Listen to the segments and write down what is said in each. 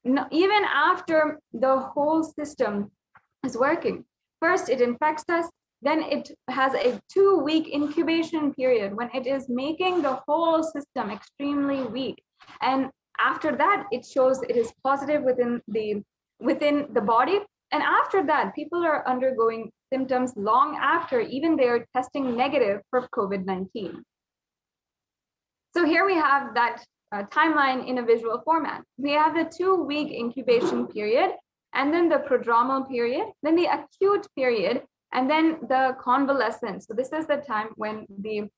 even after the whole system is working. First, it infects us, then it has a 2-week incubation period when it is making the whole system extremely weak. And after that, it shows it is positive within the body. And after that, people are undergoing symptoms long after even they are testing negative for COVID-19. So here we have that timeline in a visual format. We have the 2-week incubation period, and then the prodromal period, then the acute period, and then the convalescence. So this is the time when the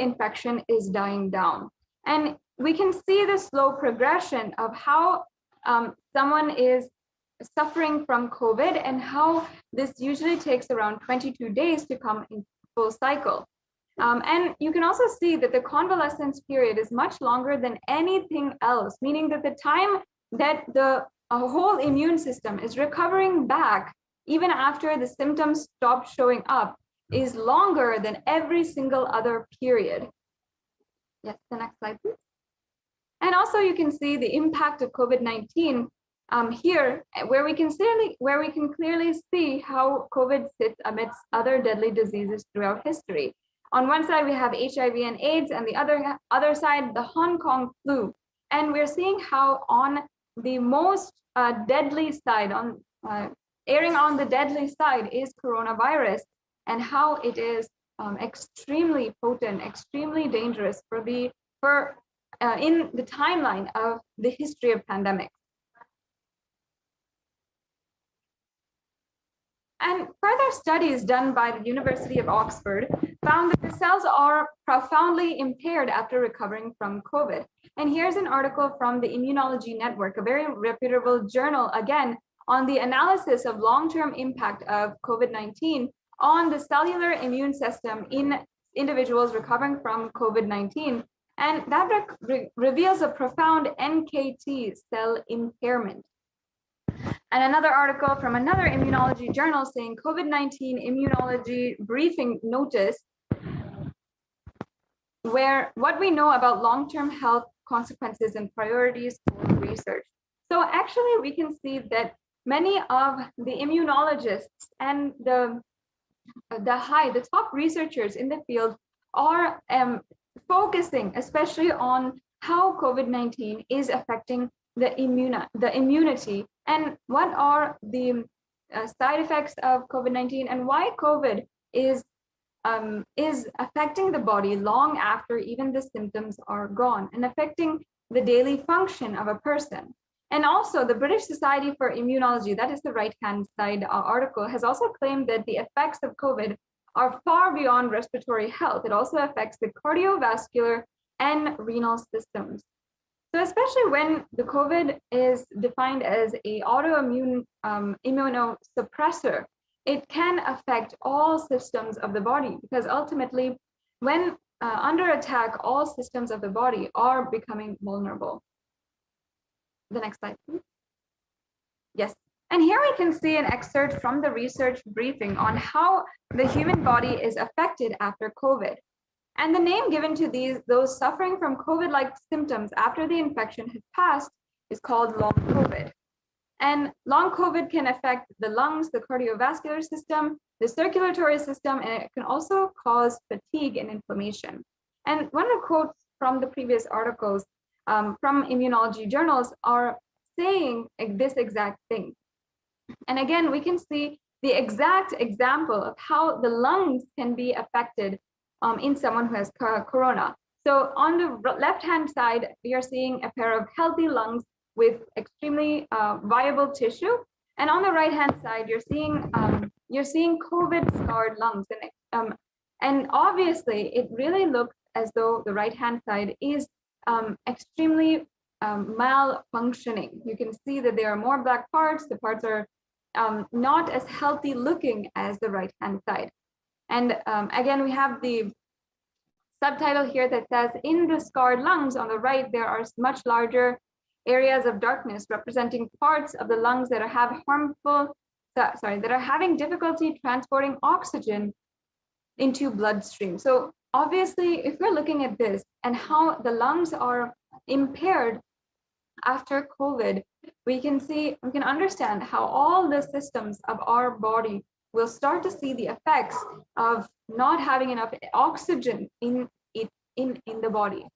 infection is dying down. And we can see the slow progression of how someone is suffering from COVID and how this usually takes around 22 days to come in full cycle. And you can also see that the convalescence period is much longer than anything else, meaning that the time that the whole immune system is recovering back, even after the symptoms stop showing up, is longer than every single other period. Yes, the next slide, please. And also you can see the impact of COVID-19 here, where we can clearly see how COVID sits amidst other deadly diseases throughout history. On one side, we have HIV and AIDS, and the other side, the Hong Kong flu. And we're seeing how on the most deadly side, erring on the deadly side, is coronavirus, and how it is extremely potent, extremely dangerous in the timeline of the history of pandemics. And further studies done by the University of Oxford found that the cells are profoundly impaired after recovering from COVID. And here's an article from the Immunology Network, a very reputable journal, again, on the analysis of long-term impact of COVID-19 on the cellular immune system in individuals recovering from COVID-19. And that reveals a profound NKT cell impairment. And another article from another immunology journal saying COVID-19 immunology briefing notice, where what we know about long-term health consequences and priorities for research. So actually we can see that many of the immunologists and the top researchers in the field are focusing especially on how COVID-19 is affecting the immunity, and what are the side effects of COVID-19, and why COVID is affecting the body long after even the symptoms are gone, and affecting the daily function of a person. And also the British Society for Immunology, that is the right-hand side article, has also claimed that the effects of COVID are far beyond respiratory health. It also affects the cardiovascular and renal systems. So especially when the COVID is defined as an autoimmune immunosuppressor, it can affect all systems of the body, because ultimately when under attack, all systems of the body are becoming vulnerable. The next slide, please. Yes. And here we can see an excerpt from the research briefing on how the human body is affected after COVID. And the name given to those suffering from COVID-like symptoms after the infection has passed is called long COVID. And long COVID can affect the lungs, the cardiovascular system, the circulatory system, and it can also cause fatigue and inflammation. And one of the quotes from the previous articles from immunology journals are saying this exact thing. And again, we can see the exact example of how the lungs can be affected in someone who has corona. So on the left-hand side, we are seeing a pair of healthy lungs with extremely viable tissue. And on the right-hand side, you're seeing COVID-scarred lungs. And obviously, it really looks as though the right-hand side is extremely malfunctioning. You can see that there are more black parts. The parts are not as healthy looking as the right-hand side. And again, we have the subtitle here that says, in the scarred lungs on the right, there are much larger areas of darkness representing parts of the lungs that are having difficulty transporting oxygen into bloodstream. So obviously, if we're looking at this and how the lungs are impaired, after COVID, we can understand how all the systems of our body will start to see the effects of not having enough oxygen in the body.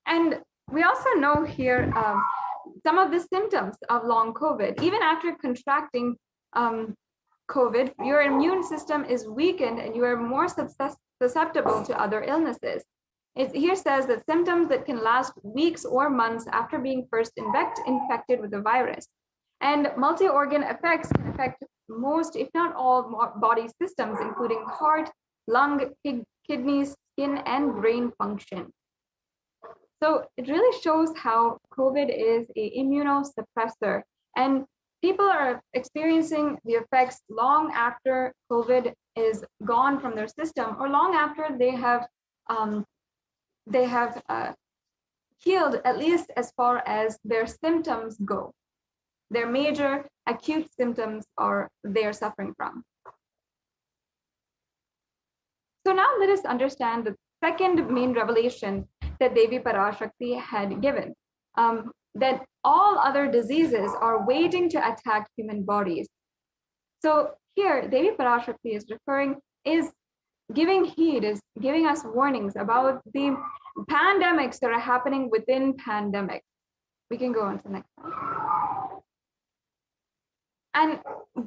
And we also know here some of the symptoms of long COVID. Even after contracting COVID, your immune system is weakened and you are more susceptible to other illnesses. It here says that symptoms that can last weeks or months after being first infected with the virus. And multi-organ effects can affect most, if not all, body systems, including heart, lung, kidneys, skin, and brain function. So it really shows how COVID is an immunosuppressor, and people are experiencing the effects long after COVID is gone from their system, or long after they have healed, at least as far as their symptoms go. Their major acute symptoms they are suffering from. So now let us understand the second main revelation that Devi Parashakti had given, that all other diseases are waiting to attack human bodies. So here, Devi Parashakti is giving heed, is giving us warnings about the pandemics that are happening within pandemics. We can go on to the next slide. And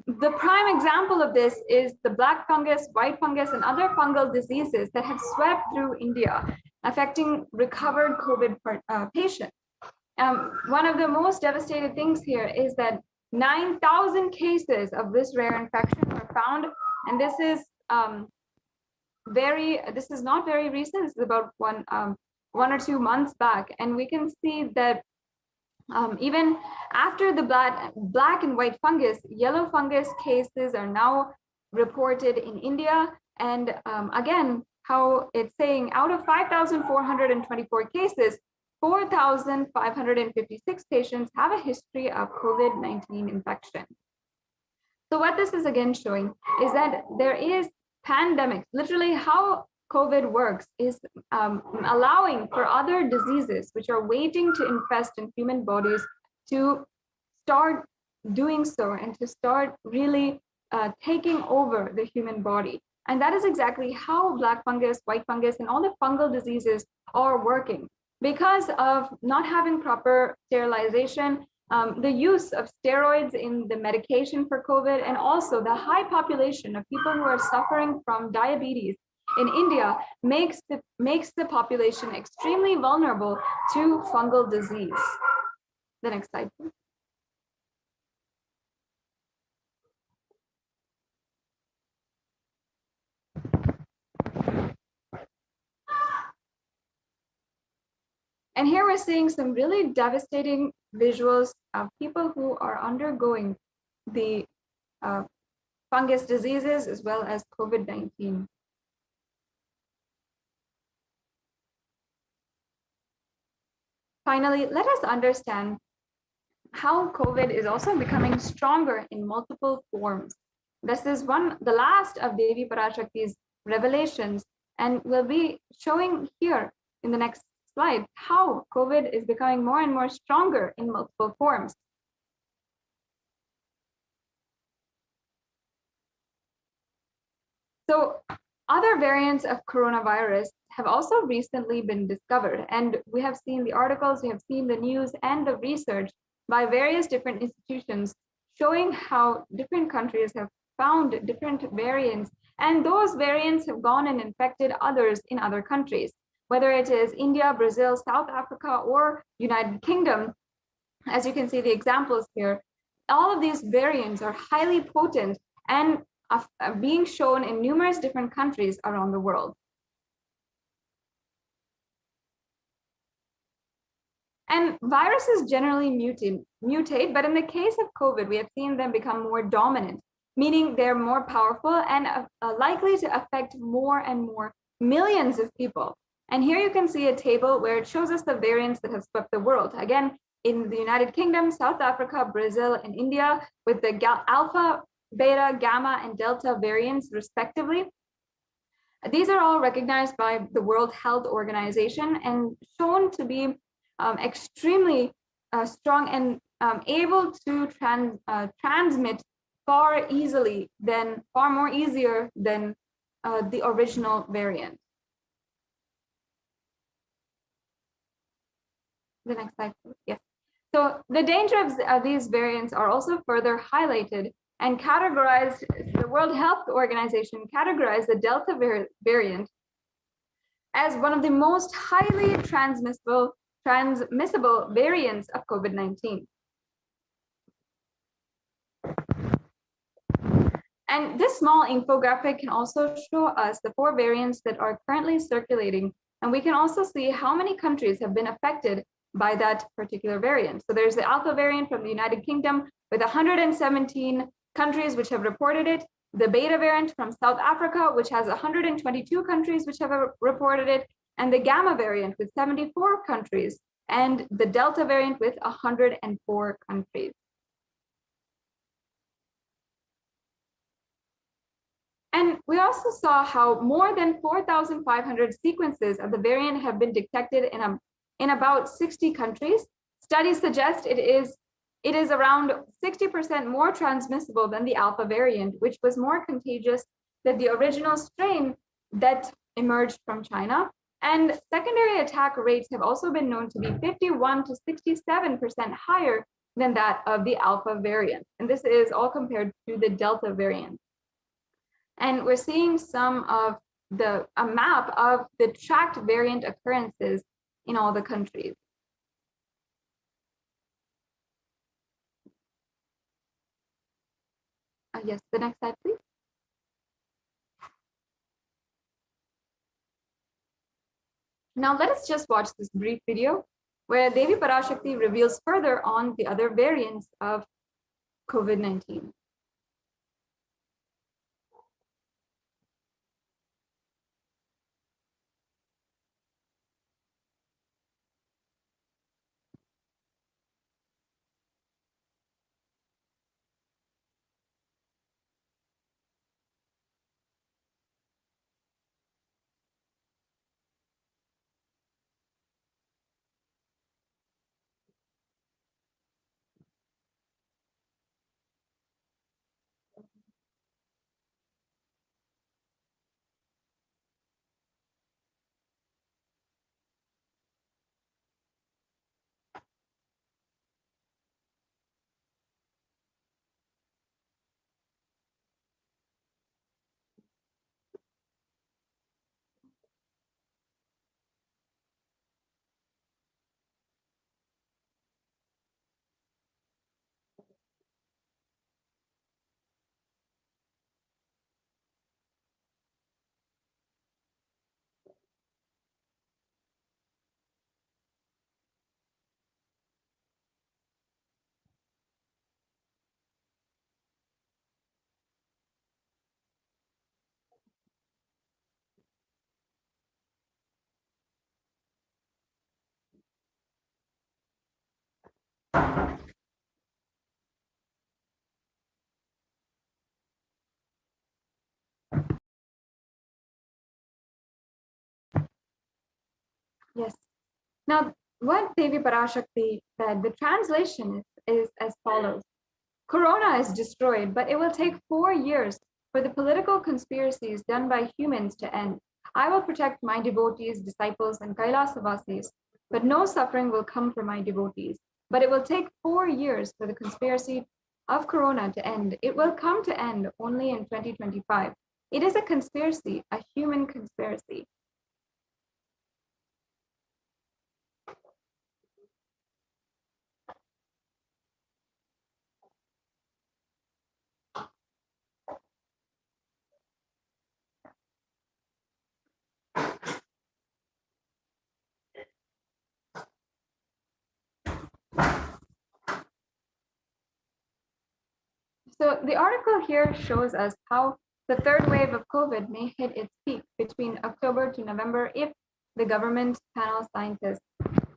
the prime example of this is the black fungus, white fungus, and other fungal diseases that have swept through India, affecting recovered COVID patients. One of the most devastating things here is that 9,000 cases of this rare infection were found, and this is not very recent. This is about one or 2 months back, and we can see that even after the black and white fungus, yellow fungus cases are now reported in India. And again, how it's saying out of 5,424 cases, 4,556 patients have a history of COVID-19 infection. So what this is again showing is that there is pandemics. Literally how COVID works is allowing for other diseases which are waiting to infest in human bodies to start doing so and to start really taking over the human body. And that is exactly how black fungus, white fungus, and all the fungal diseases are working. Because of not having proper sterilization, the use of steroids in the medication for COVID, and also the high population of people who are suffering from diabetes in India makes the population extremely vulnerable to fungal disease. The next slide, please. And here we're seeing some really devastating visuals of people who are undergoing the fungus diseases as well as COVID-19. Finally, let us understand how COVID is also becoming stronger in multiple forms. This is the last of Devi Parashakti's revelations, and we'll be showing here in the next slide how COVID is becoming more and more stronger in multiple forms. So other variants of coronavirus have also recently been discovered, and we have seen the articles, we have seen the news and the research by various different institutions showing how different countries have found different variants, and those variants have gone and infected others in other countries, whether it is India, Brazil, South Africa, or United Kingdom. As you can see the examples here, all of these variants are highly potent and being shown in numerous different countries around the world. And viruses generally mutate, but in the case of COVID, we have seen them become more dominant, meaning they're more powerful and likely to affect more and more millions of people. And here you can see a table where it shows us the variants that have swept the world. Again, in the United Kingdom, South Africa, Brazil, and India, with the alpha, beta, gamma, and delta variants respectively. These are all recognized by the World Health Organization and shown to be extremely strong and able to transmit far more easier than the original variant. The next slide, please. Yes. So the danger of these variants are also further highlighted and categorized. The World Health Organization categorized the Delta variant as one of the most highly transmissible variants of COVID-19. And this small infographic can also show us the 4 variants that are currently circulating. And we can also see how many countries have been affected by that particular variant. So there's the Alpha variant from the United Kingdom with 117 countries which have reported it. The Beta variant from South Africa, which has 122 countries which have reported it. And the Gamma variant with 74 countries. And the Delta variant with 104 countries. And we also saw how more than 4,500 sequences of the variant have been detected in about 60 countries. Studies suggest it is around 60% more transmissible than the Alpha variant, which was more contagious than the original strain that emerged from China. And secondary attack rates have also been known to be 51 to 67% higher than that of the Alpha variant. And this is all compared to the Delta variant. And we're seeing a map of the tracked variant occurrences in all the countries. Yes, the next slide, please. Now let us just watch this brief video where Devi Parashakti reveals further on the other variants of COVID-19. Yes. Now, what Devi Parashakti said, the translation is as follows. Corona is destroyed, but it will take 4 years for the political conspiracies done by humans to end. I will protect my devotees, disciples, and Kailasa vasis, but no suffering will come for my devotees. But it will take 4 years for the conspiracy of Corona to end. It will come to end only in 2025. It is a conspiracy, a human conspiracy. So the article here shows us how the third wave of COVID may hit its peak between October to November if the government panel scientists.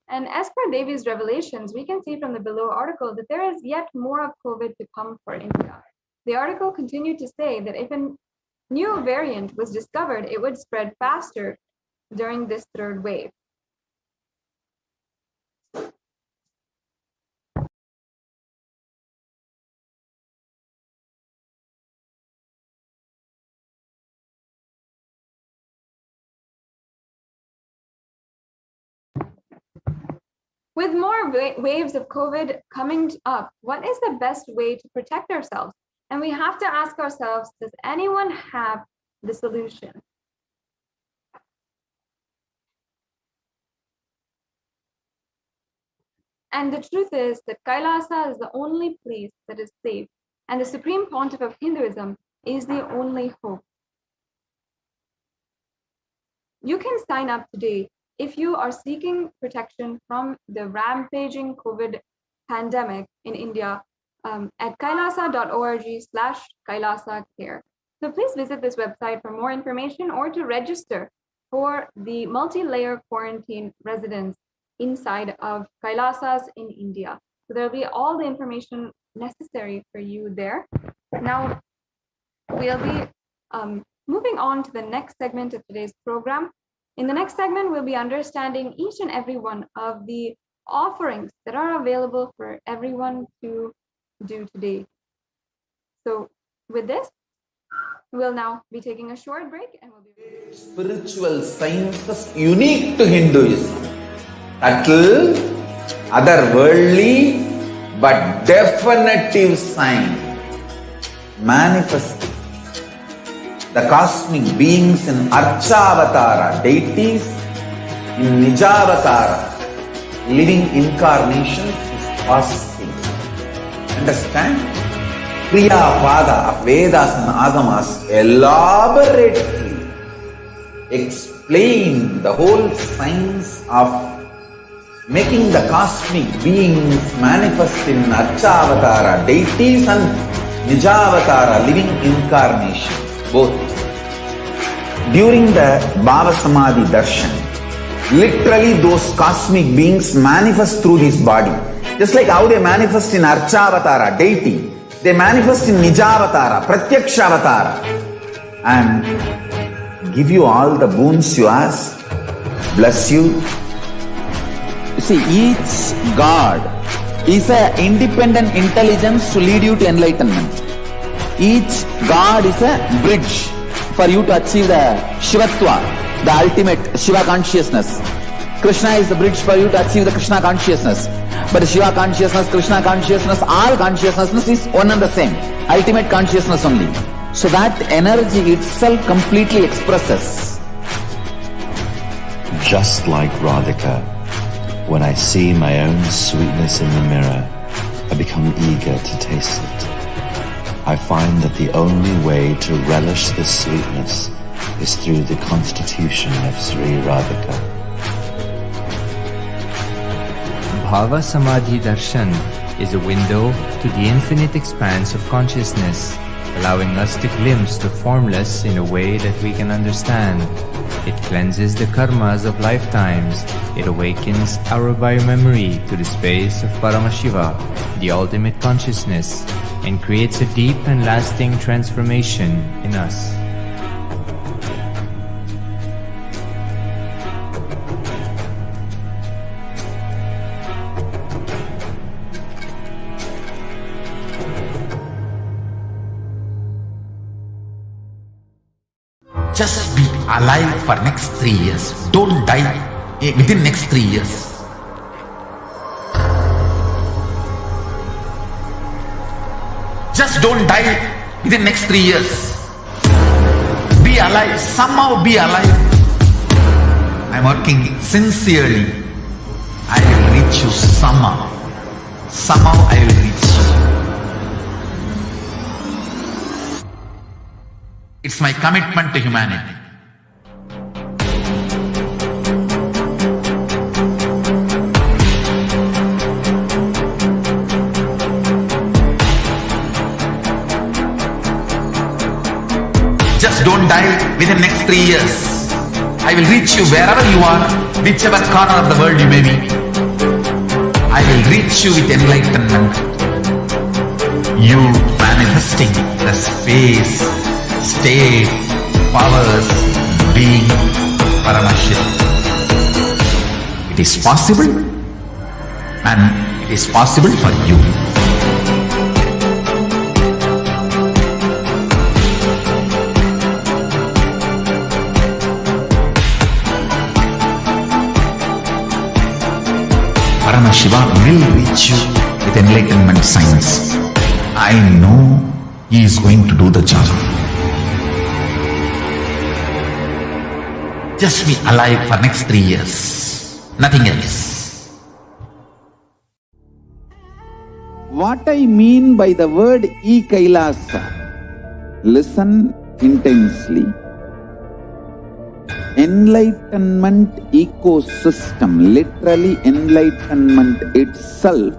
And as per Devi's revelations, we can see from the below article that there is yet more of COVID to come for India. The article continued to say that new variant was discovered, it would spread faster during this third wave. With more waves of COVID coming up, what is the best way to protect ourselves? And we have to ask ourselves, does anyone have the solution? And the truth is that Kailasa is the only place that is safe, and the Supreme Pontiff of Hinduism is the only hope. You can sign up today if you are seeking protection from the rampaging COVID pandemic in India at kailasa.org/Kailasa Care. So please visit this website for more information or to register for the multi-layer quarantine residence inside of Kailasas in India. So there'll be all the information necessary for you there. Now, we'll be moving on to the next segment of today's program. In the next segment, we'll be understanding each and every one of the offerings that are available for everyone to do today. So with this, we'll now be taking a short break and we'll be... Spiritual sciences unique to Hinduism. Subtle, otherworldly, but definitive sign. Manifesting the cosmic beings in Archavatara, deities in Nijavatara, living incarnations is possible. Understand? Kriya Pada of Vedas and Agamas elaborately explain the whole science of making the cosmic beings manifest in Archavatara, deities and Nijavatara, living incarnations. Both. During the BHAVASAMADHI darshan, literally those cosmic beings manifest through this body. Just like how they manifest in Archavatara, deity, they manifest in Nijavatara, Pratyakshavatara, and give you all the boons you ask, bless you. You see, each God is an independent intelligence to lead you to enlightenment. Each God is a bridge for you to achieve the Shivatva, the ultimate Shiva consciousness. Krishna is the bridge for you to achieve the Krishna consciousness. But Shiva consciousness, Krishna consciousness, all consciousness is one and the same. Ultimate consciousness only. So that energy itself completely expresses. Just like Radhika, when I see my own sweetness in the mirror, I become eager to taste it. I find that the only way to relish this sweetness is through the constitution of Sri Radhika. BHAVASAMADHI darshan is a window to the infinite expanse of consciousness, allowing us to glimpse the formless in a way that we can understand. It cleanses the karmas of lifetimes. It awakens our biomemory to the space of Paramashiva, the ultimate consciousness, and creates a deep and lasting transformation in us. Just be alive for next 3 years. Don't die within next 3 years. Just don't die within next 3 years. Be alive. Somehow be alive. I'm working sincerely. I will reach you somehow. Somehow I will reach you. It's my commitment to humanity. Just don't die within the next 3 years. I will reach you wherever you are, whichever corner of the world you may be. I will reach you with enlightenment. You manifesting the space, state, powers being Paramashivoham. It is possible, and it is possible for you. Paramashiva will reach you with enlightenment science. I know he is going to do the job. Just be alive for next 3 years. Nothing else. What I mean by the word Kailasa, listen intensely. Enlightenment ecosystem, literally enlightenment itself,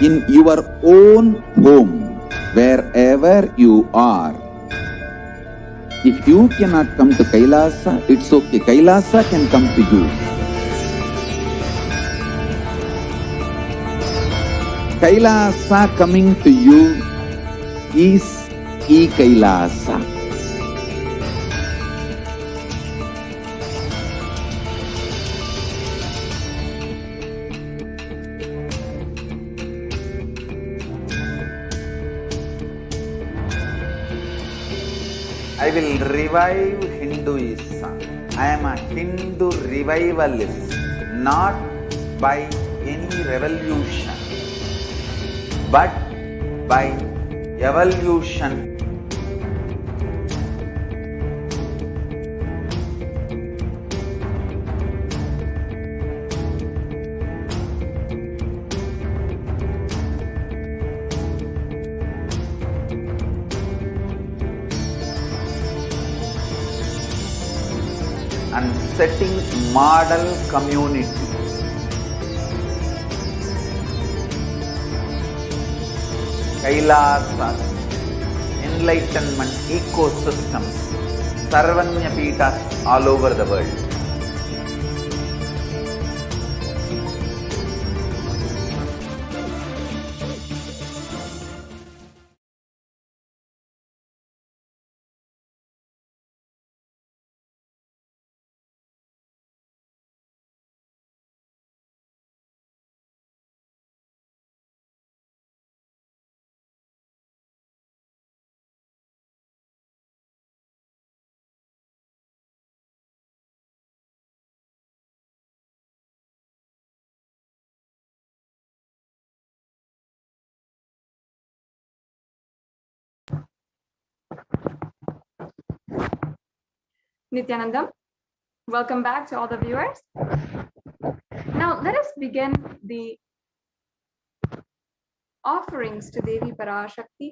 in your own home, wherever you are. If you cannot come to Kailasa, it's okay. Kailasa can come to you. Kailasa coming to you is Kailasa. I will revive Hinduism. I am a Hindu revivalist, not by any revolution, but by evolution. And setting model communities. Kailasa, enlightenment ecosystems, Sarvanya Peethas all over the world. Nithyanandam, welcome back to all the viewers. Now let us begin the offerings to Devi Parashakti.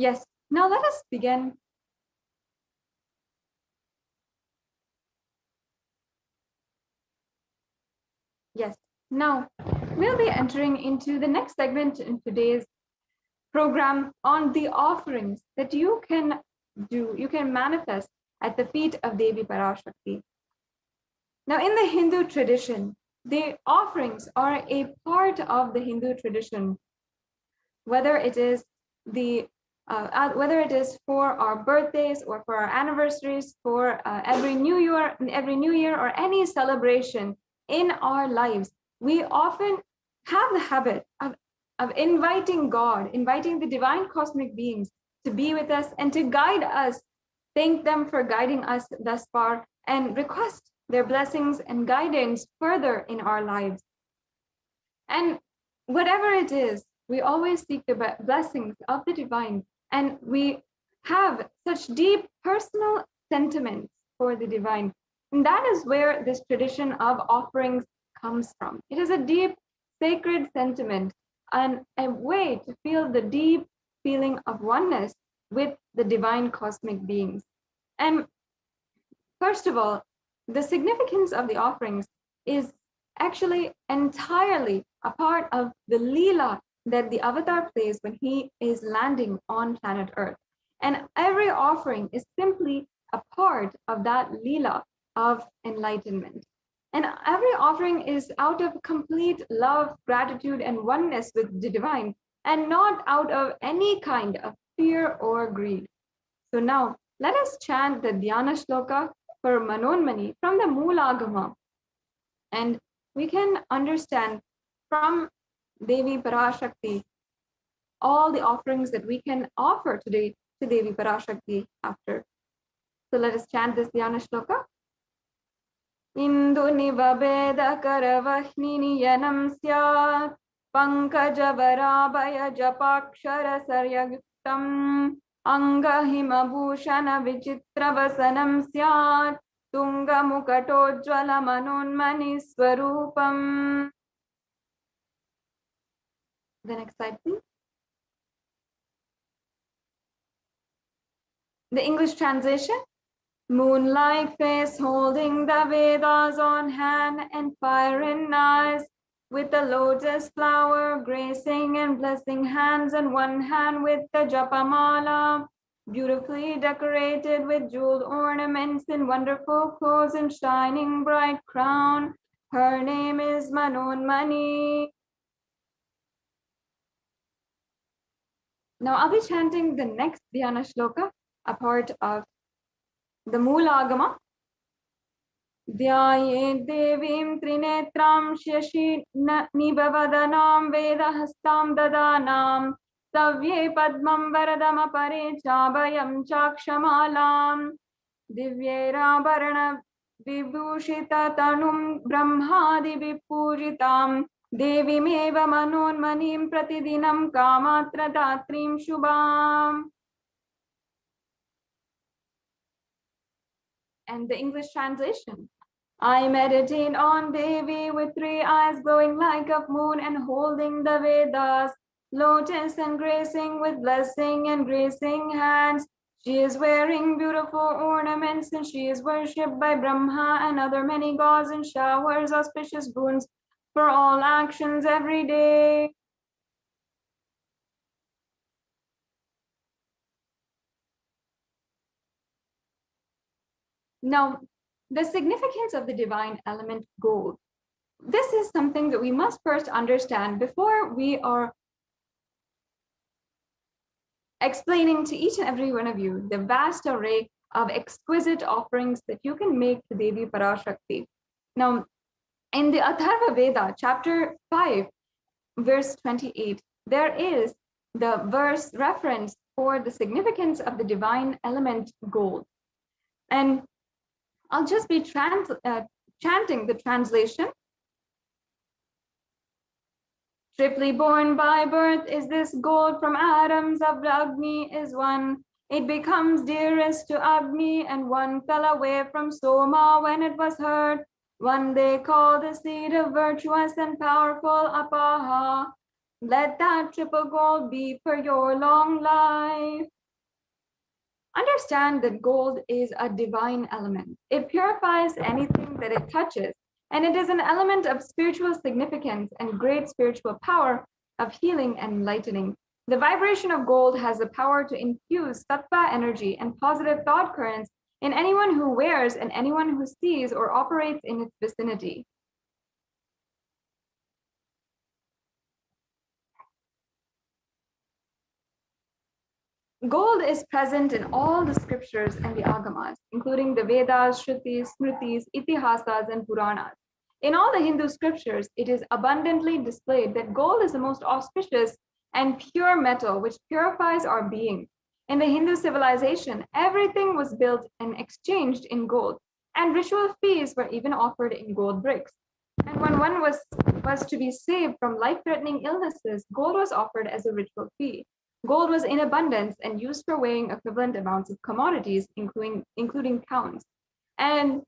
Yes, now let us begin Yes. Now, we'll be entering into the next segment in today's program on the offerings that you can do, you can manifest at the feet of Devi Parashakti. Now, in the Hindu tradition, the offerings are a part of the Hindu tradition, whether it is for our birthdays or for our anniversaries, for every new year or any celebration in our lives. We often have the habit of inviting God, inviting the divine cosmic beings to be with us and to guide us, thank them for guiding us thus far, and request their blessings and guidance further in our lives. And whatever it is, we always seek the blessings of the divine, and we have such deep personal sentiments for the divine. And that is where this tradition of offerings comes from. It is a deep, sacred sentiment and a way to feel the deep feeling of oneness with the divine cosmic beings. And first of all, the significance of the offerings is actually entirely a part of the Leela that the avatar plays when he is landing on planet Earth. And every offering is simply a part of that Leela of enlightenment. And every offering is out of complete love, gratitude, and oneness with the divine, and not out of any kind of fear or greed. So now, let us chant the Dhyana Shloka for Manonmani from the Moolagama. And we can understand from Devi Parashakti all the offerings that we can offer today to Devi Parashakti after. So let us chant this Dhyana Shloka. Indu nivabeda karavahni niyanam syat pankajavara japakshara saryaguptam angahimabhushana vichitravasanam syat tunga mukatojjvala manonmani swarupam. The next slide, please. The English translation. Moonlight face holding the Vedas on hand and fire in eyes, with the lotus flower gracing and blessing hands, and one hand with the japamala, beautifully decorated with jeweled ornaments in wonderful clothes and shining bright crown. Her name is Manonmani. Now I'll be chanting the next Dhyana Shloka, a part of the Moolagama. Dhyaye devim trinetram shashi nibhavadanam vedahastam dadanam savye padmam varadam apare chabhayam chakshamalam divyera varana vibhushita tanum brahmadi vipujitam devimeva manonmanim pratidinam kamatra datrim shubham. And the English translation. I meditate on Devi with 3 eyes glowing like a moon and holding the Vedas, lotus and gracing with blessing and gracing hands. She is wearing beautiful ornaments and she is worshipped by Brahma and other many gods and showers auspicious boons for all actions every day. Now, the significance of the divine element gold. This is something that we must first understand before we are explaining to each and every one of you the vast array of exquisite offerings that you can make to Devi Parashakti. Now, in the Atharva Veda, chapter 5, verse 28, there is the verse reference for the significance of the divine element gold. And I'll just be chanting the translation. Triply born by birth is this gold from atoms of Agni is one. It becomes dearest to Agni, and one fell away from Soma when it was heard. One they call the seed of virtuous and powerful Apaha. Let that triple gold be for your long life. Understand that gold is a divine element. It purifies anything that it touches, and it is an element of spiritual significance and great spiritual power of healing and enlightening. The vibration of gold has the power to infuse sattva energy and positive thought currents in anyone who wears and anyone who sees or operates in its vicinity. Gold is present in all the scriptures and the agamas, including the Vedas, Shrutis, Smritis, Itihasas, and Puranas. In all the Hindu scriptures, it is abundantly displayed that gold is the most auspicious and pure metal which purifies our being. In the Hindu civilization, everything was built and exchanged in gold, and ritual feasts were even offered in gold bricks. And when one was to be saved from life-threatening illnesses, gold was offered as a ritual fee. Gold was in abundance and used for weighing equivalent amounts of commodities, including pounds. And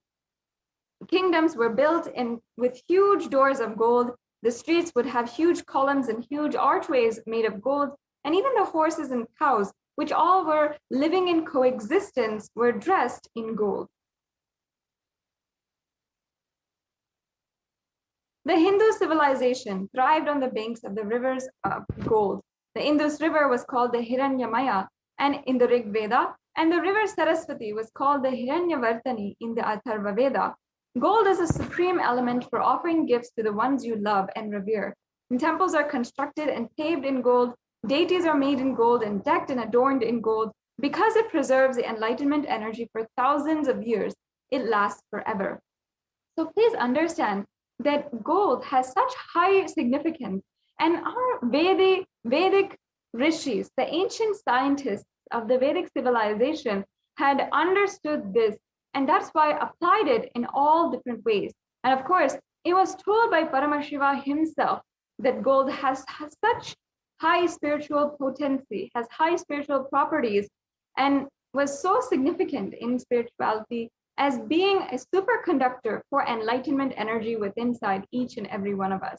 kingdoms were built with huge doors of gold. The streets would have huge columns and huge archways made of gold, and even the horses and cows, which all were living in coexistence, were dressed in gold. The Hindu civilization thrived on the banks of the rivers of gold. The Indus River was called the Hiranyamaya and in the Rig Veda, and the river Saraswati was called the Hiranyavartani in the Atharva Veda. Gold is a supreme element for offering gifts to the ones you love and revere. And temples are constructed and paved in gold. Deities are made in gold and decked and adorned in gold. Because it preserves the enlightenment energy for thousands of years, it lasts forever. So please understand that gold has such high significance, and our Vedic rishis, the ancient scientists of the Vedic civilization, had understood this, and that's why applied it in all different ways. And of course, it was told by Paramashiva himself that gold has such high spiritual potency, has high spiritual properties, and was so significant in spirituality as being a superconductor for enlightenment energy within inside each and every one of us.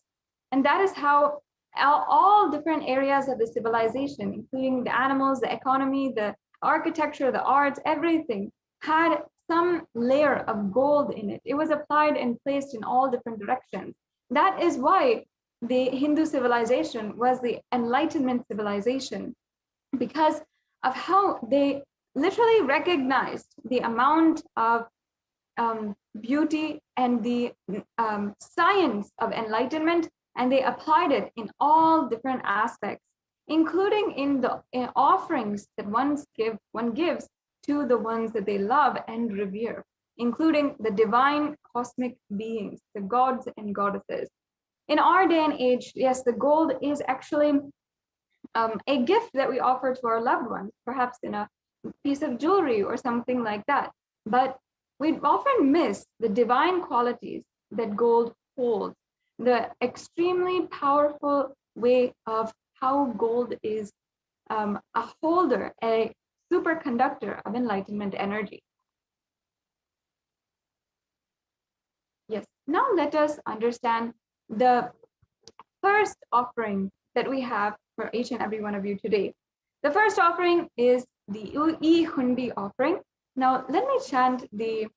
And that is how all different areas of the civilization, including the animals, the economy, the architecture, the arts, everything had some layer of gold in it. It was applied and placed in all different directions. That is why the Hindu civilization was the enlightenment civilization, because of how they literally recognized the amount of beauty and the science of enlightenment, and they applied it in all different aspects, including in the offerings that one gives to the ones that they love and revere, including the divine cosmic beings, the gods and goddesses. In our day and age, yes, the gold is actually a gift that we offer to our loved ones, perhaps in a piece of jewelry or something like that. But we often miss the divine qualities that gold holds, the extremely powerful way of how gold is a holder, a superconductor of enlightenment energy. Yes, now let us understand the first offering that we have for each and every one of you today. The first offering is the E-Hundi offering. Now let me chant the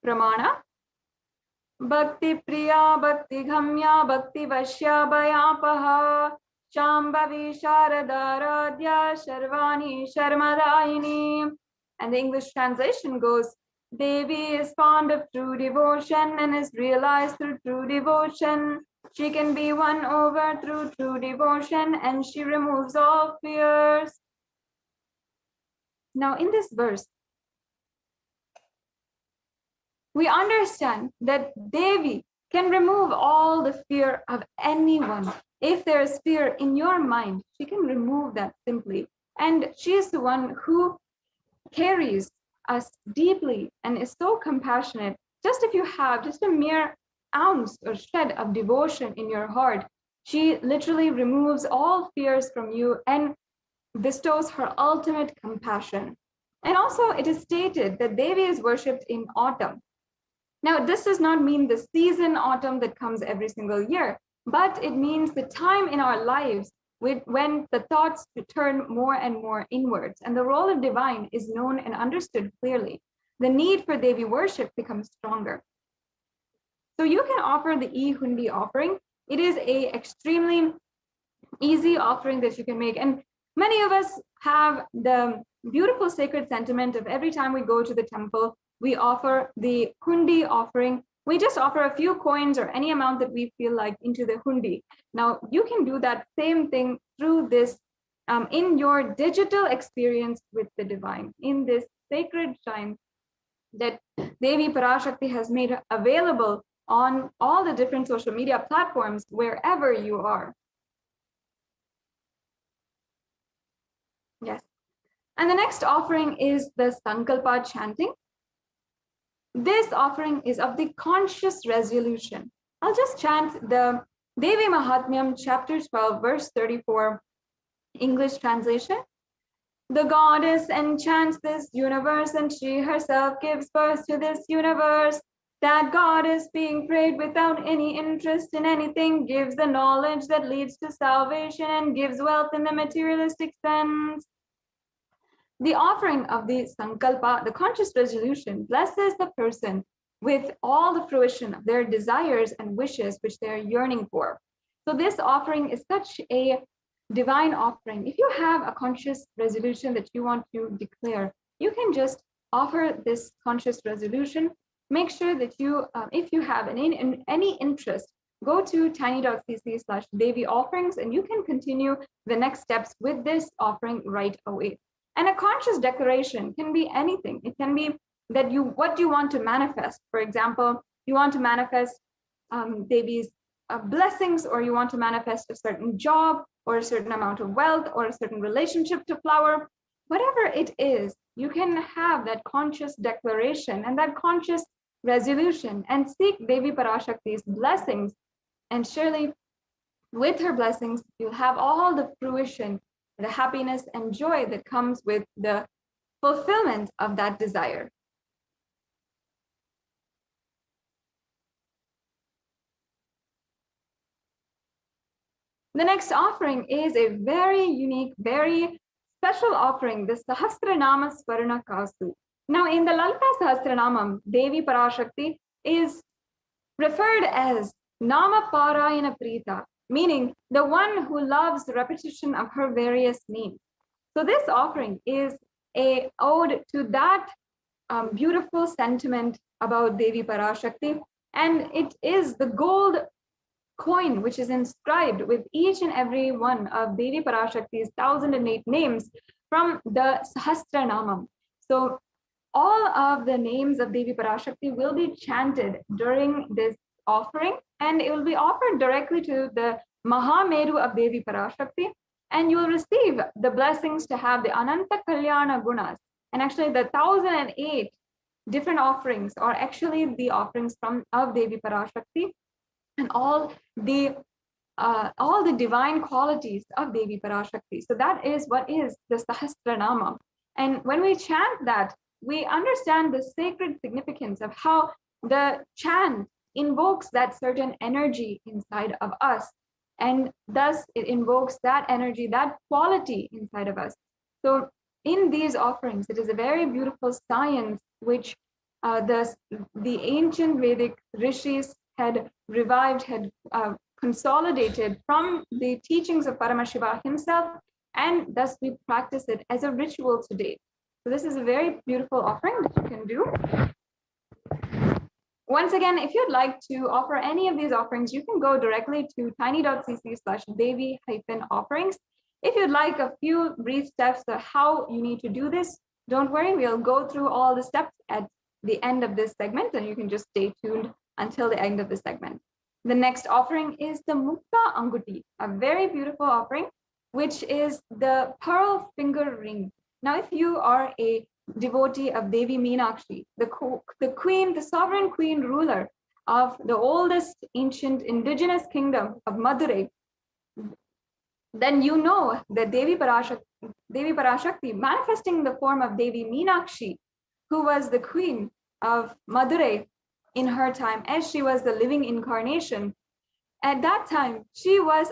Pramana. Bhakti Priya, Bhakti Ghamya, Bhakti Vashya Bhayapaha, Shambhavi Sharadaradhya, Sharvani Sharmadaini. And the English translation goes, Devi is fond of true devotion and is realized through true devotion. She can be won over through true devotion, and she removes all fears. Now in this verse, we understand that Devi can remove all the fear of anyone. If there is fear in your mind, she can remove that simply. And she is the one who carries us deeply and is so compassionate. Just if you have just a mere ounce or shred of devotion in your heart, she literally removes all fears from you and bestows her ultimate compassion. And also it is stated that Devi is worshipped in autumn. Now, this does not mean the season autumn that comes every single year, but it means the time in our lives when the thoughts turn more and more inwards, and the role of divine is known and understood clearly. The need for Devi worship becomes stronger. So you can offer the e-hundi offering. It is a extremely easy offering that you can make. And many of us have the beautiful sacred sentiment of every time we go to the temple, we offer the hundi offering. We just offer a few coins or any amount that we feel like into the hundi. Now, you can do that same thing through this in your digital experience with the divine, in this sacred shrine that Devi Parashakti has made available on all the different social media platforms wherever you are. Yes. And the next offering is the Sankalpa chanting. This offering is of the conscious resolution. I'll just chant the Devi Mahatmyam, chapter 12, verse 34, English translation. The goddess enchants this universe, and she herself gives birth to this universe. That goddess, being prayed without any interest in anything, gives the knowledge that leads to salvation and gives wealth in the materialistic sense. The offering of the Sankalpa, the conscious resolution, blesses the person with all the fruition of their desires and wishes which they are yearning for. So this offering is such a divine offering. If you have a conscious resolution that you want to declare, you can just offer this conscious resolution. Make sure that you, if you have any interest, go to tiny.cc/Devi offerings and you can continue the next steps with this offering right away. And a conscious declaration can be anything. It can be that what you want to manifest. For example, you want to manifest Devi's blessings, or you want to manifest a certain job, or a certain amount of wealth, or a certain relationship to flower. Whatever it is, you can have that conscious declaration and that conscious resolution and seek Devi Parashakti's blessings. And surely with her blessings, you'll have all the fruition, the happiness and joy that comes with the fulfillment of that desire. The next offering is a very unique, very special offering, the Sahasranama Swarna Kasu. Now, in the Lalita Sahasranamam, Devi Parashakti is referred as Nama Parayana Prita, meaning the one who loves the repetition of her various names. So this offering is an ode to that beautiful sentiment about Devi Parashakti, and it is the gold coin which is inscribed with each and every one of Devi Parashakti's 1008 names from the Sahasranamam. So all of the names of Devi Parashakti will be chanted during this offering, and it will be offered directly to the Mahameru of Devi Parashakti, and you will receive the blessings to have the Ananta Kalyana Gunas. And actually the 1008 different offerings are actually the offerings of Devi Parashakti, and all the divine qualities of Devi Parashakti. So that is what is the Sahasranama. And when we chant that, we understand the sacred significance of how the chant invokes that certain energy inside of us. And thus it invokes that energy, that quality inside of us. So in these offerings, it is a very beautiful science which the ancient Vedic rishis had revived, had consolidated from the teachings of Paramashiva himself, and thus we practice it as a ritual today. So this is a very beautiful offering that you can do. Once again, if you'd like to offer any of these offerings, you can go directly to tiny.cc/Devi-offerings. If you'd like a few brief steps of how you need to do this, don't worry, we'll go through all the steps at the end of this segment, and you can just stay tuned until the end of the segment. The next offering is the Mukta Anguti, a very beautiful offering, which is the pearl finger ring. Now, if you are a devotee of Devi Meenakshi, the queen, the sovereign queen ruler of the oldest ancient indigenous kingdom of Madurai, then you know that Devi Parashakti, manifesting the form of Devi Meenakshi, who was the queen of Madurai in her time, as she was the living incarnation. At that time, she was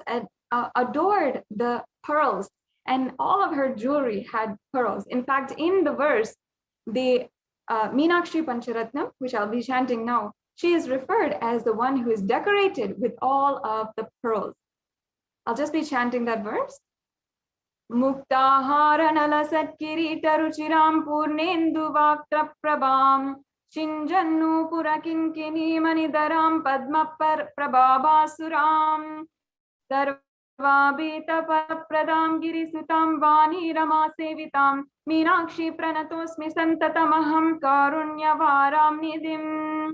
adored the pearls, and all of her jewelry had pearls. In fact, in the verse, the Meenakshi Pancharatnam, which I'll be chanting now, she is referred as the one who is decorated with all of the pearls. I'll just be chanting that verse. Muktahara nalasat kirita ruchiram purnendu vaktra prabham Chinjannu purakinkini manidaram padma prabhabasuram Sarvabhita pradam girisutam vani rama sevitam Meenakshi pranatosmi santatamaham karunyavaram nidhim.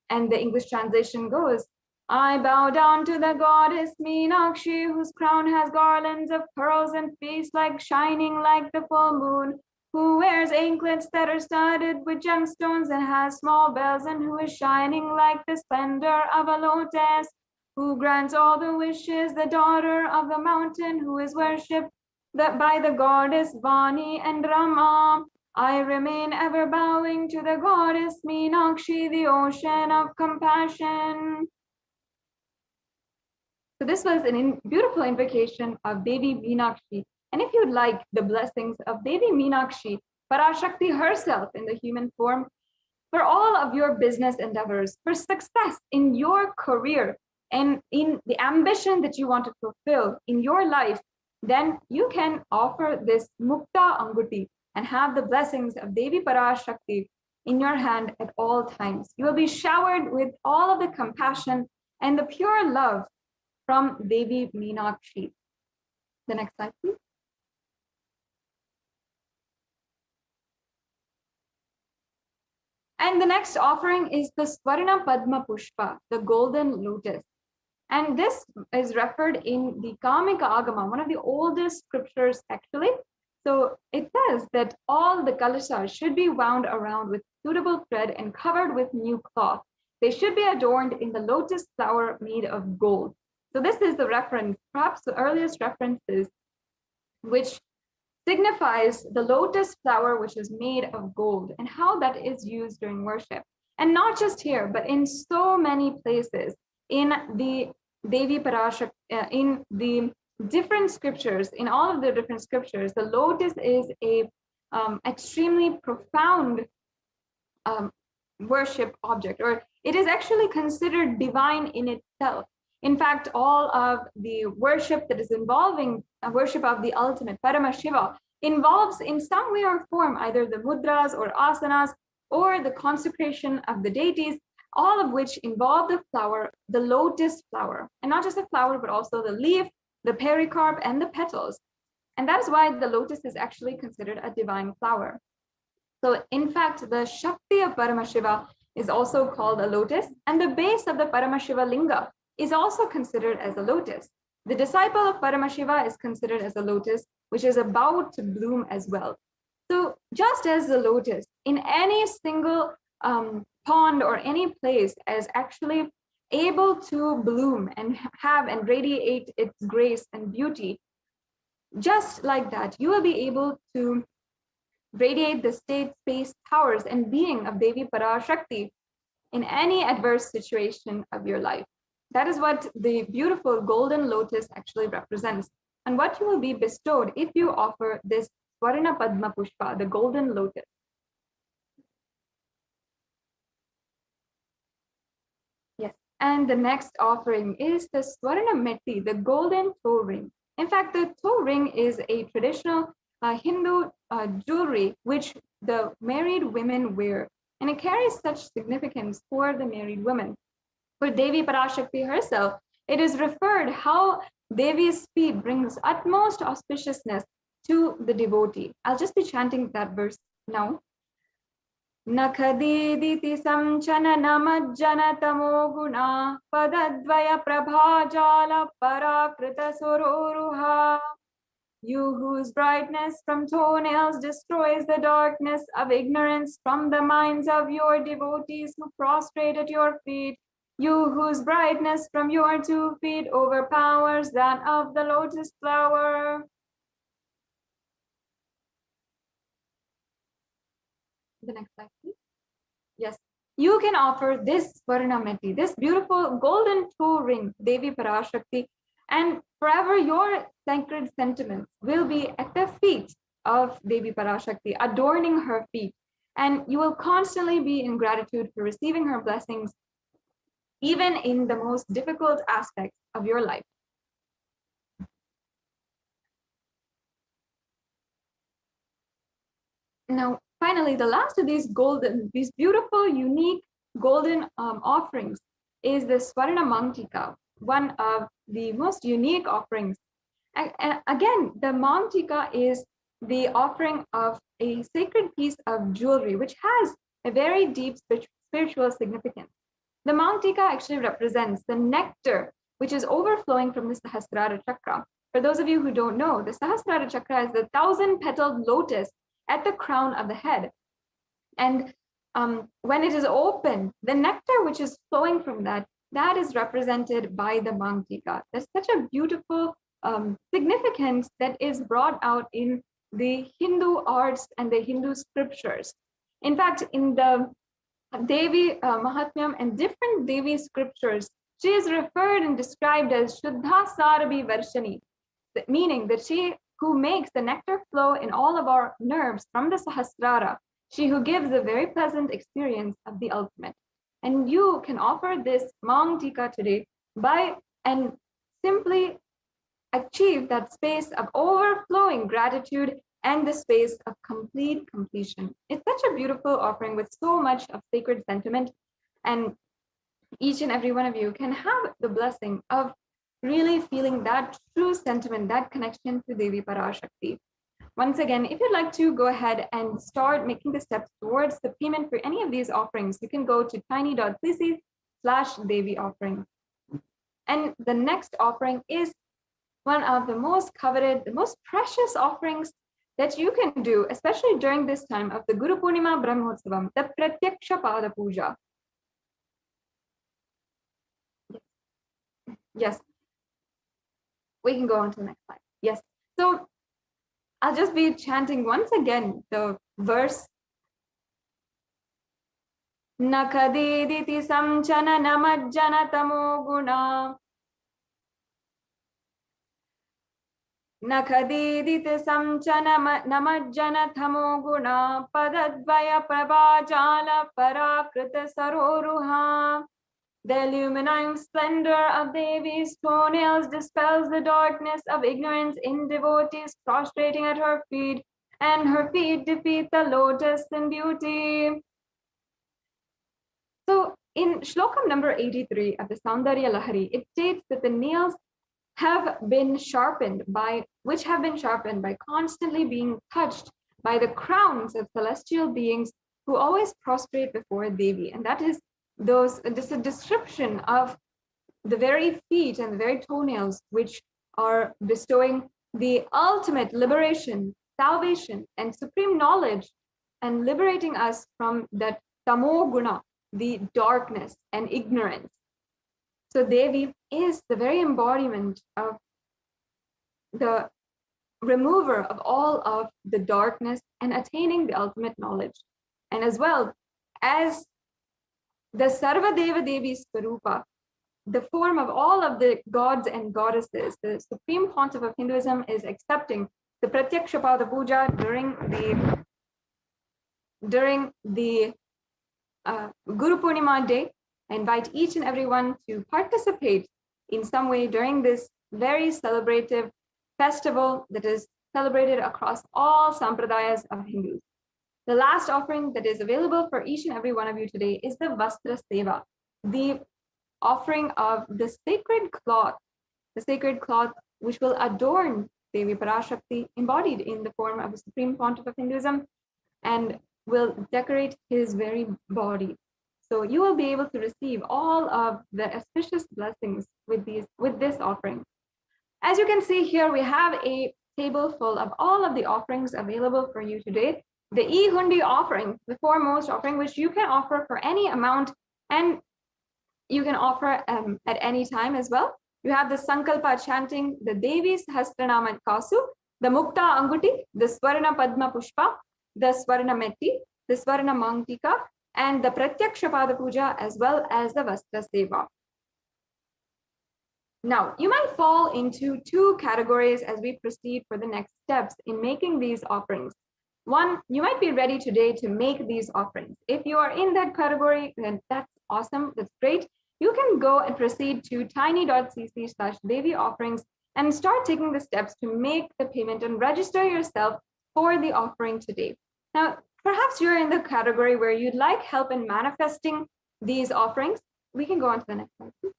And the English translation goes, I bow down to the goddess Meenakshi, whose crown has garlands of pearls and face shining like the full moon, who wears anklets that are studded with gemstones and has small bells, and who is shining like the splendor of a lotus, who grants all the wishes, the daughter of the mountain, who is worshipped by the goddess Vani and Rama. I remain ever bowing to the goddess Meenakshi, the ocean of compassion. So this was a beautiful invocation of Devi Meenakshi. And if you'd like the blessings of Devi Meenakshi, Parashakti herself in the human form, for all of your business endeavors, for success in your career, and in the ambition that you want to fulfill in your life, then you can offer this Mukta Anguti and have the blessings of Devi Parashakti in your hand at all times. You will be showered with all of the compassion and the pure love from Devi Meenakshi. The next slide, please. And the next offering is the Swarna Padma Pushpa, the golden lotus. And this is referred in the Kamika Agama, one of the oldest scriptures actually. So it says that all the kalasas should be wound around with suitable thread and covered with new cloth. They should be adorned in the lotus flower made of gold. So this is the reference, perhaps the earliest references, which signifies the lotus flower which is made of gold and how that is used during worship. And not just here, but in so many places in the Devi Parashakti, in the different scriptures, in all of the different scriptures, the lotus is a extremely profound worship object, or it is actually considered divine in itself. In fact, all of the worship that is involving worship of the ultimate Paramashiva involves in some way or form either the mudras or asanas or the consecration of the deities, all of which involve the flower, the lotus flower, and not just the flower, but also the leaf, the pericarp, and the petals. And that's why the lotus is actually considered a divine flower. So in fact, the Shakti of Paramashiva is also called a lotus, and the base of the Paramashiva linga is also considered as a lotus. The disciple of Paramashiva is considered as a lotus, which is about to bloom as well. So just as the lotus in any single pond or any place is actually able to bloom and have and radiate its grace and beauty, just like that, you will be able to radiate the state, space, powers, and being of Devi Parashakti in any adverse situation of your life. That is what the beautiful golden lotus actually represents, and what you will be bestowed if you offer this Swarna Padma Pushpa, the golden lotus. Yes, and the next offering is the Swarna Metti, the golden toe ring. In fact, the toe ring is a traditional Hindu jewelry which the married women wear, and it carries such significance for the married women. For Devi Parashakti herself, it is referred how Devi's feet brings utmost auspiciousness to the devotee. I'll just be chanting that verse now. Nakhadiditi samchana namajjana tamo guna padadvaya prabhajala parakrita sororuha. You whose brightness from toenails destroys the darkness of ignorance from the minds of your devotees who prostrate at your feet. You whose brightness from your 2 feet overpowers that of the lotus flower. The next slide, please. Yes, you can offer this Varnameti, this beautiful golden toe ring, Devi Parashakti, and forever your sacred sentiments will be at the feet of Devi Parashakti, adorning her feet. And you will constantly be in gratitude for receiving her blessings even in the most difficult aspects of your life. Now, finally, the last of these beautiful, unique golden offerings is the Swarna Mangtika, one of the most unique offerings. And again, the Mangtika is the offering of a sacred piece of jewelry, which has a very deep spiritual significance. The Mangtika actually represents the nectar, which is overflowing from the Sahasrara Chakra. For those of you who don't know, the Sahasrara Chakra is the 1,000-petaled lotus at the crown of the head. And when it is open, the nectar which is flowing from that is represented by the Mangtika. There's such a beautiful significance that is brought out in the Hindu arts and the Hindu scriptures. In fact, in the Devi Mahatmyam and different Devi scriptures, she is referred and described as Shuddha Sarabhi Varshani, meaning that she who makes the nectar flow in all of our nerves from the Sahasrara, she who gives a very pleasant experience of the ultimate. And you can offer this Mangtika today and simply achieve that space of overflowing gratitude and the space of complete completion. It's such a beautiful offering with so much of sacred sentiment, and each and every one of you can have the blessing of really feeling that true sentiment, that connection to Devi Parashakti. Once again, if you'd like to go ahead and start making the steps towards the payment for any of these offerings, you can go to tiny.cc/Devi offering. And the next offering is one of the most coveted, the most precious offerings that you can do, especially during this time of the Guru Purnima Brahmotsavam, the Pratyaksha Pada Puja. Yes. We can go on to the next slide. Yes. So I'll just be chanting once again the verse. Nakadiditi samchana namajjana tamo guna. Nakadiditi samchana namajjana tamo guna. Padadvaya prabhajala parakrita saroruha. The illuminating splendor of Devi's toenails dispels the darkness of ignorance in devotees prostrating at her feet, and her feet defeat the lotus in beauty. So in Shlokam number 83 of the Saundarya Lahari, it states that the nails have been sharpened by constantly being touched by the crowns of celestial beings who always prostrate before Devi. And that is this is a description of the very feet and the very toenails which are bestowing the ultimate liberation, salvation, and supreme knowledge, and liberating us from that tamo guna, the darkness and ignorance. So Devi is the very embodiment of the remover of all of the darkness and attaining the ultimate knowledge. And as well as the Sarva Deva Devi Swarupa, the form of all of the gods and goddesses, the supreme pontiff of Hinduism is accepting the Pratyaksha Pada Puja during the Guru Purnima day. I invite each and everyone to participate in some way during this very celebrative festival that is celebrated across all sampradayas of Hindus. The last offering that is available for each and every one of you today is the Vastra Seva, the offering of the sacred cloth which will adorn Devi Parashakti embodied in the form of a supreme pontiff of Hinduism and will decorate his very body. So you will be able to receive all of the auspicious blessings with this offering. As you can see here, we have a table full of all of the offerings available for you today. The E-Hundi offering, the foremost offering, which you can offer for any amount and you can offer at any time as well. You have the Sankalpa chanting, the Devi Sahasranama Kasu, the Mukta Anguti, the Swarna Padma Pushpa, the Swarna Metti, the Swarna Mangtika, and the Pratyaksha Pada Puja, as well as the Vastra Seva. Now, you might fall into two categories as we proceed for the next steps in making these offerings. One, you might be ready today to make these offerings. If you are in that category, then that's awesome, that's great. you can go and proceed to tiny.cc/Devi offerings and start taking the steps to make the payment and register yourself for the offering today. Now, perhaps you're in the category where you'd like help in manifesting these offerings. We can go on to the next slide, please.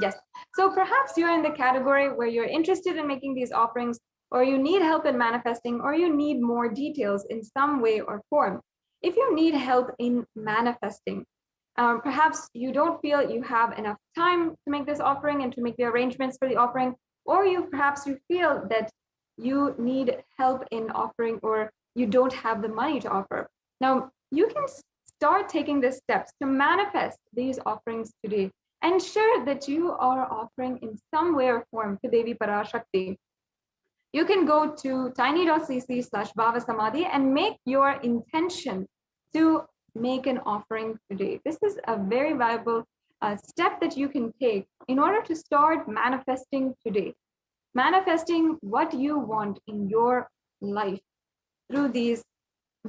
Yes, so perhaps you're in the category where you're interested in making these offerings, or you need help in manifesting, or you need more details in some way or form. If you need help in manifesting, perhaps you don't feel you have enough time to make this offering and to make the arrangements for the offering, or perhaps you feel that you need help in offering, or you don't have the money to offer. Now, you can start taking the steps to manifest these offerings today. Ensure that you are offering in some way or form to Devi Parashakti. You can go to tiny.cc/BHAVASAMADHI and make your intention to make an offering today. This is a very valuable step that you can take in order to start manifesting today. Manifesting what you want in your life through these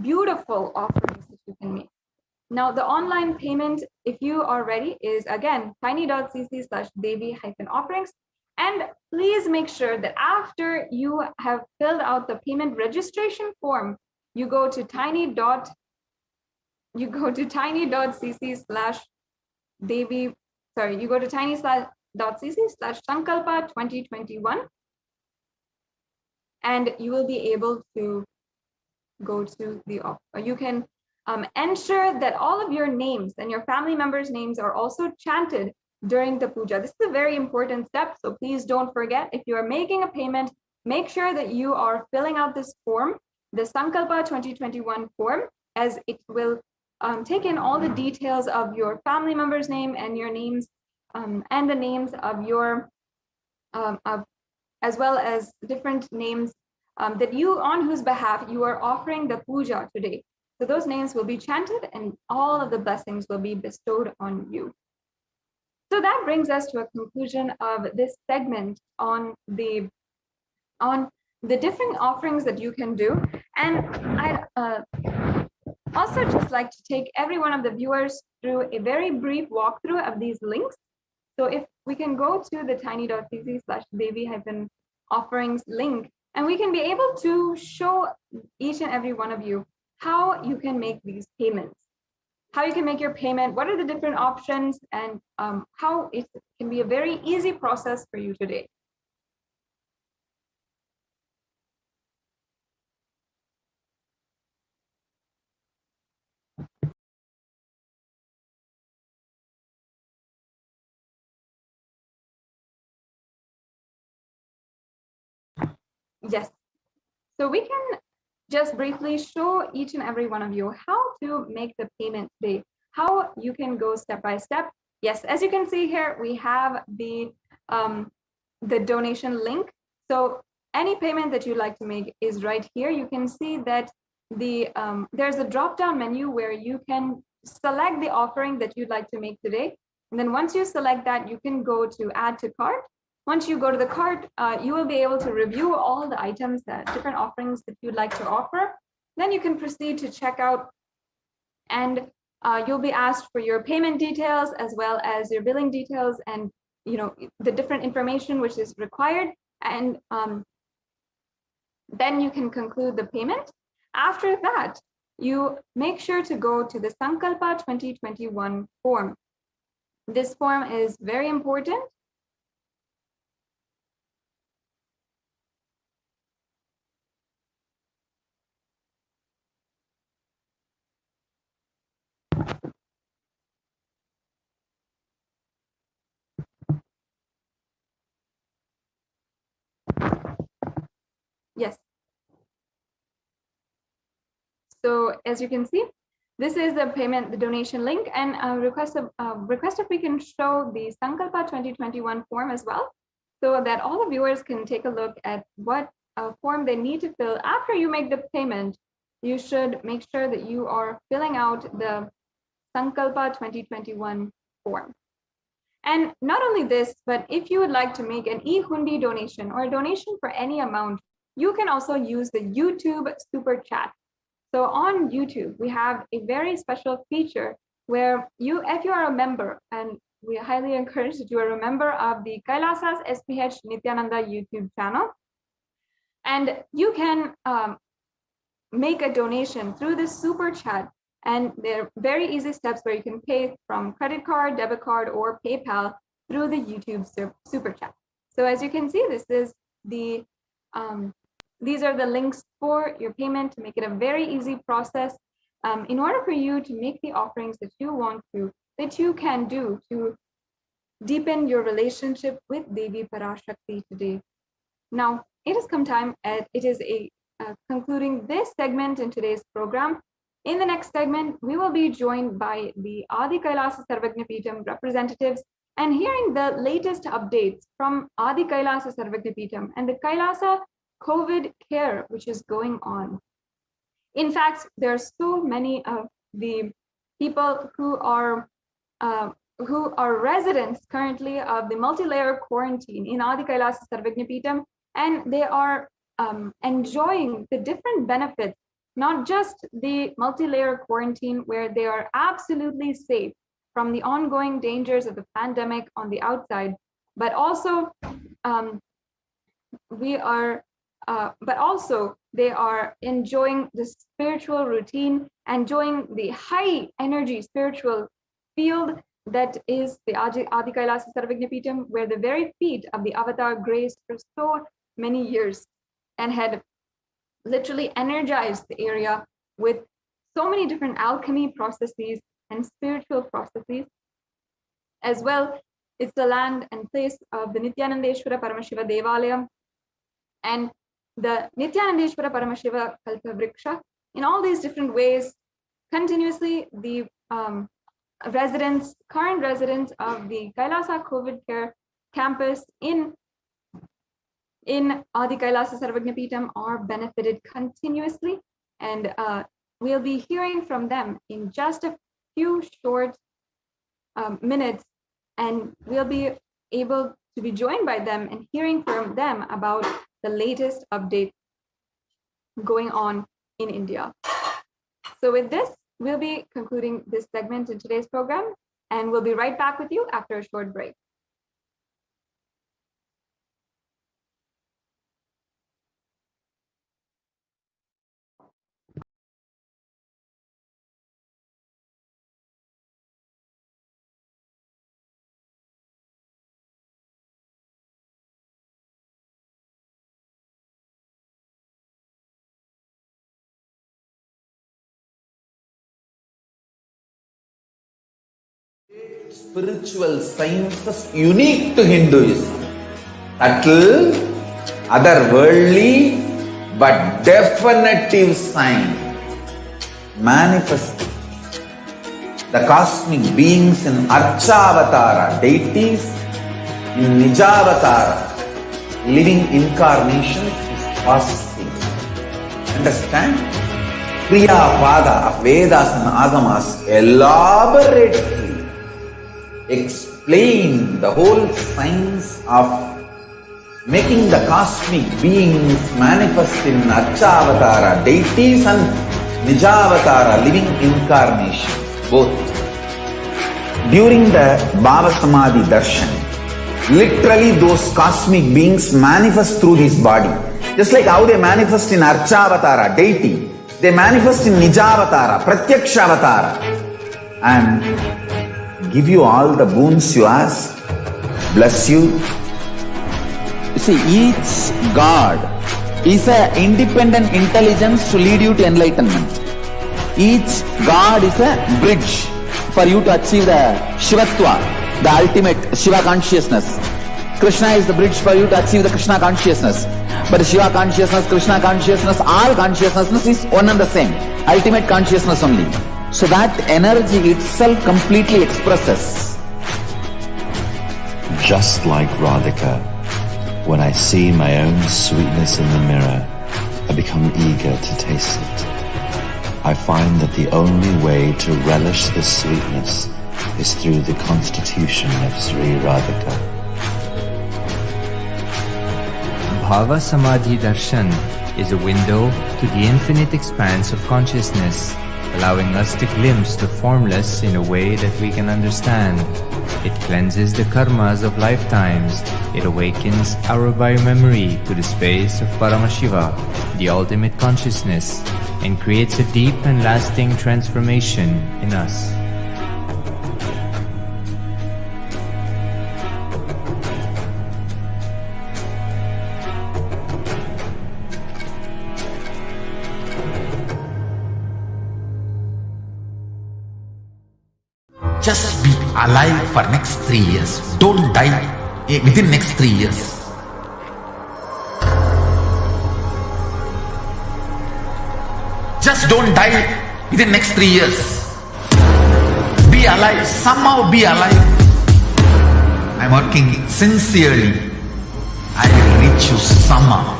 beautiful offerings that you can make. Now, the online payment, if you are ready, is again tiny.cc/Devi-offerings. And please make sure that after you have filled out the payment registration form, you go to tiny.cc/Devi, you go to tiny.cc/Sankalpa2021, and you will be able to go to the offer. You can ensure that all of your names and your family members' names are also chanted during the puja. This is a very important step, so please don't forget. If you are making a payment, make sure that you are filling out this form, the Sankalpa 2021 form, as it will take in all the details of your family member's name and your names, and the names of your, as well as different names that you, on whose behalf you are offering the puja today. So those names will be chanted and all of the blessings will be bestowed on you. So that brings us to a conclusion of this segment on the different offerings that you can do. And I'd also just like to take every one of the viewers through a very brief walkthrough of these links. So if we can go to the tiny.cc/Devi-offerings link, and we can be able to show each and every one of you how you can make these payments, how you can make your payment, what are the different options, and how it can be a very easy process for you today. Yes, so we can just briefly show each and every one of you how to make the payment today, how you can go step by step. Yes, as you can see here, we have the donation link. So any payment that you'd like to make is right here. You can see that there's a drop-down menu where you can select the offering that you'd like to make today. And then once you select that, you can go to add to cart. Once you go to the cart, you will be able to review all the items, different offerings that you'd like to offer. Then you can proceed to checkout, and you'll be asked for your payment details as well as your billing details, and the different information which is required. And then you can conclude the payment. After that, you make sure to go to the Sankalpa 2021 form. This form is very important. Yes. So as you can see, this is the payment, the donation link, and request if we can show the Sankalpa 2021 form as well, so that all the viewers can take a look at what form they need to fill. After you make the payment, you should make sure that you are filling out the Sankalpa 2021 form. And not only this, but if you would like to make an e-hundi donation or a donation for any amount, you can also use the YouTube super chat. So on YouTube, we have a very special feature where if you are a member, and we highly encourage that you are a member of the Kailasa's HDH Nithyananda YouTube channel, and you can make a donation through this super chat. And there are very easy steps where you can pay from credit card, debit card, or PayPal through the YouTube super chat. So as you can see, this is the these are the links for your payment to make it a very easy process. In order for you to make the offerings that you want to, that you can do to deepen your relationship with Devi Parashakti today. Now, it has come time, it is concluding this segment in today's program. In the next segment, we will be joined by the Adi Kailasa Sarvagna Peetham representatives and hearing the latest updates from Adi Kailasa Sarvagna Peetham and the Kailasa COVID care which is going on. In fact, there are so many of the people who are residents currently of the multi-layer quarantine in Adi Kailasa Sarvagna Peetham, and they are enjoying the different benefits, not just the multi-layer quarantine where they are absolutely safe from the ongoing dangers of the pandemic on the outside, but also they are enjoying the spiritual routine, enjoying the high energy spiritual field that is the Adi Kailasa Sarvagna Peetham, where the very feet of the Avatar graced for so many years and had literally energized the area with so many different alchemy processes and spiritual processes. As well, it's the land and place of the Nithyanandeshwara Paramashiva Devalayam and the Nithyanandeshwara Paramashiva Kalpavriksha. In all these different ways, continuously the current residents of the Kailasa COVID care campus in Adi Kailasa Sarvagna Peetham are benefited continuously, and we'll be hearing from them in just a few short minutes, and we'll be able to be joined by them and hearing from them about the latest updates going on in India. So with this, we'll be concluding this segment in today's program, and we'll be right back with you after a short break. Spiritual sciences unique to Hinduism. Subtle, otherworldly, but definitive sign. Manifesting the cosmic beings in Archavatara, deities in Nijavatara, living incarnations is possible. Understand? Kriya Pada of Vedas and Agamas elaborately explain the whole science of making the cosmic beings manifest in Archavatara, deities and Nijavatara, living incarnation, both. During the BHAVASAMADHI darshan, literally those cosmic beings manifest through this body. Just like how they manifest in Archavatara, deity, they manifest in Nijavatara, Pratyakshavatara, and give you all the boons you ask, bless you. You see, each God is an independent intelligence to lead you to enlightenment. Each God is a bridge for you to achieve the Shivatva, the ultimate Shiva consciousness. Krishna is the bridge for you to achieve the Krishna consciousness. But Shiva consciousness, Krishna consciousness, all consciousness is one and the same. Ultimate consciousness only. So that energy itself completely expresses. Just like Radhika, when I see my own sweetness in the mirror, I become eager to taste it. I find that the only way to relish the sweetness is through the constitution of Sri Radhika. BHAVASAMADHI darshan is a window to the infinite expanse of consciousness, allowing us to glimpse the formless in a way that we can understand. It cleanses the karmas of lifetimes. It awakens our biomemory to the space of Paramashiva, the ultimate consciousness, and creates a deep and lasting transformation in us. Just be alive for next 3 years. Don't die within next 3 years. Just don't die within next 3 years. Be alive. Somehow be alive. I'm working sincerely. I will reach you somehow.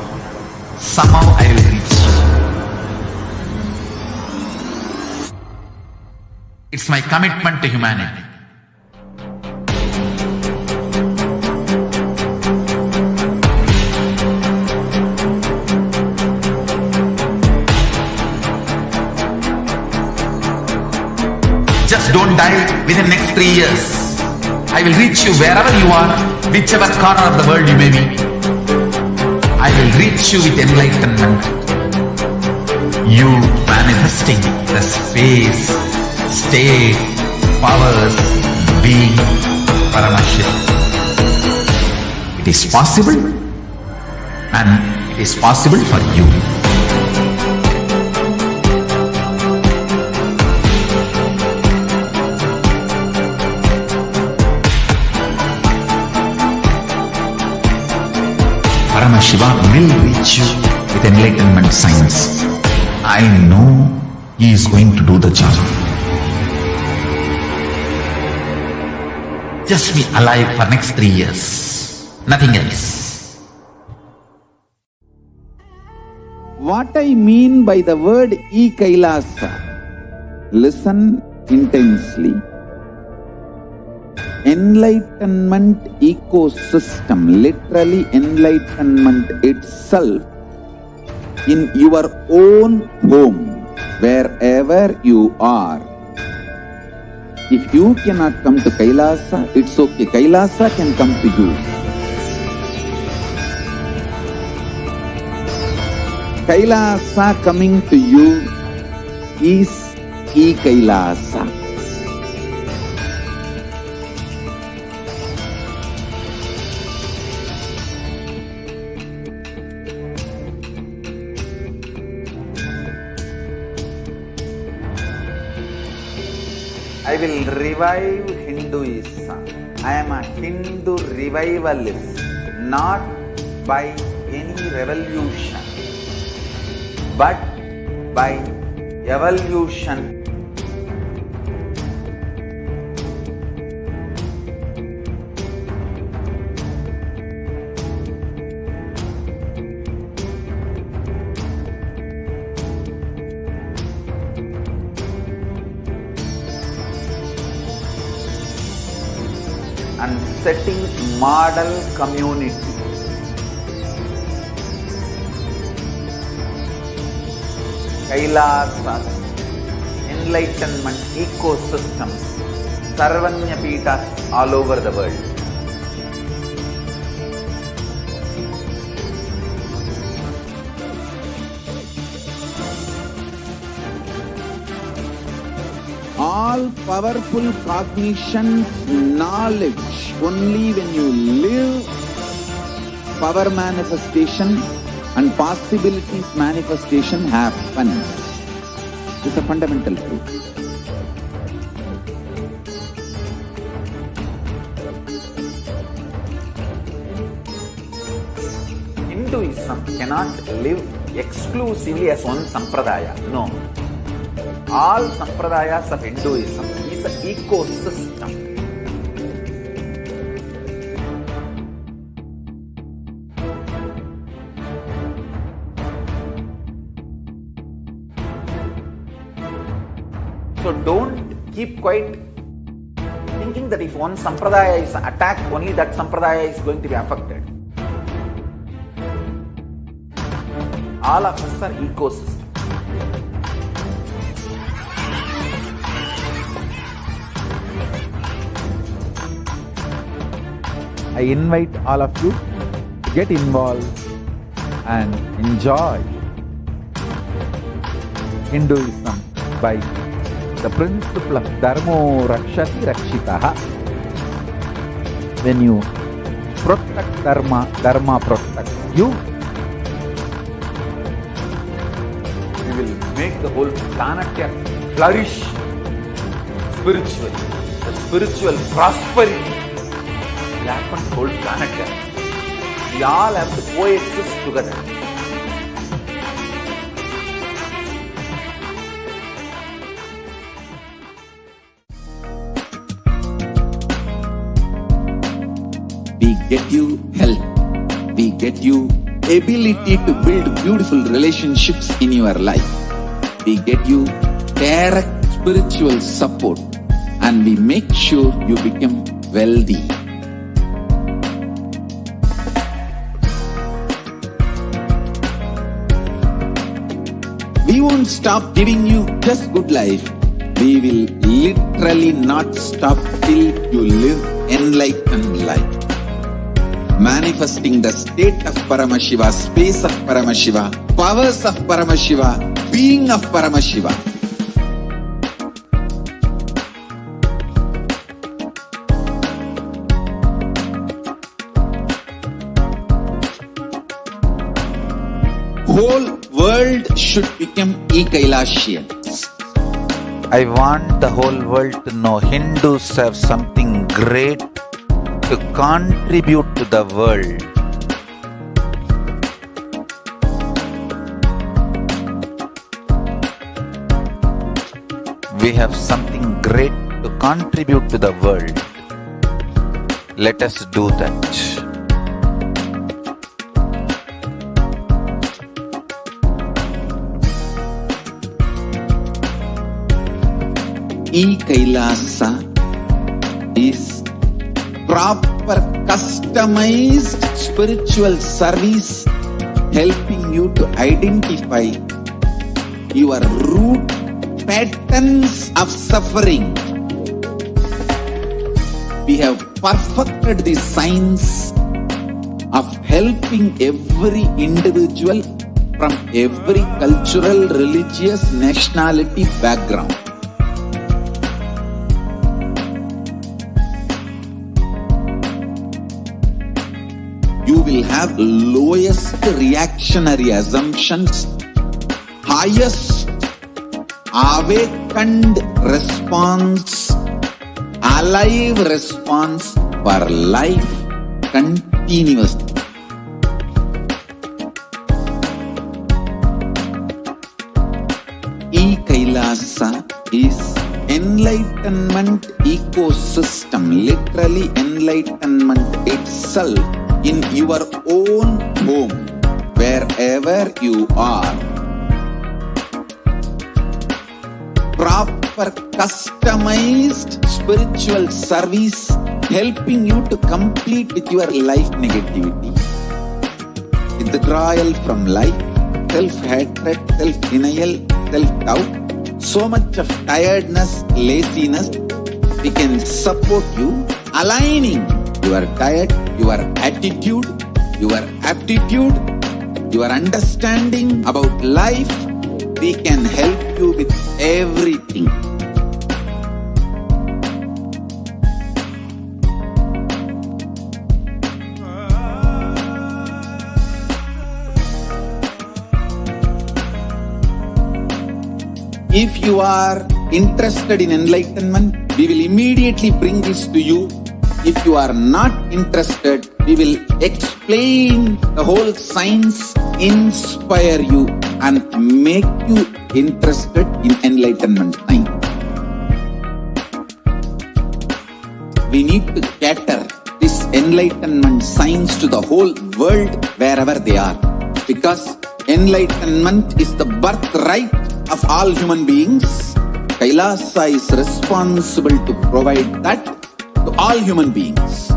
Somehow I will reach you. It's my commitment to humanity. Just don't die within next 3 years. I will reach you wherever you are, whichever corner of the world you may be. I will reach you with enlightenment. You manifesting the space, state, powers, being Paramashivoham. It is possible, and it is possible for you. Paramashiva will reach you with enlightenment science. I know he is going to do the job. Just be alive for next 3 years. Nothing else. What I mean by the word Kailasa, listen intensely. Enlightenment ecosystem, literally enlightenment itself, in your own home, wherever you are. If you cannot come to Kailasa, it's okay. Kailasa can come to you. Kailasa coming to you is Kailasa. I will revive Hinduism. I am a Hindu revivalist, not by any revolution, but by evolution. And setting model community. Kailasa, enlightenment ecosystems, Sarvanyapitas all over the world. All powerful cognition, knowledge, only when you live, power manifestation and possibilities manifestation happens. This is a fundamental truth. Hinduism cannot live exclusively as one sampradaya. No. All sampradayas of Hinduism is an ecosystem. So don't keep quiet thinking that if one sampradaya is attacked, only that sampradaya is going to be affected. All of us are ecosystems. I invite all of you to get involved and enjoy Hinduism by the principle of Dharmo Rakshati Rakshitaha. When you protect Dharma, Dharma protects you. We will make the whole planet flourish spiritually. The spiritual prosperity will happen to the whole planet. We all have to coexist together. We get you health. We get you ability to build beautiful relationships in your life. We get you direct spiritual support, and we make sure you become wealthy. We won't stop giving you just good life. We will literally not stop till you live enlightened life. Manifesting the state of Paramashiva, space of Paramashiva, powers of Paramashiva, being of Paramashiva. Whole world should become Kailasians. I want the whole world to know Hindus have something great to contribute to the world. We have something great to contribute to the world. Let us do that. Kailasa is proper customized spiritual service helping you to identify your root patterns of suffering. We have perfected the science of helping every individual from every cultural, religious, nationality background. You will have lowest reactionary assumptions, highest awakened response, alive response for life continuously. Kailasa is enlightenment ecosystem, literally enlightenment itself in your own home, wherever you are. Proper customized spiritual service helping you to complete with your life negativity, withdrawal from life, self-hatred, self-denial, self-doubt, so much of tiredness, laziness. We can support you aligning your diet, your attitude, your aptitude, your understanding about life. We can help you with everything. If you are interested in enlightenment, we will immediately bring this to you. If you are not interested, we will explain the whole science, inspire you and make you interested in enlightenment time. We need to cater this enlightenment science to the whole world wherever they are, because enlightenment is the birthright of all human beings. Kailasa is responsible to provide that to all human beings.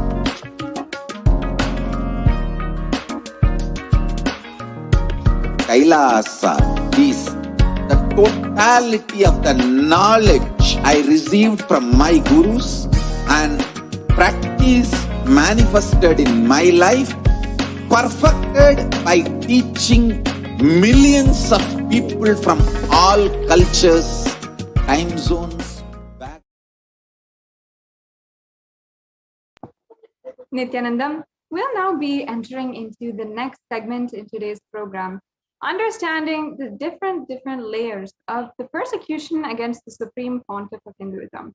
Kailasa is the totality of the knowledge I received from my gurus and practice manifested in my life, perfected by teaching millions of people from all cultures, time zones. Nithyanandam, we'll now be entering into the next segment in today's program, understanding the different layers of the persecution against the Supreme Pontiff of Hinduism.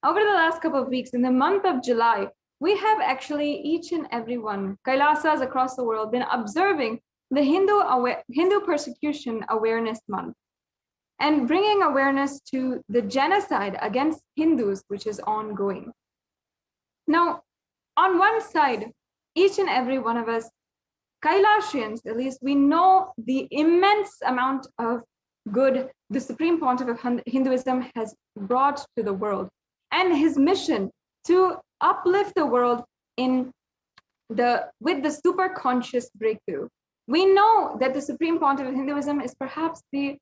Over the last couple of weeks, in the month of July, we have actually each and every one, Kailasas across the world, been observing the Hindu Persecution Awareness Month and bringing awareness to the genocide against Hindus, which is ongoing. Now, on one side, each and every one of us, Kailasians, at least, we know the immense amount of good the Supreme Pontiff of Hinduism has brought to the world, and his mission to uplift the world with the super conscious breakthrough. We know that the Supreme Pontiff of Hinduism is perhaps the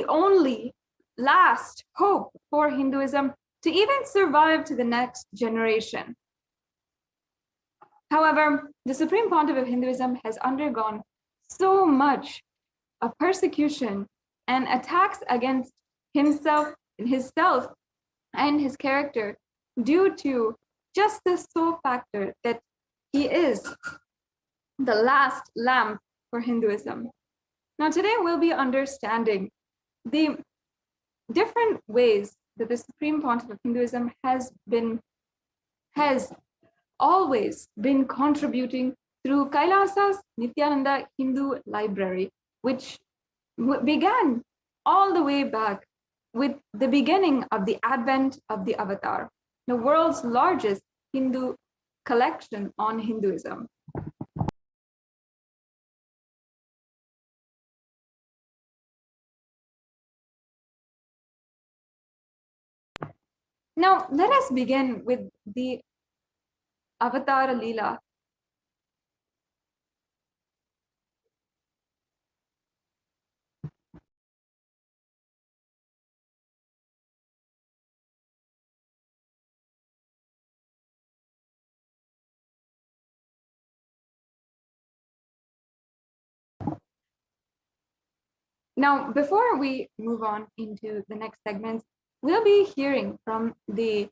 only last hope for Hinduism to even survive to the next generation. However, the Supreme Pontiff of Hinduism has undergone so much of persecution and attacks against himself and his character due to just the sole factor that he is the last lamp for Hinduism. Now, today we'll be understanding the different ways that the Supreme Pontiff of Hinduism has always been contributing through Kailasa's Nithyananda Hindu Library, which began all the way back with the beginning of the advent of the Avatar, the world's largest Hindu collection on Hinduism. Now, let us begin with the Avatar Leela. Now, before we move on into the next segments, we'll be hearing from the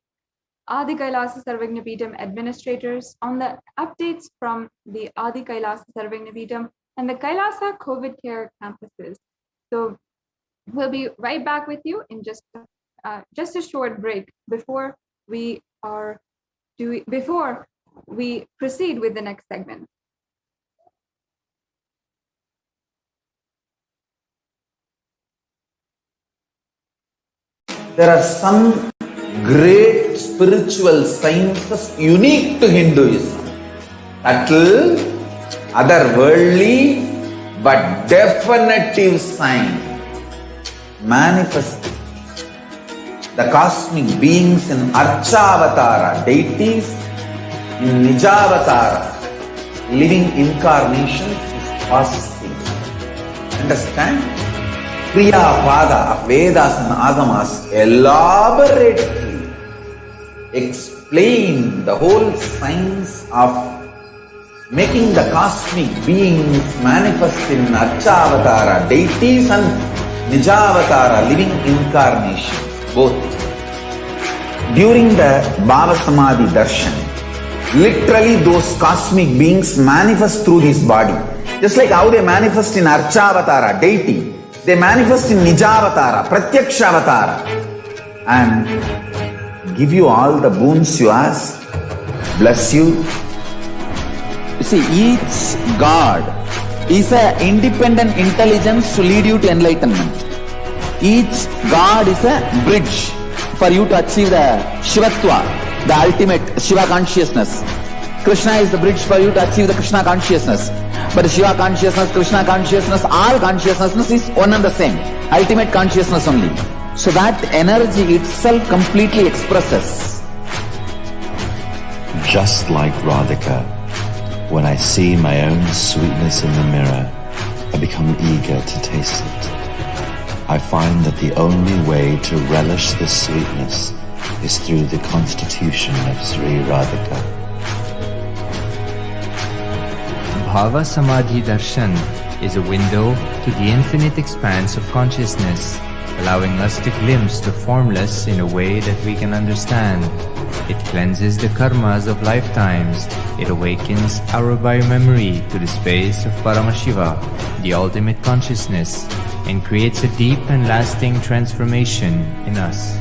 Adi Kailasa Sarvagnapeetham administrators on the updates from the Adi Kailasa Sarvagnapeetham and the Kailasa COVID care campuses. So we'll be right back with you in just a short break before we proceed with the next segment. There are some great spiritual sciences unique to Hinduism. Subtle, otherworldly, but definitive sign. Manifesting the cosmic beings in Archavatara, deities in Nijavatara, living incarnations is possible. Understand? Kriya Pada of Vedas and Agamas elaborately explain the whole science of making the cosmic beings manifest in Archavatara, deities and Nijavatara, living incarnations, both. During the BHAVASAMADHI Darshan, literally those cosmic beings manifest through this body. Just like how they manifest in Archavatara, deity, they manifest in Nijavatara, Pratyakshavatara, and give you all the boons you ask, bless you. You see, each God is an independent intelligence to lead you to enlightenment. Each God is a bridge for you to achieve the Shivatva, the ultimate Shiva consciousness. Krishna is the bridge for you to achieve the Krishna consciousness. But Shiva consciousness, Krishna consciousness, all consciousness is one and the same. Ultimate consciousness only. So that energy itself completely expresses. Just like Radhika, when I see my own sweetness in the mirror, I become eager to taste it. I find that the only way to relish the sweetness is through the constitution of Sri Radhika. BHAVASAMADHI darshan is a window to the infinite expanse of consciousness, allowing us to glimpse the formless in a way that we can understand. It cleanses the karmas of lifetimes. It awakens our biomemory to the space of Paramashiva, the ultimate consciousness, and creates a deep and lasting transformation in us.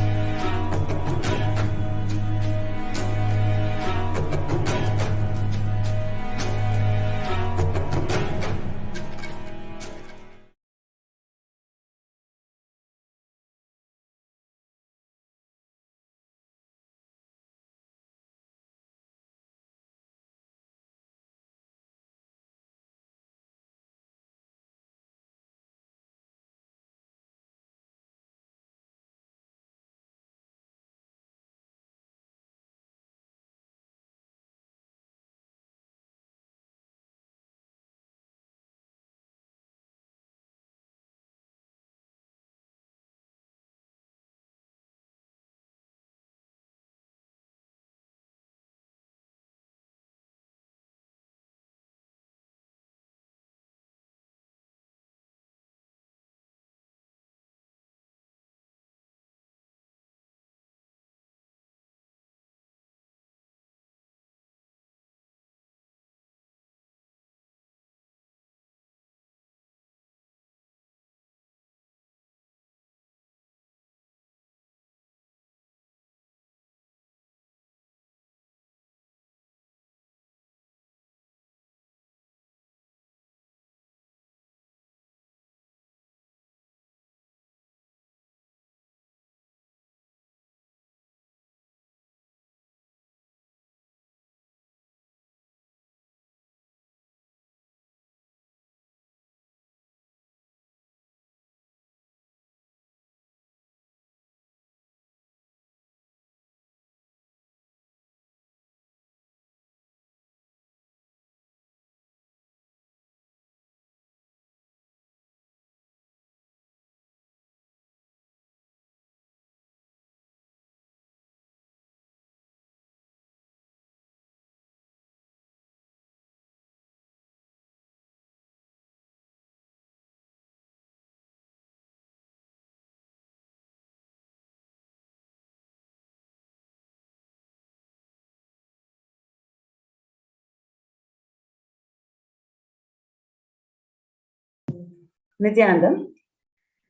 Nithyananda,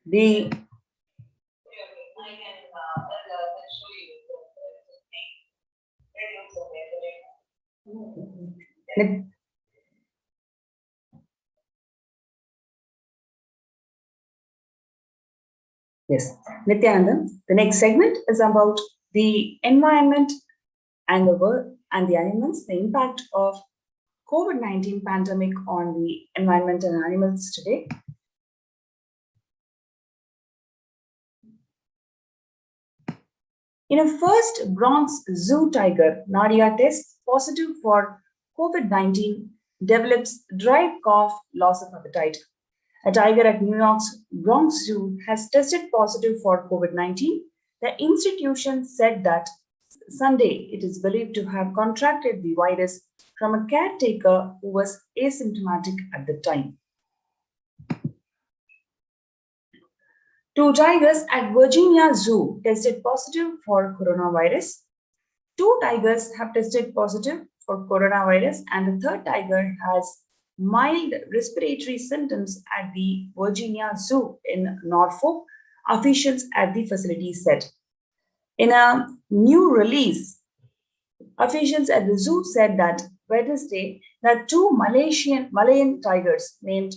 the yes, Nithyananda, the next segment is about the environment and the world and the animals, the impact of COVID-19 pandemic on the environment and animals today. In a first Bronx zoo tiger, Nadia tests positive for COVID-19, develops dry cough, loss of appetite. A tiger at New York's Bronx Zoo has tested positive for COVID-19. The institution said that Sunday it is believed to have contracted the virus from a caretaker who was asymptomatic at the time. Two tigers at Virginia Zoo tested positive for coronavirus. Two tigers have tested positive for coronavirus, and the third tiger has mild respiratory symptoms at the Virginia Zoo in Norfolk, officials at the facility said. In a new release, officials at the zoo said that Wednesday that two Malayan tigers named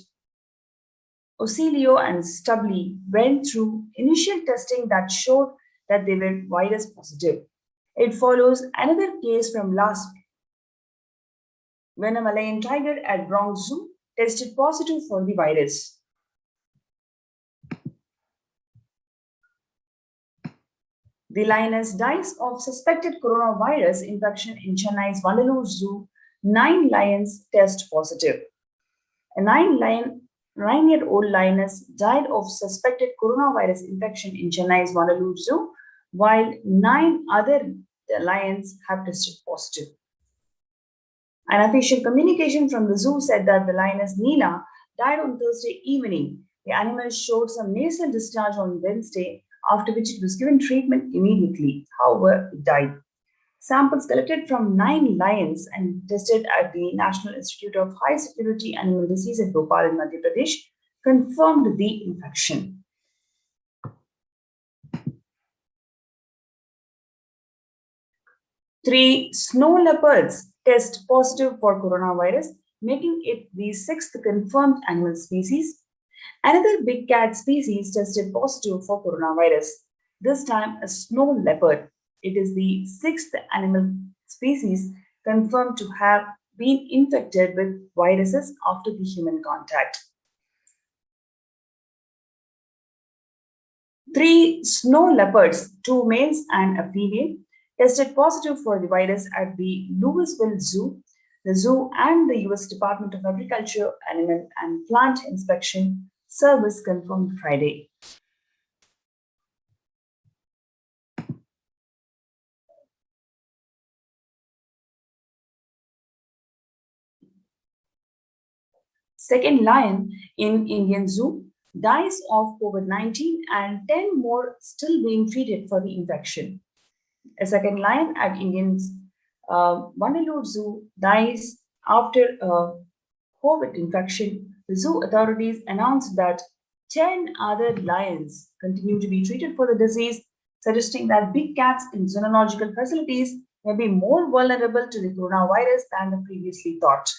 Ocilio and Stubbly went through initial testing that showed that they were virus positive. It follows another case from last week when a Malayan tiger at Bronx Zoo tested positive for the virus. The lioness dies of suspected coronavirus infection in Chennai's Vandalur Zoo. 9 lions test positive. A 9 lion 9-year-old lioness died of suspected coronavirus infection in Chennai's Vanalur Zoo, while 9 other lions have tested positive. An official communication from the zoo said that the lioness Neela died on Thursday evening. The animal showed some nasal discharge on Wednesday, after which it was given treatment immediately. However, it died. Samples collected from 9 lions and tested at the National Institute of High Security Animal Disease at Bhopal in Madhya Pradesh confirmed the infection. Three snow leopards test positive for coronavirus, making it the 6th confirmed animal species. Another big cat species tested positive for coronavirus, this time a snow leopard. It is the 6th animal species confirmed to have been infected with viruses after the human contact. 3 snow leopards, 2 males and a female, tested positive for the virus at the Louisville Zoo. The zoo and the US Department of Agriculture, Animal and Plant Inspection Service confirmed Friday. Second lion in Indian Zoo dies of COVID-19 and 10 more still being treated for the infection. A second lion at Indian's Vanalur Zoo dies after a COVID infection. The zoo authorities announced that 10 other lions continue to be treated for the disease, suggesting that big cats in zoological facilities may be more vulnerable to the coronavirus than the previously thought.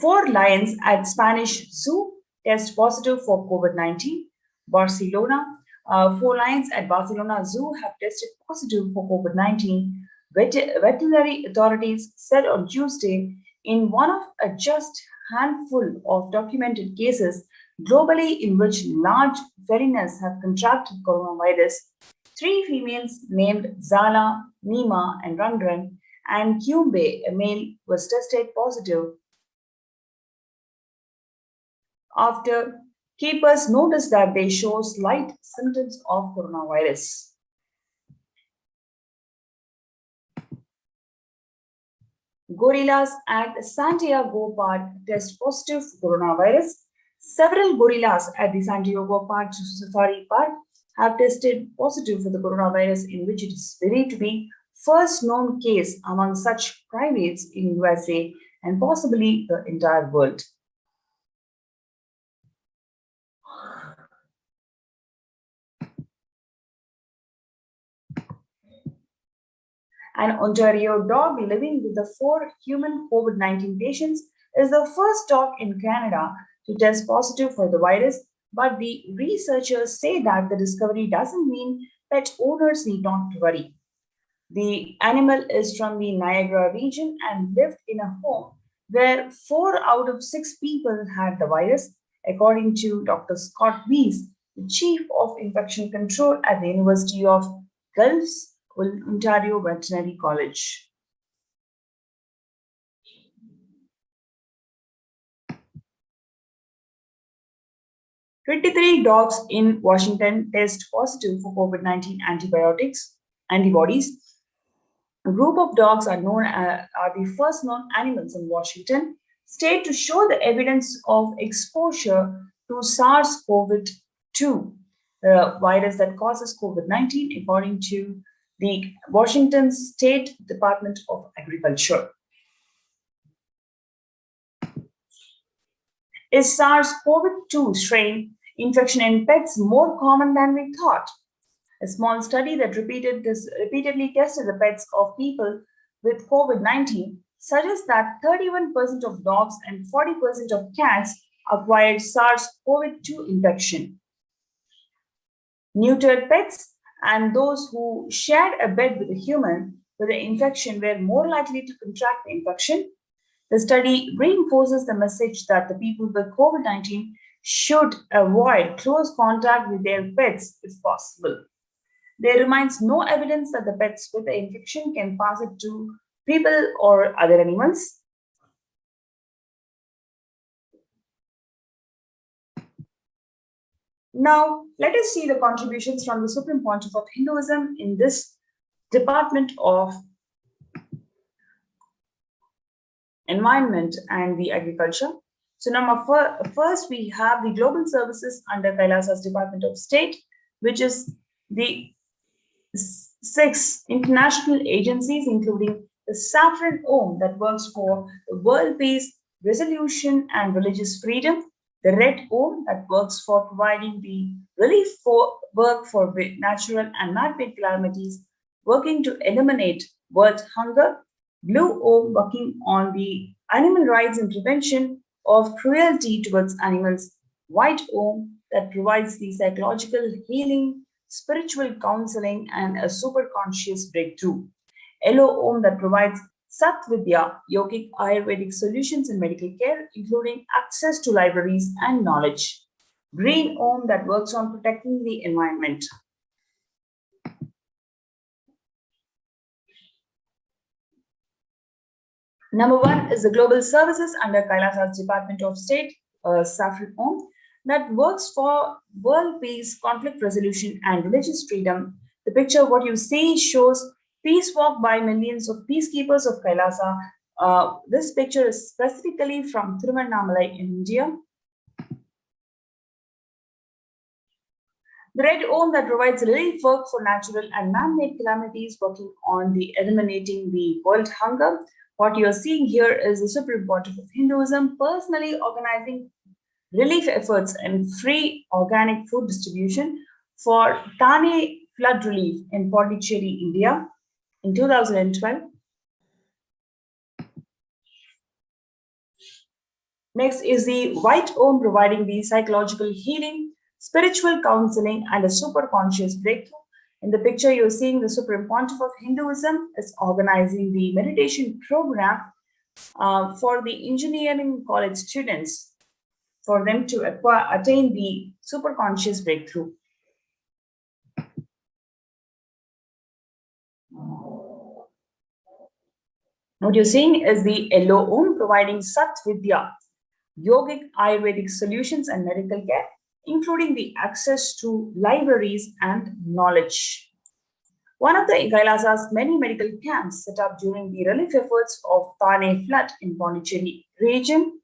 Four lions at Spanish Zoo test positive for COVID-19. Barcelona. 4 lions at Barcelona Zoo have tested positive for COVID-19. Veterinary authorities said on Tuesday in one of a just handful of documented cases globally in which large felinas have contracted coronavirus. 3 females named Zala, Nima, and Rangran, and Kyumbe, a male, was tested positive after keepers noticed that they show slight symptoms of coronavirus. Gorillas at Santiago Park test positive for coronavirus. Several gorillas at the Santiago Park Safari Park have tested positive for the coronavirus, in which it is believed to be first known case among such primates in USA and possibly the entire world. An Ontario dog living with the 4 human COVID-19 patients is the first dog in Canada to test positive for the virus, but the researchers say that the discovery doesn't mean pet owners need not to worry. The animal is from the Niagara region and lived in a home where 4 out of 6 people had the virus, according to Dr. Scott Weiss, the Chief of Infection Control at the University of Guelph's Ontario Veterinary College. "23 dogs in Washington test positive for COVID-19 antibodies. A group of dogs are the first known animals in Washington state to show the evidence of exposure to SARS-CoV-2, the virus that causes COVID-19, according to the Washington State Department of Agriculture. Is SARS-CoV-2 strain infection in pets more common than we thought? A small study that repeatedly tested the pets of people with COVID-19 suggests that 31% of dogs and 40% of cats acquired SARS-CoV-2 infection. Neutered pets and those who shared a bed with a human with the infection were more likely to contract the infection. The study reinforces the message that the people with COVID-19 should avoid close contact with their pets if possible. There remains no evidence that the pets with the infection can pass it to people or other animals. Now, let us see the contributions from the Supreme Pontiff of Hinduism in this Department of Environment and the Agriculture. So first we have the global services under Kailasa's Department of State, which is the 6 international agencies, including the Saffron Om that works for the world peace, resolution and religious freedom, the Red Om that works for providing the relief work for natural and man-made calamities, working to eliminate world hunger, Blue Om working on the animal rights and prevention of cruelty towards animals, White Om that provides the psychological healing, spiritual counseling and a super conscious breakthrough, Yellow Om that provides Sat Vidya, yogic Ayurvedic solutions in medical care, including access to libraries and knowledge, Green Om that works on protecting the environment. Number 1 is the global services under Kailasa's Department of State, Saffron Om, that works for world peace, conflict resolution, and religious freedom. The picture, what you see, shows peace walk by millions of peacekeepers of Kailasa. This picture is specifically from Tiruvannamalai in India. The Red Om that provides relief work for natural and man-made calamities, working on the eliminating the world hunger. What you are seeing here is the Supreme Pontiff of Hinduism personally organizing relief efforts and free organic food distribution for Thane flood relief in Pondicherry, India in 2012. Next is the White Om providing the psychological healing, spiritual counseling and a super conscious breakthrough. In the picture, you're seeing the Supreme Pontiff of Hinduism is organizing the meditation program for the engineering college students for them to attain the super conscious breakthrough. What you're seeing is the Yellow Om providing Sat Vidya, yogic Ayurvedic solutions and medical care, including the access to libraries and knowledge. One of the Kailasa's many medical camps set up during the relief efforts of Thane flood in Pondicherry region.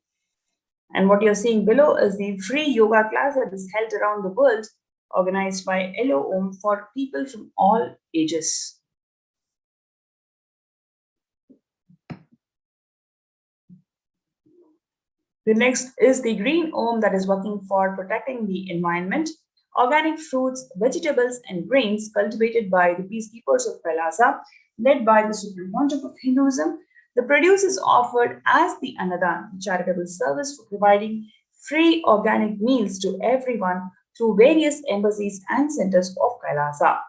And what you're seeing below is the free yoga class that is held around the world, organized by Yellow Om for people from all ages. The next is the Green Om that is working for protecting the environment, organic fruits, vegetables, and grains cultivated by the peacekeepers of Kailasa, led by the Supreme Pontiff of Hinduism. The produce is offered as the Annadan, charitable service for providing free organic meals to everyone through various embassies and centers of Kailasa.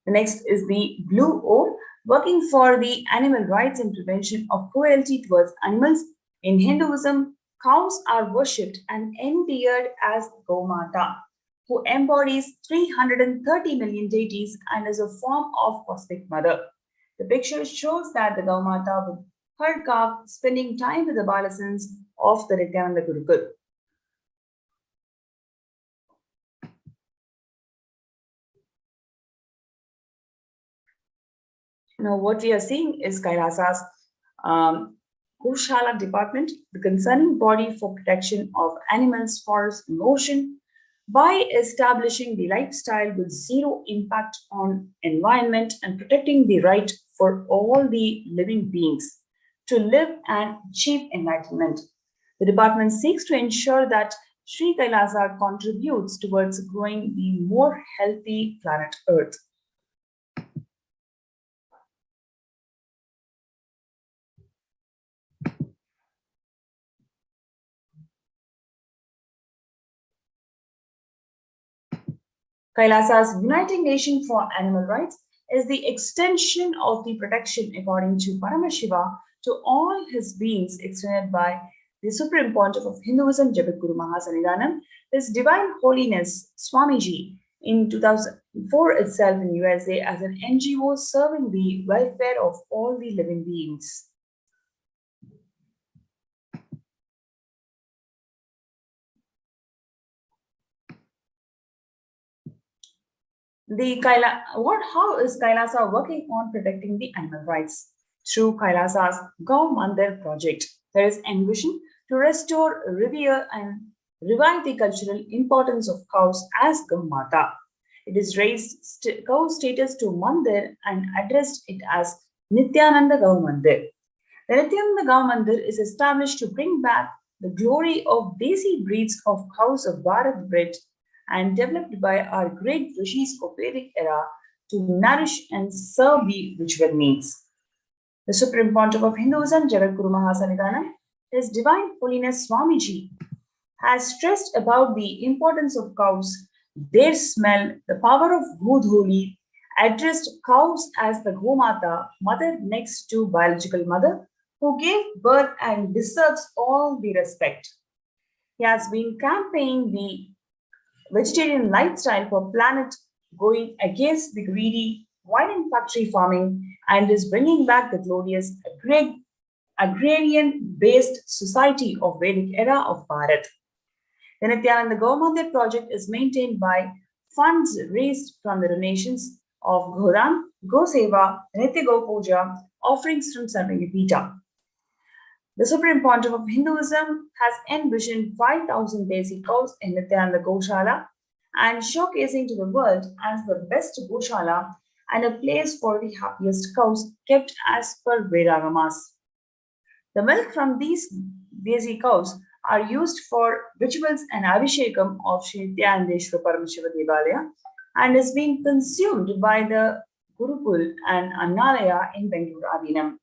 The next is the Blue Om, working for the animal rights and prevention of cruelty towards animals. In Hinduism, cows are worshipped and endeared as Gaumata, who embodies 330 million deities and is a form of cosmic mother. The picture shows that the Gaumata with her calf spending time with the adolescents of the Nithyananda Gurukul. Now, what we are seeing is Kailasa's Goshala department, the concerning body for protection of animals, forests, and ocean, by establishing the lifestyle with zero impact on environment and protecting the right for all the living beings to live and achieve enlightenment. The department seeks to ensure that Sri Kailasa contributes towards growing the more healthy planet Earth. Kailasa's Uniting Nation for Animal Rights is the extension of the protection according to Paramashiva to all his beings extended by the Supreme Pontiff of Hinduism, Jagatguru Mahasannidhanam, His Divine Holiness Swamiji in for itself in USA as an NGO serving the welfare of all the living beings. How is Kailasa working on protecting the animal rights? Through Kailasa's Gau Mandir project, there is ambition to restore, revere, and revive the cultural importance of cows as Gaumata. It is raised cow status to Mandir and addressed it as Nithyananda Gau Mandir. The Nithyananda Gau Mandir is established to bring back the glory of Desi breeds of cows of Bharat breed and developed by our great rishis of Vedic era to nourish and serve the ritual needs. The Supreme Pontiff of Hinduism, Jagadguru Mahasanidana, His Divine Holiness Swamiji, has stressed about the importance of cows, their smell, the power of Godholi, addressed cows as the Gomata, mother next to biological mother, who gave birth and deserves all the respect. He has been campaigning the vegetarian lifestyle for planet, going against the greedy wine and factory farming, and is bringing back the glorious agrarian-based society of Vedic era of Bharat. The Nithyananda Gau Mandir project is maintained by funds raised from the donations of Godan, Go Seva, Nitya Go Puja, offerings from Sarvangi Pita. The Supreme Pontiff of Hinduism has envisioned 5,000 Desi cows in Nithyananda Goshala and showcasing to the world as the best Goshala and a place for the happiest cows kept as per Vedagamas. The milk from these Desi cows are used for rituals and Abhishekam of Sri Nithyanandeshwara Paramashiva Devalaya and is being consumed by the Gurukul and Annalaya in Bengaluru Adinam.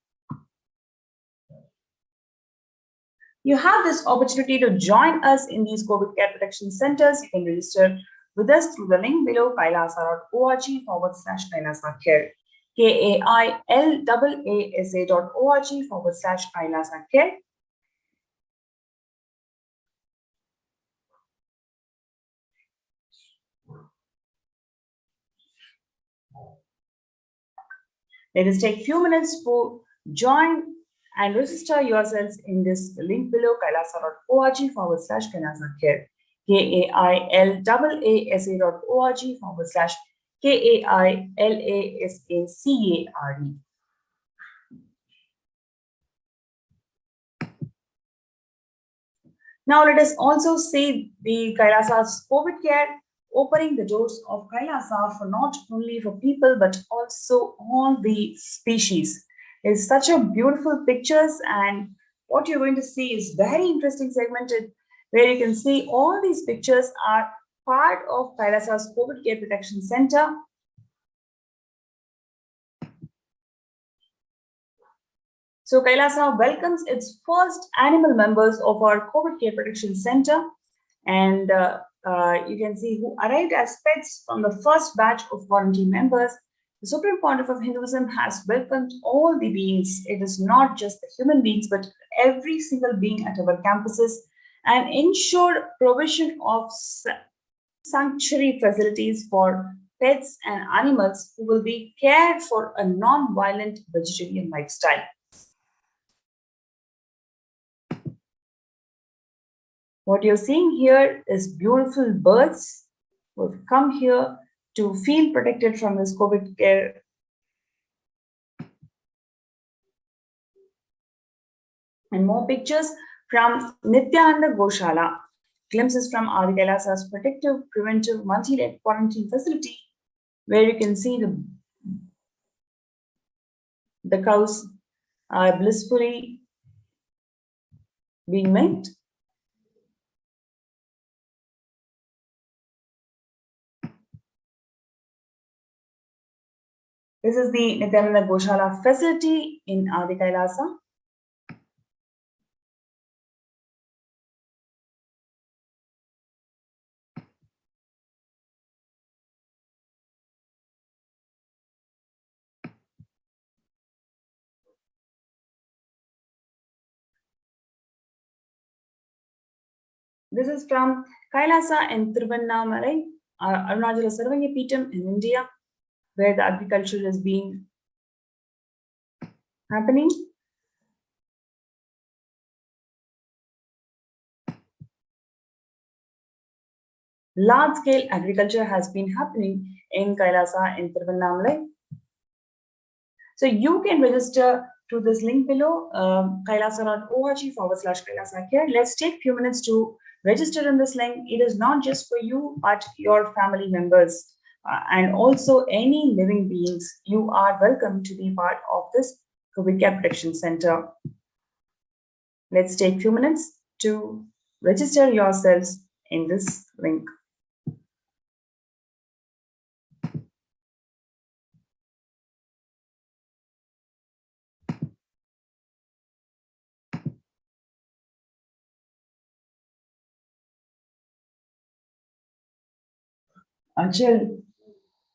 You have this opportunity to join us in these COVID care protection centers. You can register with us through the link below kailasa.org/Kailasa Care. KAILAASA.org/Kailasa Care. Let us take a few minutes to join and register yourselves in this link below kailasa.org/Kailasa Care. KAILAASA.org/KAILASACARE. Now let us also see the Kailasa's COVID care, opening the doors of Kailasa for not only for people but also all the species. It's such a beautiful pictures, and what you're going to see is very interesting segmented, where you can see all these pictures are part of Kailasa's COVID Care Protection Center. So Kailasa welcomes its first animal members of our COVID Care Protection Center, and you can see who arrived as pets from the first batch of quarantine members. The Supreme Pontiff of Hinduism has welcomed all the beings. It is not just the human beings, but every single being at our campuses, and ensured provision of sanctuary facilities for pets and animals who will be cared for a non-violent vegetarian lifestyle. What you're seeing here is beautiful birds who have come here to feel protected from this COVID care. And more pictures from Nithyananda Goshala. Glimpses from Adi Kailasa's protective, preventive, multi-led quarantine facility, where you can see the cows are blissfully being milked. This is the Nithyananda Goshala facility in Adi Kailasa. This is from Kailasa in Tiruvannamalai, Arunachala Sarvanyapeetham in India, where the agriculture has been happening. Large-scale agriculture has been happening in Kailasa in Tiruvannamalai. So you can register through this link below, kailasa.org/Kailasa here. Let's take a few minutes to register in this link. It is not just for you, but your family members and also any living beings. You are welcome to be part of this COVID Care Protection Center. Let's take a few minutes to register yourselves in this link. Anshul,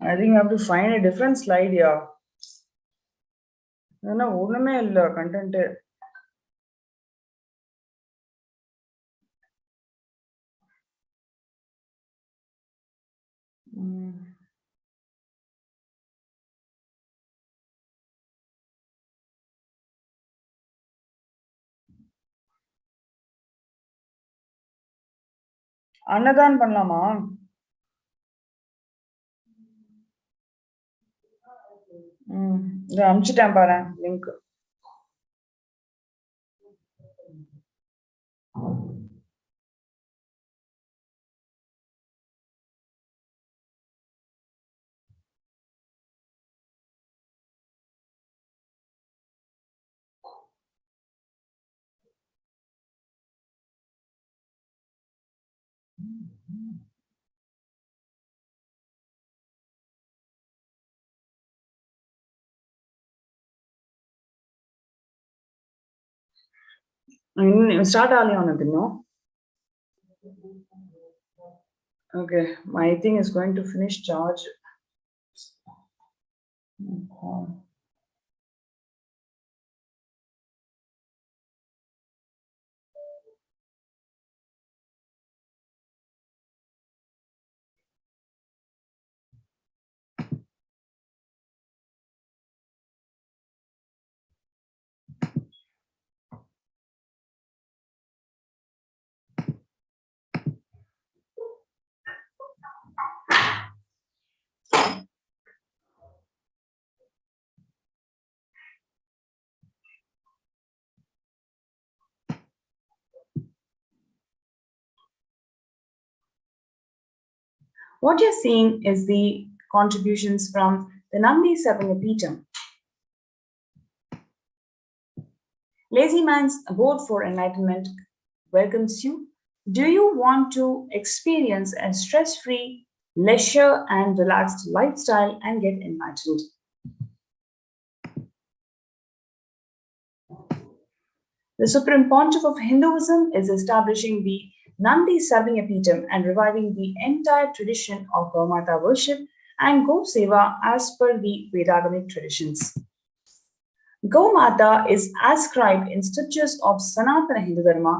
I think I have to find a different slide here. No, ஒண்ணுமே இல்ல content. அன்னதான் பண்ணலாமா? இதை அனுப்பிச்சிட்டேன் பாரு link. Start early on it, no? Okay, my thing is going to finish charge. What you're seeing is the contributions from the Nandi Sarvanyapeetham. Lazy Man's Abode for Enlightenment welcomes you. Do you want to experience a stress-free, leisure and relaxed lifestyle and get enlightened? The Supreme Pontiff of Hinduism is establishing the Nandi Sarvanyapeetham and reviving the entire tradition of Gaumata worship and Go Seva as per the Vedagamic traditions. Gaumata is ascribed in scriptures of Sanatana Hindu Dharma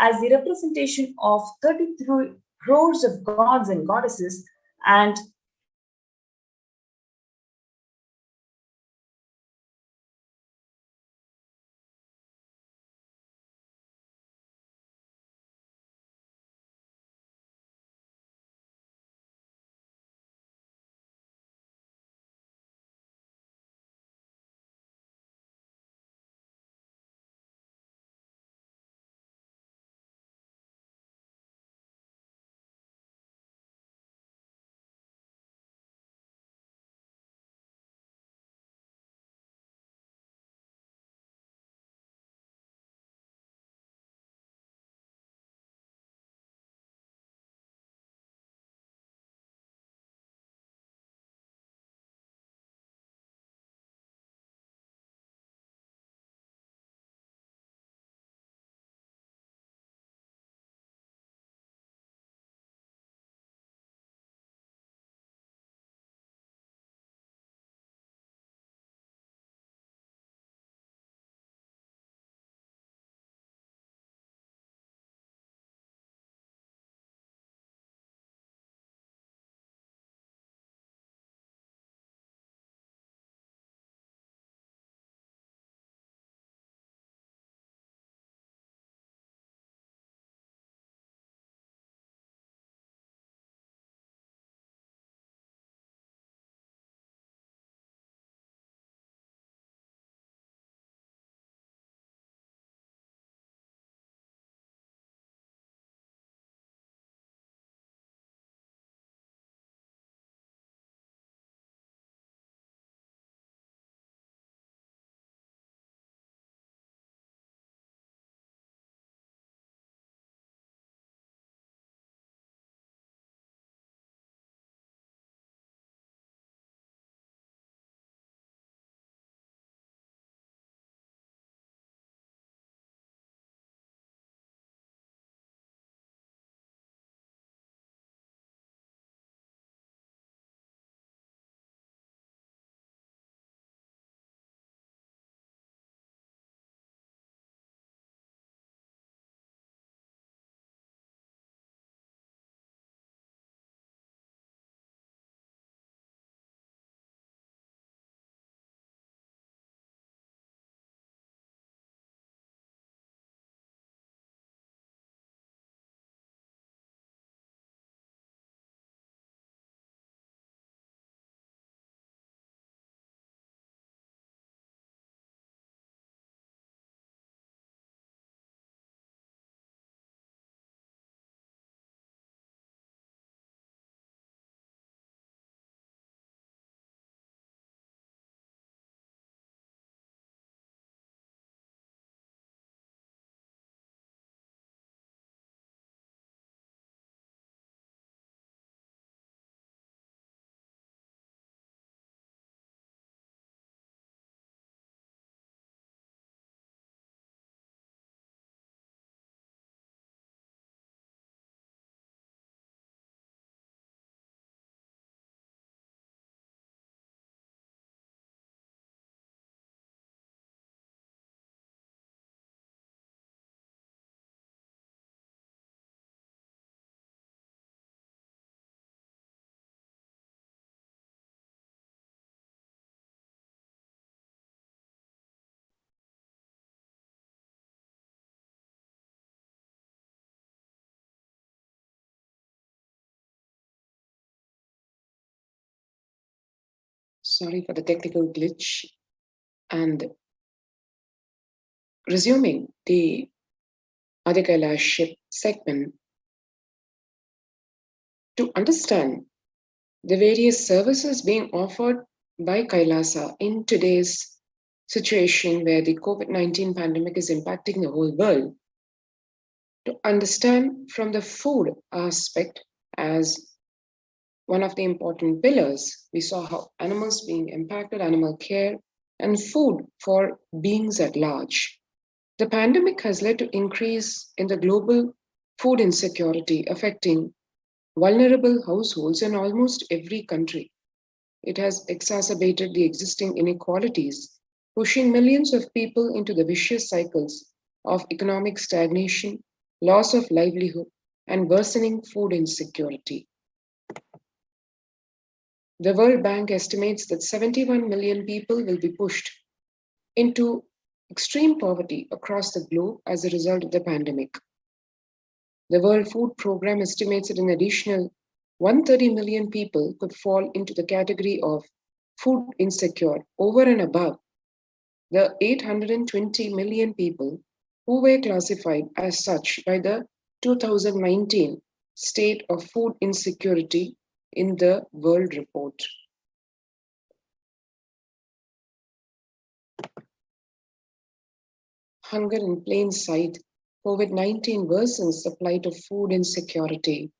as the representation of 33 crores of gods and goddesses and Sorry for the technical glitch. And resuming the Adi Kailasa ship segment, to understand the various services being offered by Kailasa in today's situation where the COVID-19 pandemic is impacting the whole world, to understand from the food aspect as one of the important pillars, we saw how animals being impacted, animal care, and food for beings at large. The pandemic has led to increase in the global food insecurity affecting vulnerable households in almost every country. It has exacerbated the existing inequalities, pushing millions of people into the vicious cycles of economic stagnation, loss of livelihood, and worsening food insecurity. The World Bank estimates that 71 million people will be pushed into extreme poverty across the globe as a result of the pandemic. The World Food Programme estimates that an additional 130 million people could fall into the category of food insecure over and above the 820 million people who were classified as such by the 2019 State of Food Insecurity in the World Report. Hunger in plain sight, COVID-19 worsens the plight of food insecurity.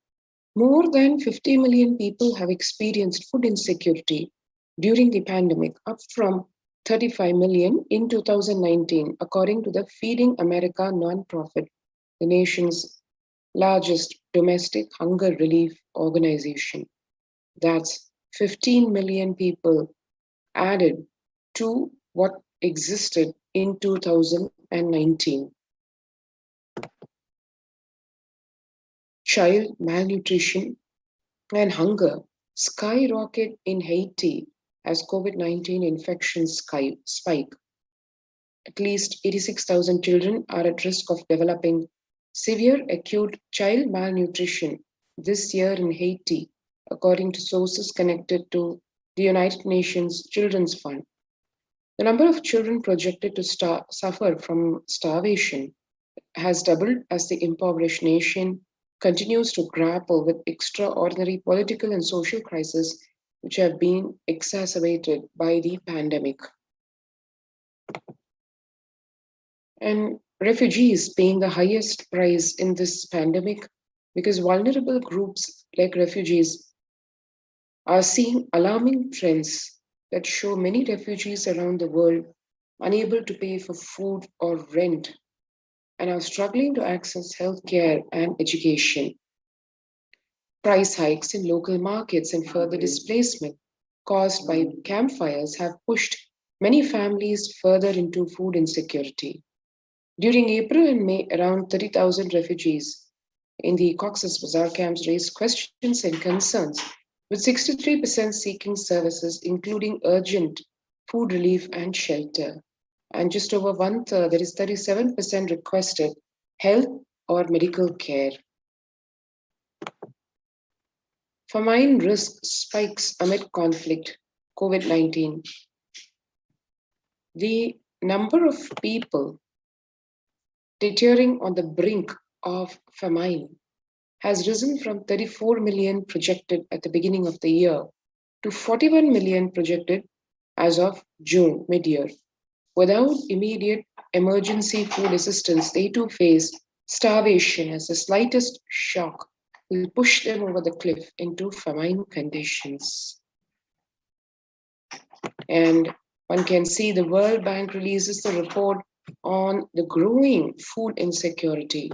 More than 50 million people have experienced food insecurity during the pandemic, up from 35 million in 2019, according to the Feeding America nonprofit, the nation's largest domestic hunger relief organization. That's 15 million people added to what existed in 2019. Child malnutrition and hunger skyrocket in Haiti as COVID-19 infections spike. At least 86,000 children are at risk of developing severe acute child malnutrition this year in Haiti, according to sources connected to the United Nations Children's Fund. The number of children projected to suffer from starvation has doubled as the impoverished nation continues to grapple with extraordinary political and social crises which have been exacerbated by the pandemic. And refugees paying the highest price in this pandemic because vulnerable groups like refugees are seeing alarming trends that show many refugees around the world unable to pay for food or rent and are struggling to access healthcare and education. Price hikes in local markets and further displacement caused by campfires have pushed many families further into food insecurity. During April and May, around 30,000 refugees in the Cox's Bazar camps raised questions and concerns, with 63% seeking services, including urgent food relief and shelter. And just over one-third, that is 37%, requested health or medical care. Famine risk spikes amid conflict, COVID-19. The number of people teetering on the brink of famine has risen from 34 million projected at the beginning of the year to 41 million projected as of June mid-year. Without immediate emergency food assistance, they too face starvation as the slightest shock will push them over the cliff into famine conditions. And one can see the World Bank releases the report on the growing food insecurity.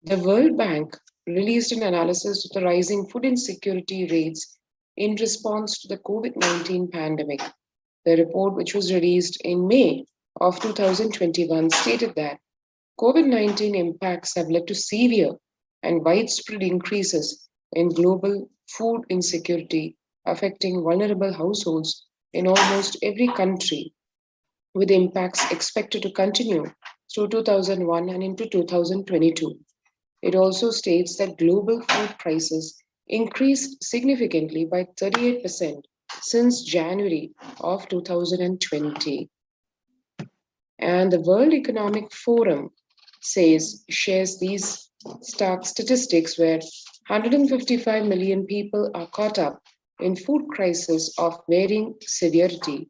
The World Bank released an analysis of the rising food insecurity rates in response to the COVID-19 pandemic. The report, which was released in May of 2021, stated that COVID-19 impacts have led to severe and widespread increases in global food insecurity, affecting vulnerable households in almost every country, with impacts expected to continue through 2001 and into 2022. It also states that global food prices increased significantly by 38% since January of 2020. And the World Economic Forum shares these stark statistics where 155 million people are caught up in food crisis of varying severity.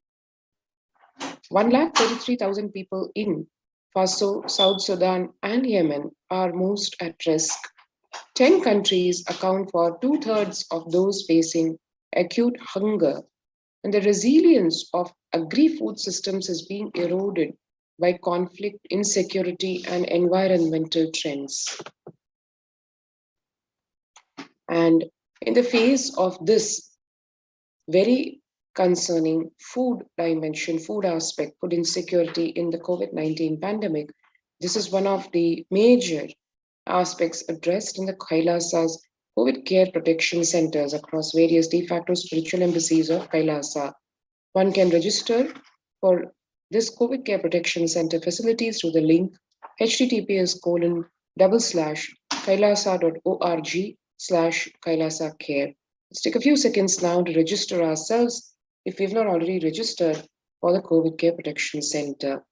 133,000 people in Faso, South Sudan, and Yemen are most at risk. 10 countries account for 2/3 of those facing acute hunger, and the resilience of agri-food systems is being eroded by conflict, insecurity, and environmental trends. And in the face of this very concerning food dimension, food aspect, food insecurity in the COVID-19 pandemic, this is one of the major aspects addressed in the Kailasa's COVID care protection centers across various de facto spiritual embassies of Kailasa. One can register for this COVID care protection center facilities through the link https://kailasa.org/Kailasa care. Let's take a few seconds now to register ourselves if we've not already registered for the COVID care protection center.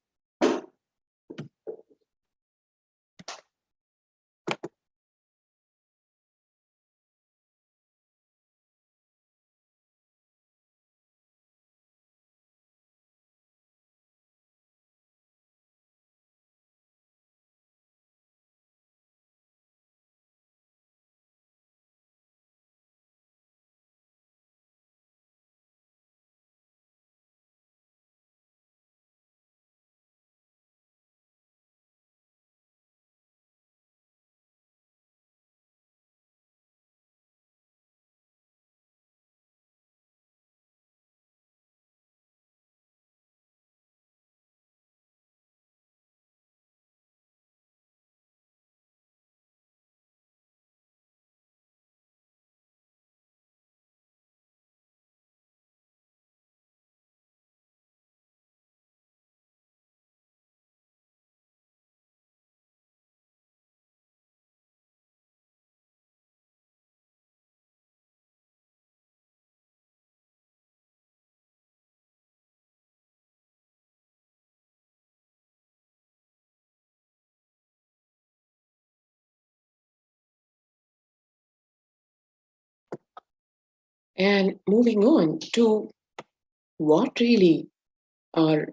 And moving on to what really are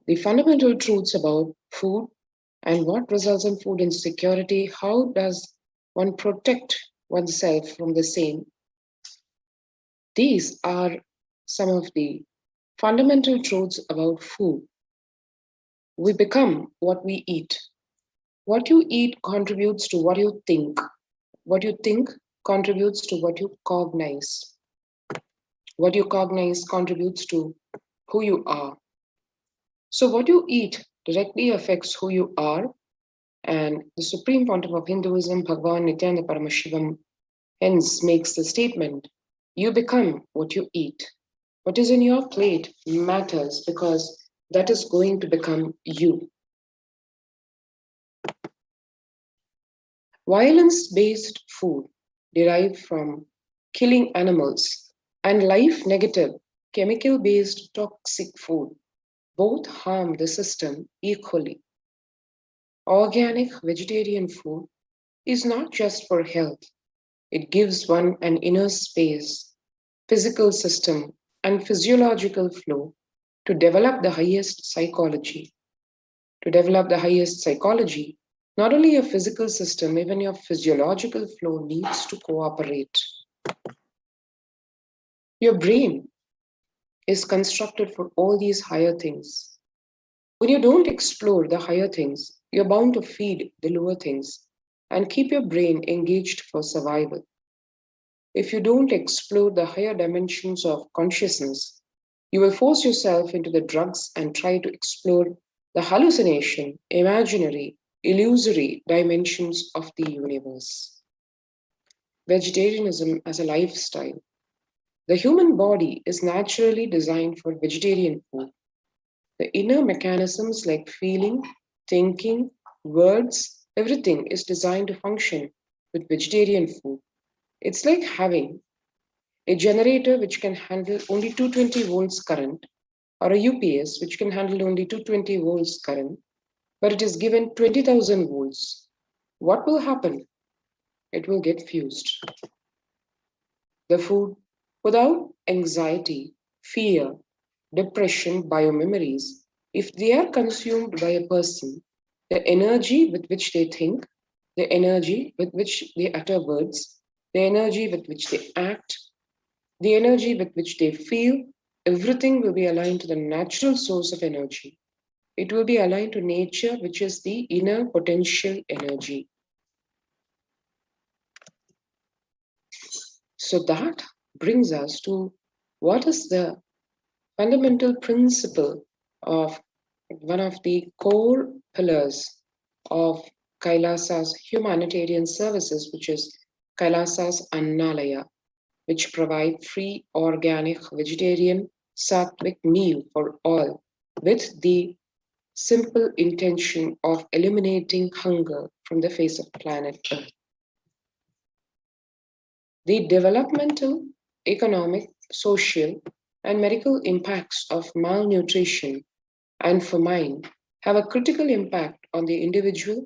the fundamental truths about food and what results in food insecurity, how does one protect oneself from the same? These are some of the fundamental truths about food. We become what we eat. What you eat contributes to what you think. What you think contributes to what you cognize. What you cognize contributes to who you are. So what you eat directly affects who you are, and the Supreme Pontiff of Hinduism, HDH Nithyananda Paramashivam, hence makes the statement, you become what you eat. What is in your plate matters because that is going to become you. Violence-based food derived from killing animals and life-negative, chemical-based toxic food both harm the system equally. Organic vegetarian food is not just for health. It gives one an inner space, physical system, and physiological flow to develop the highest psychology. To develop the highest psychology, not only your physical system, even your physiological flow needs to cooperate. Your brain is constructed for all these higher things. When you don't explore the higher things, you're bound to feed the lower things and keep your brain engaged for survival. If you don't explore the higher dimensions of consciousness, you will force yourself into the drugs and try to explore the hallucination, imaginary, illusory dimensions of the universe. Vegetarianism as a lifestyle. The human body is naturally designed for vegetarian food. The inner mechanisms like feeling, thinking, words, everything is designed to function with vegetarian food. It's like having a generator which can handle only 220 volts current, or a UPS which can handle only 220 volts current, but it is given 20,000 volts, what will happen? It will get fused. The food, without anxiety, fear, depression, biomemories, if they are consumed by a person, the energy with which they think, the energy with which they utter words, the energy with which they act, the energy with which they feel, everything will be aligned to the natural source of energy. It will be aligned to nature, which is the inner potential energy. So that brings us to what is the fundamental principle of one of the core pillars of Kailasa's humanitarian services, which is Kailasa's Annalaya, which provide free organic vegetarian sattvic meal for all with the simple intention of eliminating hunger from the face of planet Earth. The developmental, economic, social, and medical impacts of malnutrition and famine have a critical impact on the individual,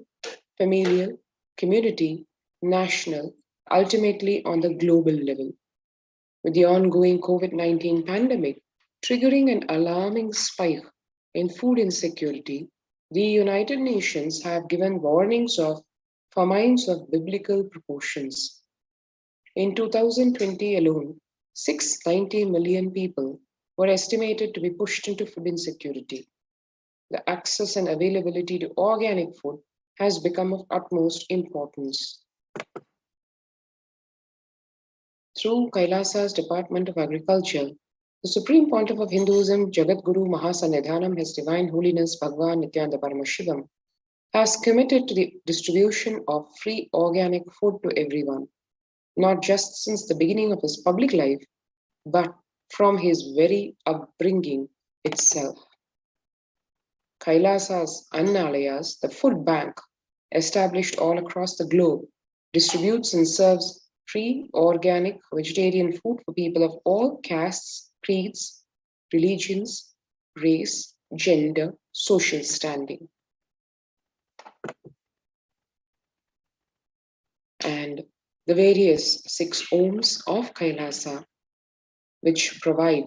familial, community, national, ultimately on the global level. With the ongoing COVID-19 pandemic triggering an alarming spike in food insecurity, the United Nations have given warnings of famines of biblical proportions. In 2020 alone, 690 million people were estimated to be pushed into food insecurity. The access and availability to organic food has become of utmost importance. Through Kailasa's Department of Agriculture, the Supreme Pontiff of Hinduism, Jagadguru Mahasanidhanam, His Divine Holiness Bhagavan Nithyananda Paramashivam, has committed to the distribution of free organic food to everyone, not just since the beginning of his public life, but from his very upbringing itself. Kailasa's Annalayas, the food bank, established all across the globe, distributes and serves free, organic, vegetarian food for people of all castes, creeds, religions, race, gender, social standing. And the various 6 Ohms of Kailasa, which provide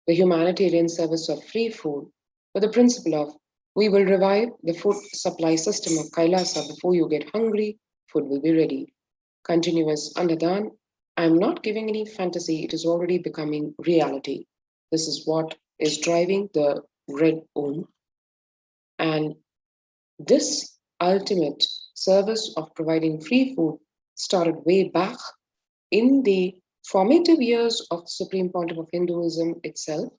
the humanitarian service of free food, with the principle of we will revive the food supply system of Kailasa before you get hungry, food will be ready. Continuous Annadan, I'm not giving any fantasy, it is already becoming reality. This is what is driving the red Om. And this ultimate service of providing free food started way back in the formative years of the Supreme Pontiff of Hinduism itself,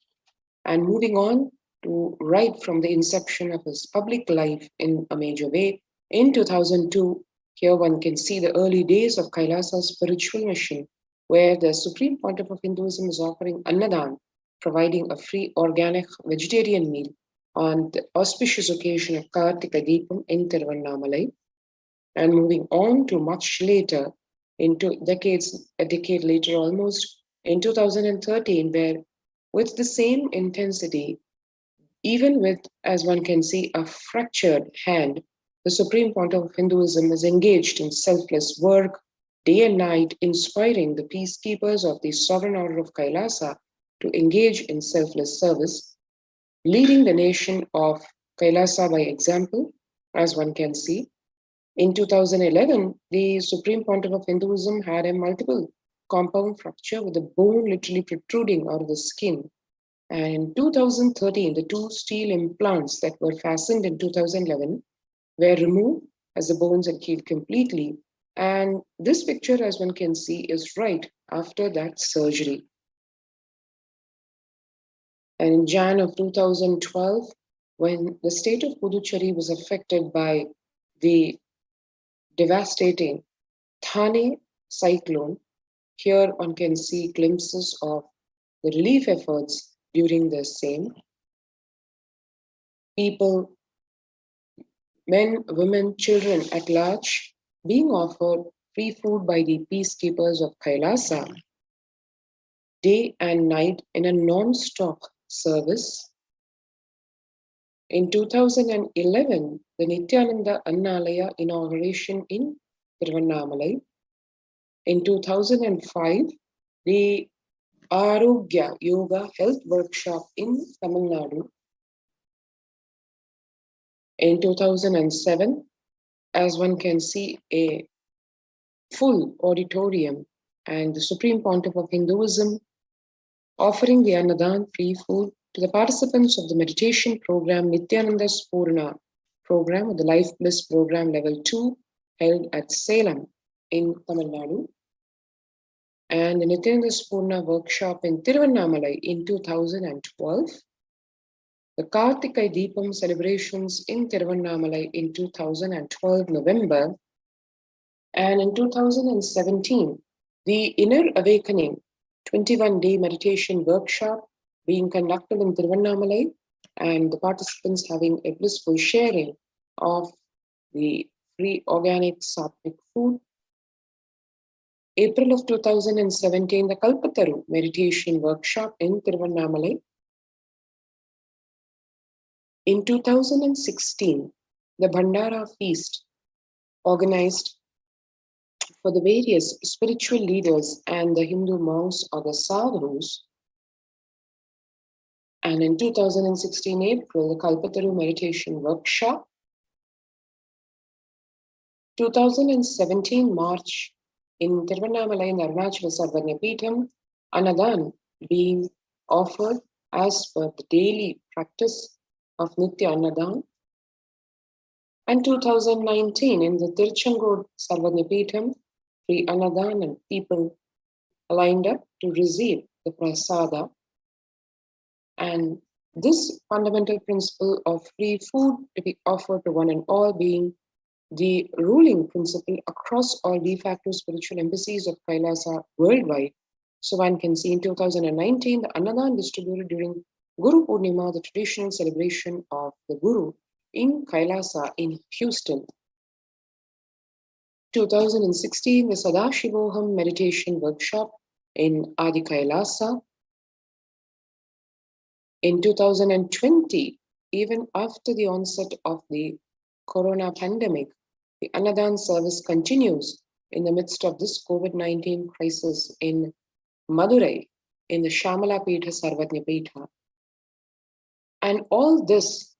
and moving on to right from the inception of his public life in a major way. In 2002, here one can see the early days of Kailasa's spiritual mission, where the Supreme Pontiff of Hinduism is offering Annadan, providing a free organic vegetarian meal on the auspicious occasion of Kartika Deepam in Tiruvannamalai. And moving on to much later, into a decade later almost, in 2013, where with the same intensity, even with, as one can see, a fractured hand, the Supreme Pontiff of Hinduism is engaged in selfless work, day and night, inspiring the peacekeepers of the Sovereign Order of Kailasa to engage in selfless service, leading the nation of Kailasa by example, as one can see. In 2011, the Supreme Pontiff of Hinduism had a multiple compound fracture with the bone literally protruding out of the skin. And in 2013, the 2 steel implants that were fastened in 2011 were removed as the bones had healed completely. And this picture, as one can see, is right after that surgery. And in Jan of 2012, when the state of Puducherry was affected by the devastating Thane cyclone, here one can see glimpses of the relief efforts during the same. People, men, women, children at large, being offered free food by the peacekeepers of Kailasa day and night in a non-stop service. In 2011, the Nithyananda Annalaya inauguration in Tiruvannamalai. In 2005, the Arogya Yoga Health Workshop in Tamil Nadu. In 2007, as one can see, a full auditorium and the Supreme Pontiff of Hinduism offering the Annadan free food to the participants of the meditation program Nithyananda Spurna program, or the Life Bliss program level 2, held at Salem in Tamil Nadu, and the Nithyananda Spurna workshop in Tiruvannamalai in 2012, the Kartikai Deepam celebrations in Tiruvannamalai in 2012 November, and in 2017, the Inner Awakening 21-day meditation workshop being conducted in Tiruvannamalai, and the participants having a blissful sharing of the free organic sattvic food. April of 2017, the Kalpataru meditation workshop in Tiruvannamalai. In 2016, the Bhandara feast organized for the various spiritual leaders and the Hindu monks or the sadhus. And in 2016 April, the Kalpataru meditation workshop. 2017 March, in Tiruvannamalai and Arunachala Sarvanya Peetham, Annadan being offered as per the daily practice of Nitya Annadan. And 2019, in the Tiruchengood Sarvanya Peetham, free Annadan, and people lined up to receive the prasada. And this fundamental principle of free food to be offered to one and all being the ruling principle across all de facto spiritual embassies of Kailasa worldwide. So one can see in 2019, the Annadan distributed during Guru Purnima, the traditional celebration of the Guru in Kailasa in Houston. 2016, the Sadashivoham meditation workshop in Adi Kailasa. In 2020, even after the onset of the corona pandemic, the Annadan service continues in the midst of this COVID-19 crisis in Madurai, in the Shamala Peetha Sarvanya Peetha. And all this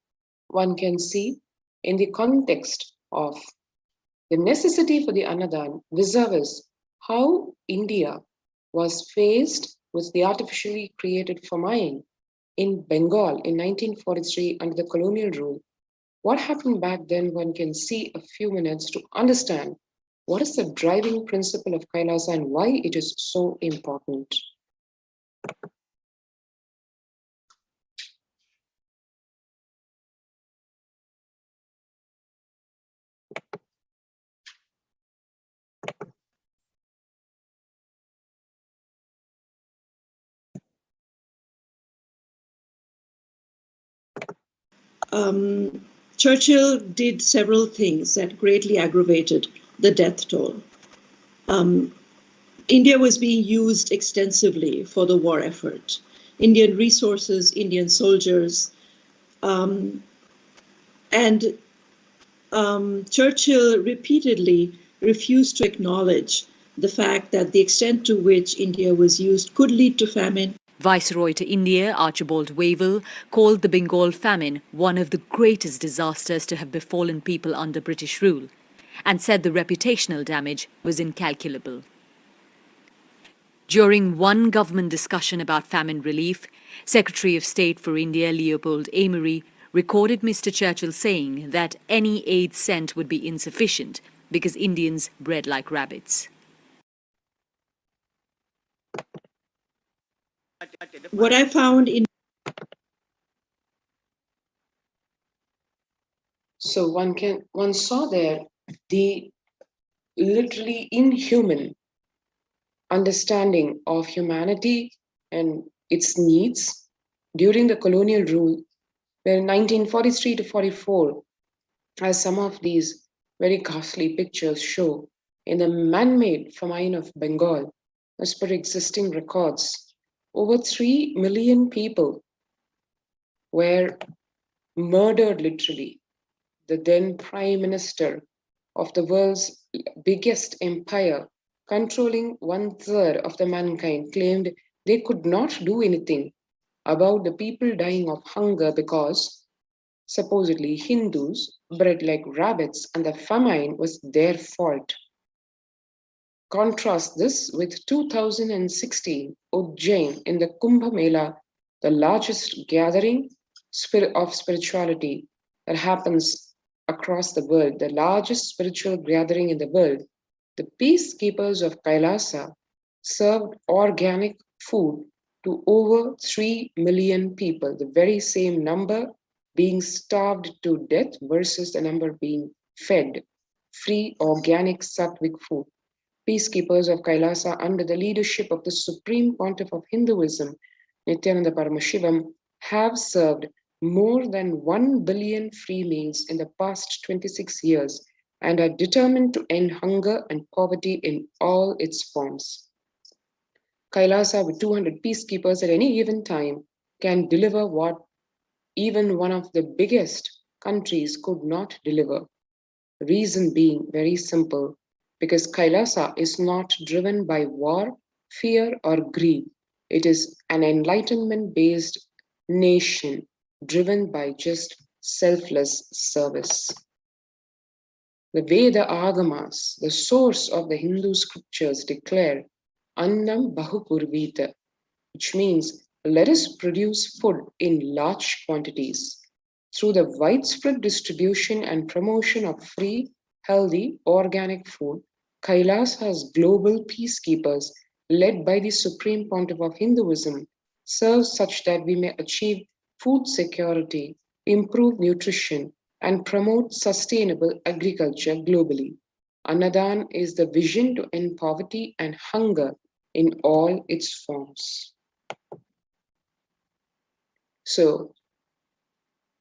one can see in the context of the necessity for the Annadan vis-a-vis how India was faced with the artificially created famine in Bengal in 1943 under the colonial rule. What happened back then, one can see a few minutes to understand what is the driving principle of Kailasa and why it is so important. Churchill did several things that greatly aggravated the death toll. India was being used extensively for the war effort. Indian resources, Indian soldiers, and Churchill repeatedly refused to acknowledge the fact that the extent to which India was used could lead to famine. Viceroy to India, Archibald Wavell, called the Bengal famine one of the greatest disasters to have befallen people under British rule, and said the reputational damage was incalculable. During one government discussion about famine relief, Secretary of State for India Leopold Amery recorded Mr. Churchill saying that any aid sent would be insufficient because Indians bred like rabbits. What I found in So one saw there the literally inhuman understanding of humanity and its needs during the colonial rule, where in 1943 to 44, as some of these very ghastly pictures show, in the man-made famine of Bengal, as per existing records, over 3 million people were murdered literally. The then Prime Minister of the world's biggest empire, controlling 1/3 of the mankind, claimed they could not do anything about the people dying of hunger because supposedly Hindus bred like rabbits and the famine was their fault. Contrast this with 2016 Ujjain in the Kumbh Mela, the largest gathering of spirituality that happens across the world, the largest spiritual gathering in the world. The peacekeepers of Kailasa served organic food to over 3 million people, the very same number being starved to death versus the number being fed free organic sattvic food. Peacekeepers of Kailasa, under the leadership of the Supreme Pontiff of Hinduism, Nithyananda Paramashivam, have served more than 1 billion free meals in the past 26 years and are determined to end hunger and poverty in all its forms. Kailasa, with 200 peacekeepers at any given time, can deliver what even one of the biggest countries could not deliver. Reason being very simple, because Kailasa is not driven by war, fear, or greed. It is an enlightenment-based nation driven by just selfless service. The Veda Agamas, the source of the Hindu scriptures, declare Annam Bahupurvita, which means let us produce food in large quantities. Through the widespread distribution and promotion of free, healthy, organic food, Kailasa's global peacekeepers, led by the Supreme Pontiff of Hinduism, serve such that we may achieve food security, improve nutrition, and promote sustainable agriculture globally. Annadan is the vision to end poverty and hunger in all its forms. So,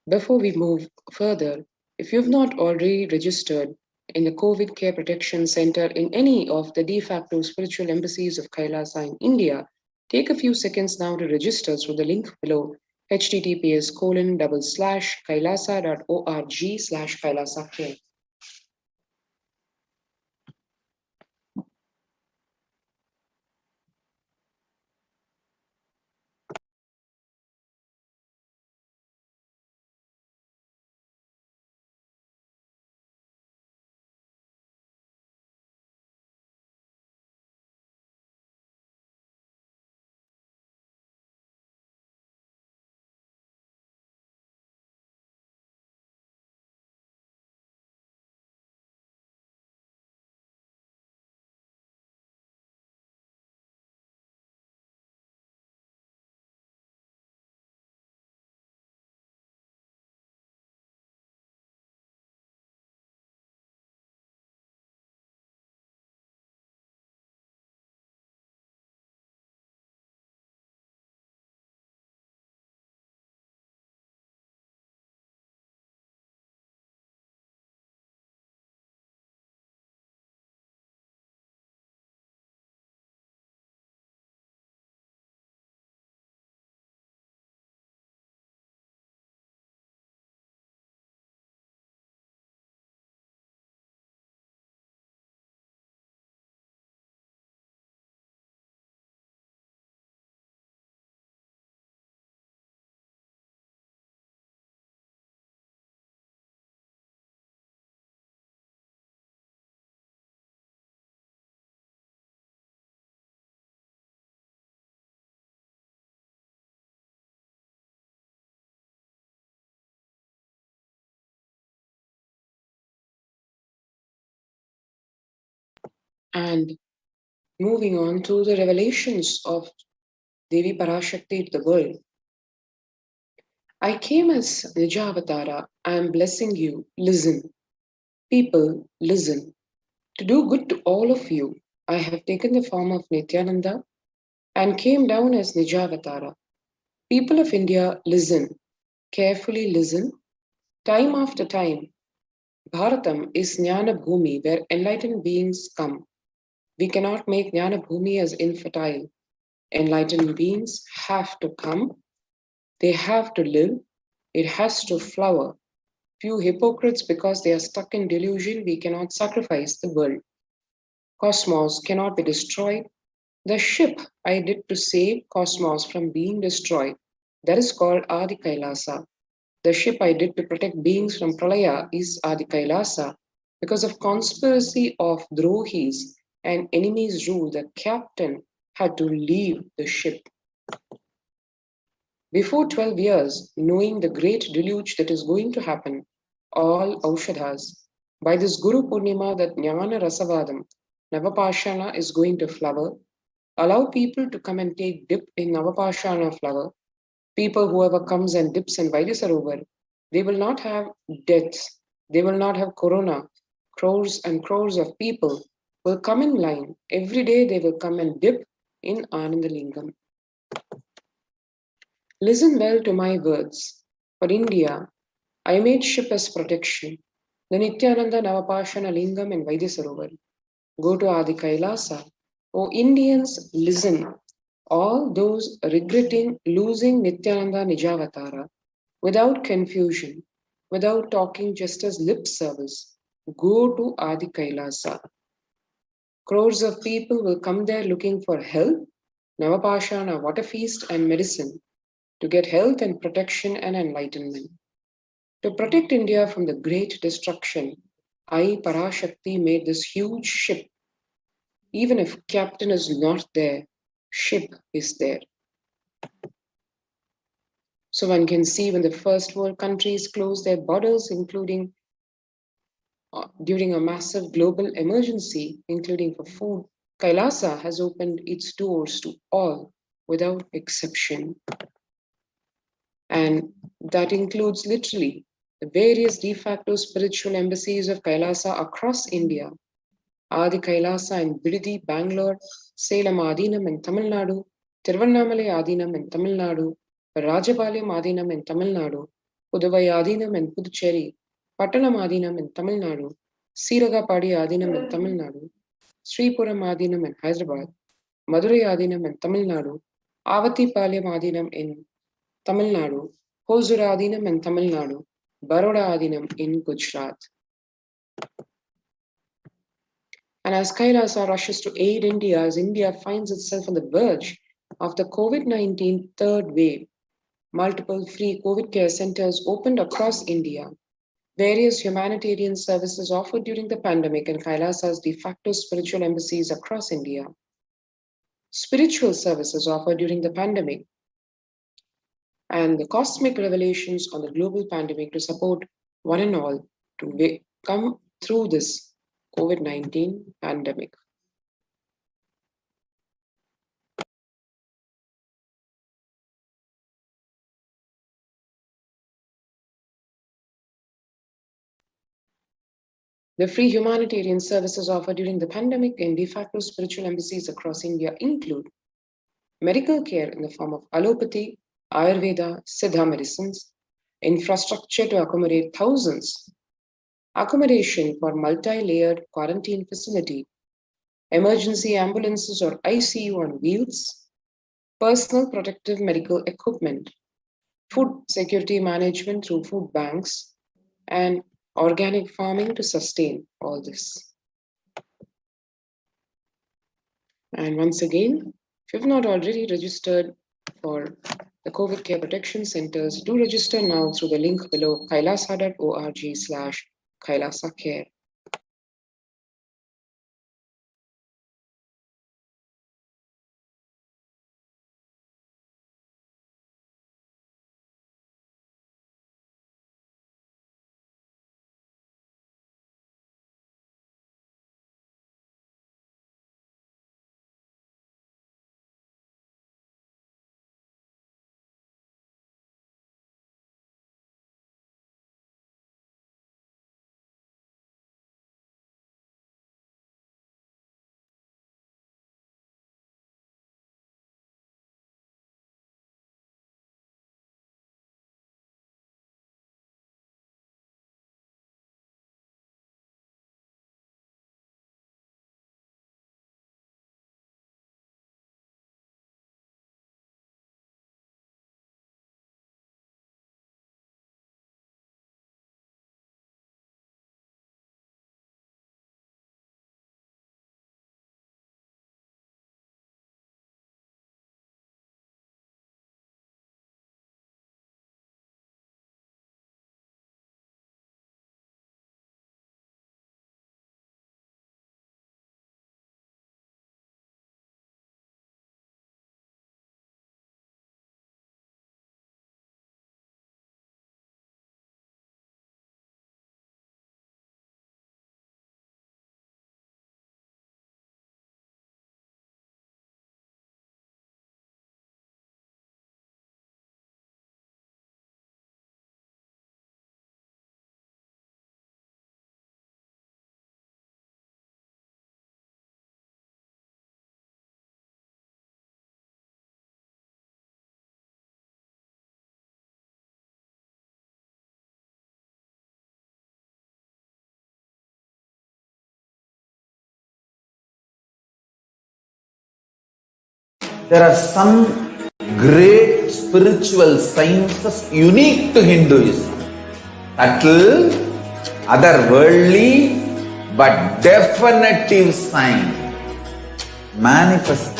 before we move further, if you've not already registered in the COVID Care Protection Center in any of the de facto spiritual embassies of Kailasa in India, take a few seconds now to register through the link below, https://kailasa.org/kailasacare. And moving on to the revelations of Devi Parashakti to the world. I came as Nijavatara. I am blessing you. Listen. People, listen. To do good to all of you, I have taken the form of Nithyananda and came down as Nijavatara. People of India, listen. Carefully listen. Time after time, Bharatam is Jnana Bhumi, where enlightened beings come. We cannot make Jnana Bhumi as infertile. Enlightened beings have to come. They have to live. It has to flower. Few hypocrites, because they are stuck in delusion, we cannot sacrifice the world. Cosmos cannot be destroyed. The ship I did to save cosmos from being destroyed, that is called Adi Kailasa. The ship I did to protect beings from Pralaya is Adi Kailasa. Because of conspiracy of Drohis and enemies' rule, the captain had to leave the ship. Before 12 years, knowing the great deluge that is going to happen, all Aushadhas, by this Guru Purnima, that Jnana Rasavadam, Navapashana is going to flower, allow people to come and take dip in Navapashana flower. People, whoever comes and dips in Vaidisarovar, they will not have deaths, they will not have corona. Crores and crores of people will come in line. Every day they will come and dip in Anandalingam. Listen well to my words. For India, I made ship as protection. The Nithyananda Navapashana Lingam in Vaidisarovar. Go to Adi Kailasa. O Indians, listen. All those regretting losing Nithyananda Nijavatara, without confusion, without talking just as lip service, go to Adi Kailasa. Crores of people will come there looking for help, Navapashana, water feast, and medicine to get health and protection and enlightenment. To protect India from the great destruction, I, Parashakti, made this huge ship. Even if captain is not there, ship is there. So one can see when the first world countries closed their borders, including during a massive global emergency, including for food, Kailasa has opened its doors to all without exception. And that includes literally the various de facto spiritual embassies of Kailasa across India. Adi Kailasa in Bidadi, Bangalore, Salem Adinam in Tamil Nadu, Tiruvannamalai Adinam in Tamil Nadu, Rajapalayam Adinam in Tamil Nadu, Puduvai Adinam in Puducherry, Pattanam Adinam in Tamil Nadu, Siragapadi Adinam in Tamil Nadu, Sripuram Adinam in Hyderabad, Madurai Adinam in Tamil Nadu, Avatipalayam Adinam in Tamil Nadu, Hosur Adinam in Tamil Nadu, Baroda Adinam in Gujarat. And as Kailasa rushes to aid India, as India finds itself on the verge of the COVID-19 third wave, multiple free COVID care centers opened across India. Various humanitarian services offered during the pandemic, and Kailasa's de facto spiritual embassies across India. Spiritual services offered during the pandemic, and the cosmic revelations on the global pandemic to support one and all to come through this COVID-19 pandemic. The free humanitarian services offered during the pandemic and de facto spiritual embassies across India include medical care in the form of allopathy, Ayurveda, Siddha medicines, infrastructure to accommodate thousands, accommodation for multi-layered quarantine facility, emergency ambulances or ICU on wheels, personal protective medical equipment, food security management through food banks, and organic farming to sustain all this. And once again, if you've not already registered for the COVID Care Protection Centers, do register now through the link below kailasa.org/Kailasa Care. there are some great spiritual sciences unique to Hinduism. Subtle, otherworldly, but definitive sign. Manifest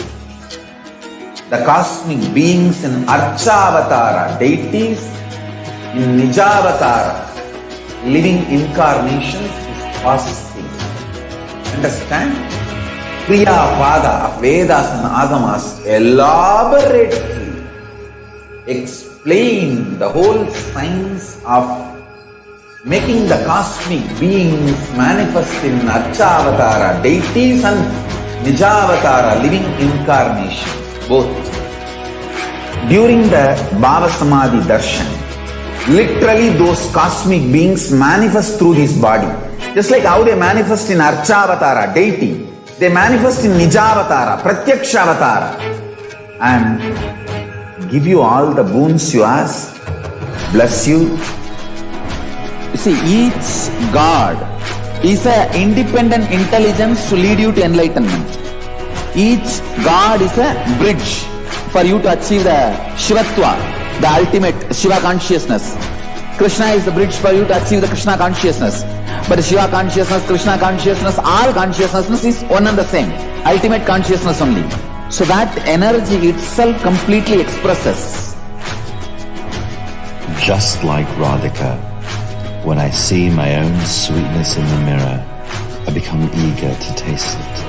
the cosmic beings in Archavatara, deities in Nijavatara, living incarnations is possible. Understand? Kriya Pada of Vedas and Agamas elaborately explain the whole science of making the cosmic beings manifest in Archavatara, deities and Nijavatara, living incarnations, both. During the BHAVASAMADHI darshan, literally those cosmic beings manifest through this body. Just like how they manifest in Archavatara, deity, they manifest in Nijavatara, Pratyakshavatara, and give you all the boons you ask, bless you. You see, each God is an independent intelligence to lead you to enlightenment. Each God is a bridge for you to achieve the Shivatva, the ultimate Shiva consciousness. Krishna is the bridge for you to achieve the Krishna consciousness. But the Shiva consciousness, Krishna consciousness, all consciousness is one and the same. Ultimate consciousness only. So that energy itself completely expresses. Just like Radhika, when I see my own sweetness in the mirror, I become eager to taste it.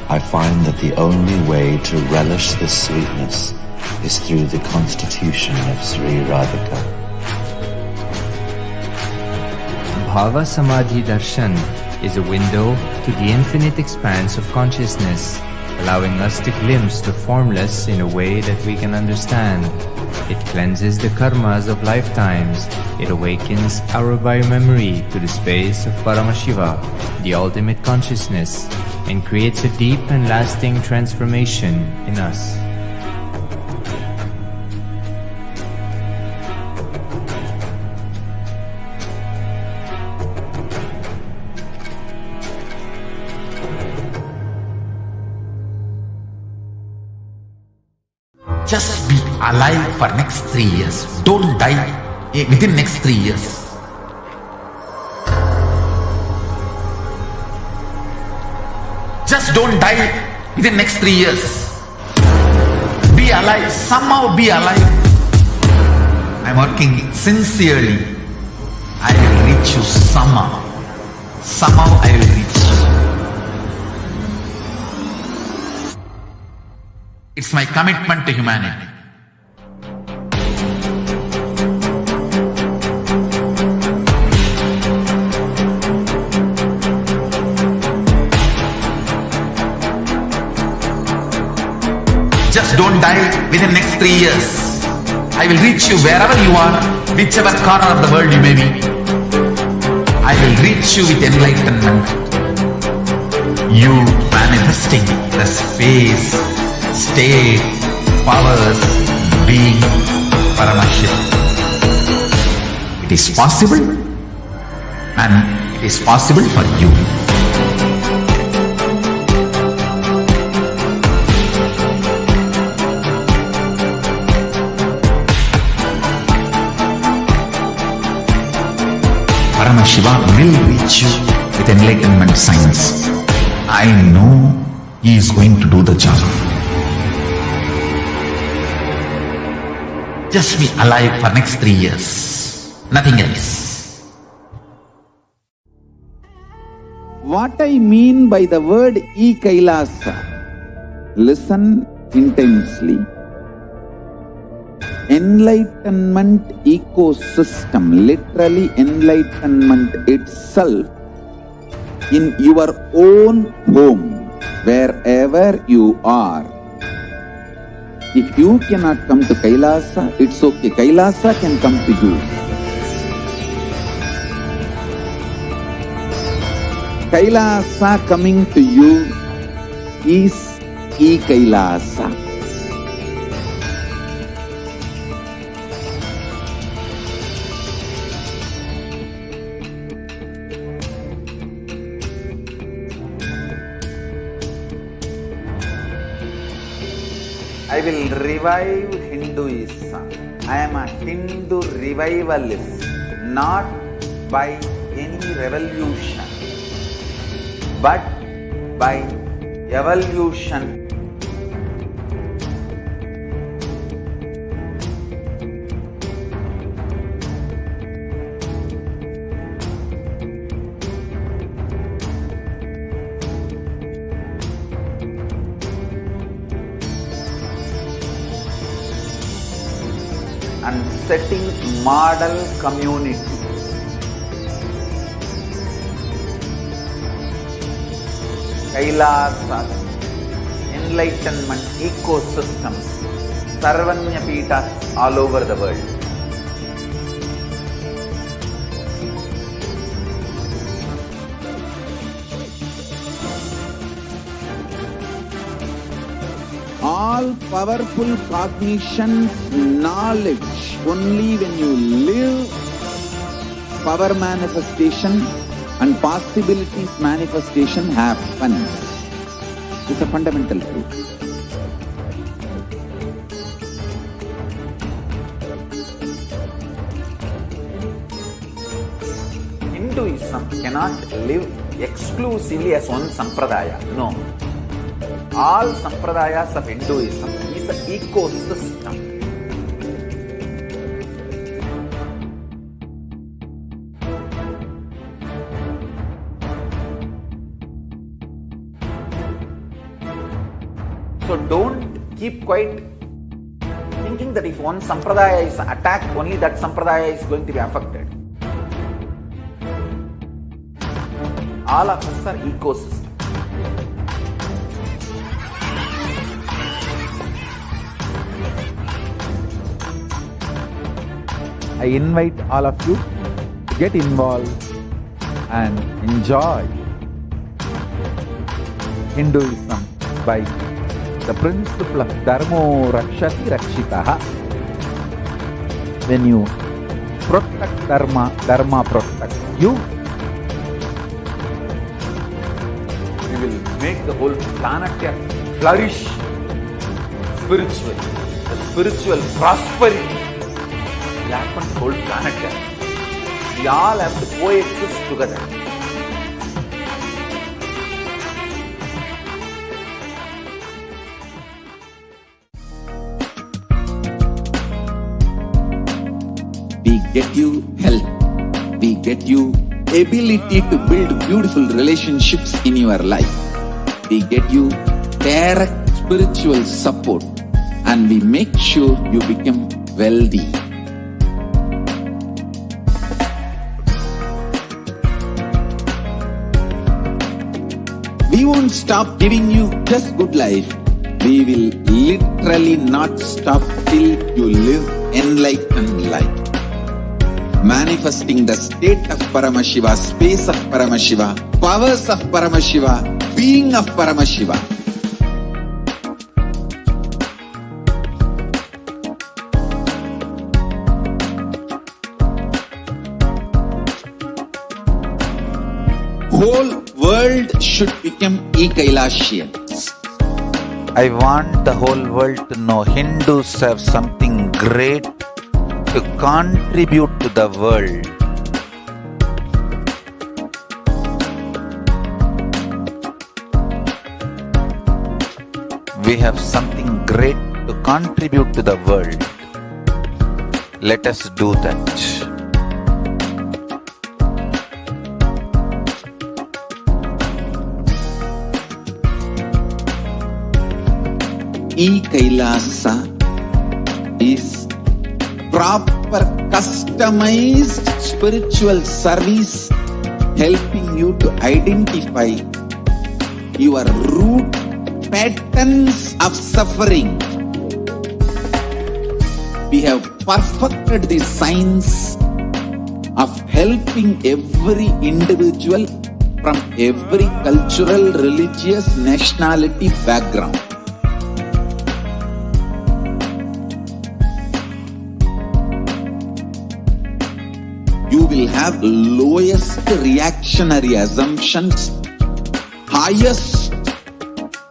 I find that the only way to relish this sweetness is through the constitution of Sri Radhika. BHAVASAMADHI darshan is a window to the infinite expanse of consciousness, allowing us to glimpse the formless in a way that we can understand. It cleanses the karmas of lifetimes. It awakens our biomemory to the space of Paramashiva, the ultimate consciousness, and creates a deep and lasting transformation in us. Just be alive for next 3 years. Don't die within next 3 years. Just don't die within next 3 years. Be alive. Somehow be alive. I'm working sincerely. I will reach you somehow. Somehow I will reach you. It's my commitment to humanity. Just don't die within next 3 years. I will reach you wherever you are, whichever corner of the world you may be. I will reach you with enlightenment. You manifesting the space, state, powers, being Paramashivoham. It is possible, and it is possible for you. Paramashiva will reach you with enlightenment science. I know he is going to do the job. Just be alive for next 3 years. Nothing else. What I mean by the word Kailasa, listen intensely. Enlightenment ecosystem, literally enlightenment itself, in your own home, wherever you are. If you cannot come to Kailasa, it's okay. Kailasa can come to you. Kailasa coming to you is Kailasa. I will revive Hinduism. I am a Hindu revivalist, not by any revolution, but by evolution. And setting model community. Kailasa, enlightenment ecosystems, Sarvanya Peethas all over the world. All powerful cognition, knowledge, only when you live, power manifestation and possibilities manifestation happens. It's a fundamental truth. Hinduism cannot live exclusively as one sampradaya. No. All sampradayas of Hinduism is an ecosystem. So don't keep quiet thinking that if one sampradaya is attacked, only that sampradaya is going to be affected. All of us are ecosystems. I invite all of you to get involved and enjoy Hinduism by the principle of Dharmo Rakshati Rakshitaha. When you protect Dharma, Dharma protects you. We will make the whole planet flourish spiritually. The spiritual prosperity will happen to the whole planet. We all have to coexist together. We get you health. We get you ability to build beautiful relationships in your life. We get you direct spiritual support, and we make sure you become wealthy. We won't stop giving you just good life. We will literally not stop till you live enlightened life. Manifesting the state of Paramashiva, space of Paramashiva, powers of Paramashiva, being of Paramashiva. Whole world should become Kailasians. I want the whole world to know Hindus have something great to contribute to the world. We have something great to contribute to the world. Let us do that. Kailasa is proper customized spiritual service helping you to identify your root patterns of suffering. We have perfected the science of helping every individual from every cultural, religious, nationality background. You will have lowest reactionary assumptions, highest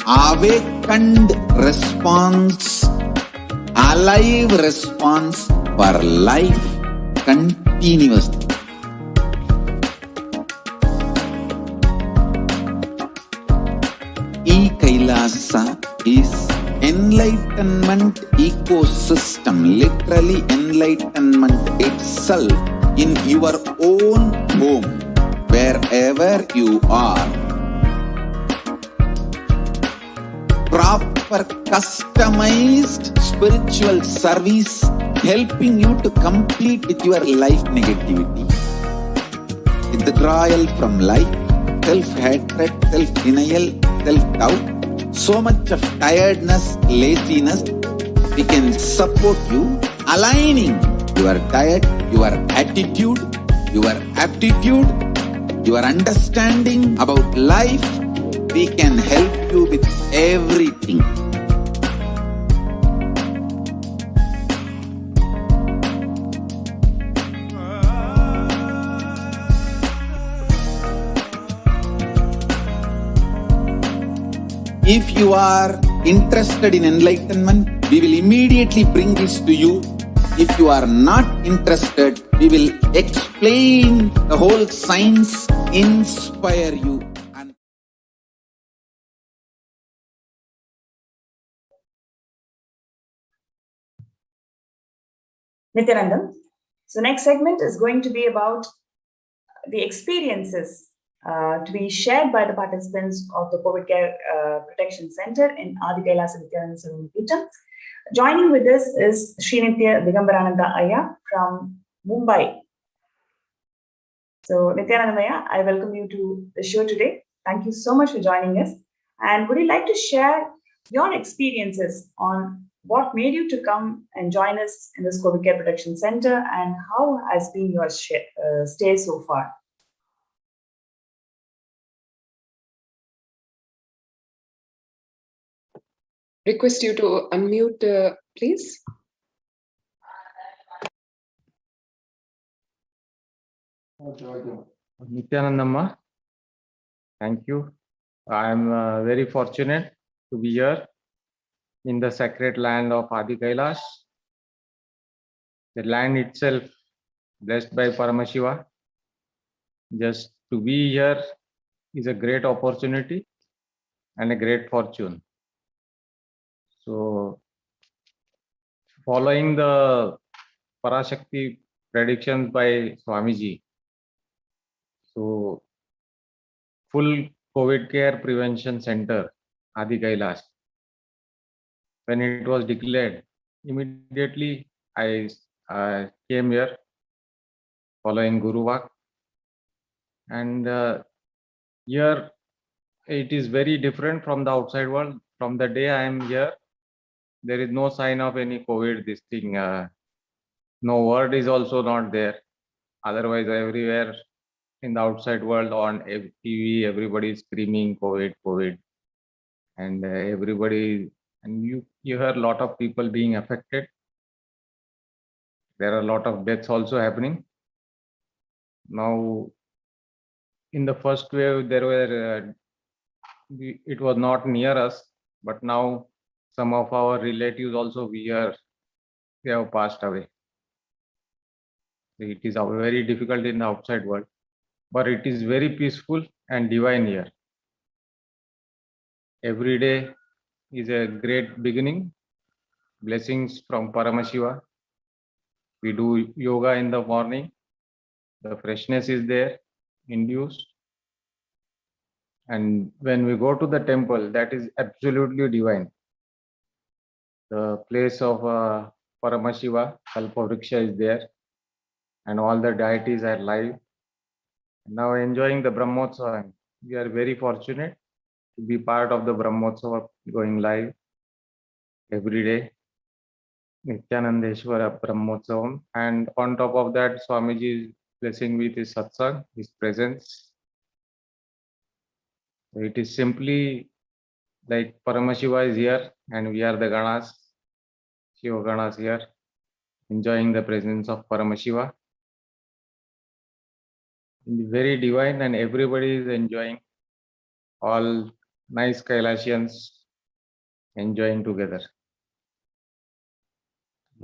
awakened response alive response for life continuously. Kailasa is enlightenment ecosystem, literally enlightenment itself in your own home, wherever you are. Proper customized spiritual service helping you to complete with your life negativity. Withdrawal from life, self-hatred, self-denial, self-doubt, so much of tiredness, laziness, we can support you, aligning your diet, your attitude, your aptitude, your understanding about life. We can help you with everything. If you are interested in enlightenment, we will immediately bring this to you. If you are not interested, we will explain the whole science, inspire you. Nithyanandam. So next segment is going to be about the experiences to be shared by the participants of the COVID Care Protection Center in Adi Kailasa Nithyananda Paramashivam. Joining with us is Srinithya Digambarananda Ayya from Mumbai. So Nithyananda Ayya, I welcome you to the show today. Thank you so much for joining us. And would you like to share your experiences on what made you to come and join us in this COVID Care Protection Center, and how has been your stay so far? Request you to unmute, please. Nithyanandamma, thank you. I am very fortunate to be here in the sacred land of Adi Kailash. The land itself blessed by Paramashiva. Just to be here is a great opportunity and a great fortune. So, following the Parashakti predictions by Swamiji, so full COVID care prevention center, Adi Kailash, when it was declared, immediately I came here following Guru Vak. And here it is very different from the outside world. From the day I am here, there is no sign of any COVID, this thing. No word is also not there. Otherwise, everywhere in the outside world on TV, everybody is screaming COVID, COVID. And everybody, and you hear a lot of people being affected. There are a lot of deaths also happening. Now, in the first wave, there were, it was not near us, but now some of our relatives also they have passed away. It is very difficult in the outside world, but it is very peaceful and divine here. Every day is a great beginning. Blessings from Paramashiva. We do yoga in the morning. The freshness is there, induced. And when we go to the temple, that is absolutely divine. The place of Paramashiva, Kalpavriksha is there, and all the deities are live. Now enjoying the Brahmotsava. We are very fortunate to be part of the Brahmotsava going live every day. Nithyanandeshwara Brahmotsavam. And on top of that, Swamiji is blessing with his satsang, his presence. It is simply like Paramashiva is here and we are the Ganas, Shiva Ganas here, enjoying the presence of Paramashiva. Very divine, and everybody is enjoying, all nice Kailashians enjoying together.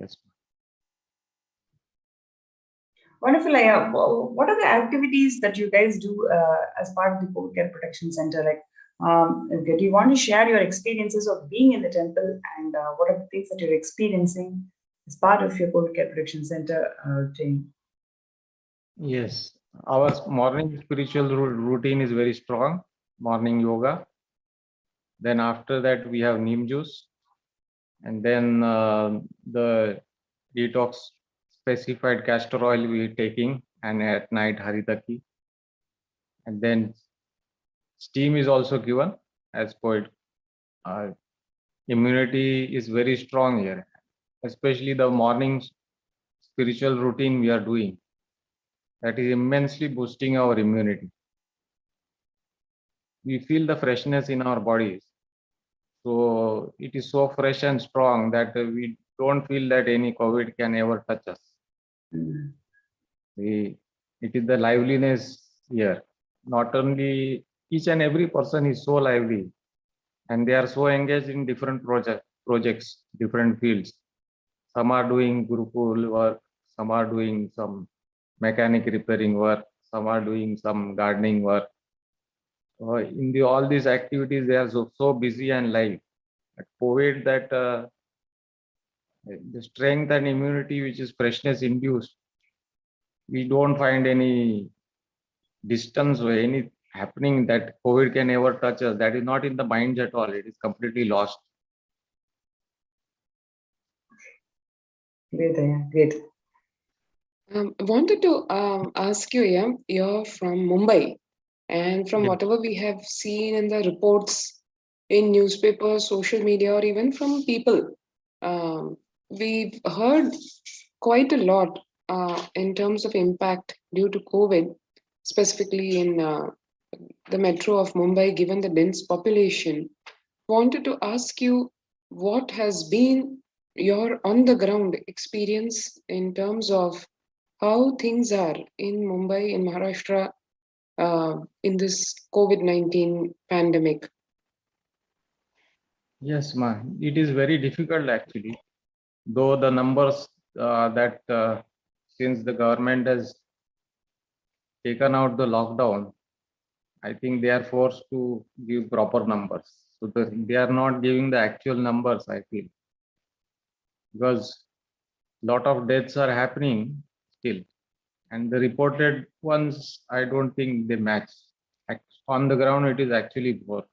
Yes. Wonderful. What are the activities that you guys do as part of the COVID Care Protection Center? Do you want to share your experiences of being in the temple, and what are the things that you're experiencing as part of your COVID Care Protection Center team? Yes, our morning spiritual routine is very strong. Morning yoga. Then after that we have neem juice, and then the detox specified castor oil we are taking, and at night haritaki. And then steam is also given as per it. Immunity is very strong here, especially the morning spiritual routine we are doing. That is immensely boosting our immunity. We feel the freshness in our bodies. So it is so fresh and strong that we don't feel that any COVID can ever touch us. It is the liveliness here. Not only each and every person is so lively, and they are so engaged in different projects, different fields. Some are doing Gurukul work, some are doing some mechanic repairing work, some are doing some gardening work. In all these activities, they are so busy and live. At COVID, that the strength and immunity which is freshness induced, we don't find any distance or any happening that COVID can ever touch us. That is not in the minds at all. It is completely lost. Great, great. I wanted to ask you, yeah, you're from Mumbai, and from whatever we have seen in the reports in newspapers, social media, or even from people, we've heard quite a lot in terms of impact due to COVID, specifically in the metro of Mumbai, given the dense population. Wanted to ask you, what has been your on the ground experience in terms of how things are in Mumbai, in Maharashtra, in this COVID-19 pandemic? Yes, ma. It is very difficult actually. Though the numbers that since the government has taken out the lockdown, I think they are forced to give proper numbers. So they are not giving the actual numbers, I feel. Because lot of deaths are happening still. And the reported ones, I don't think they match. On the ground, it is actually poor.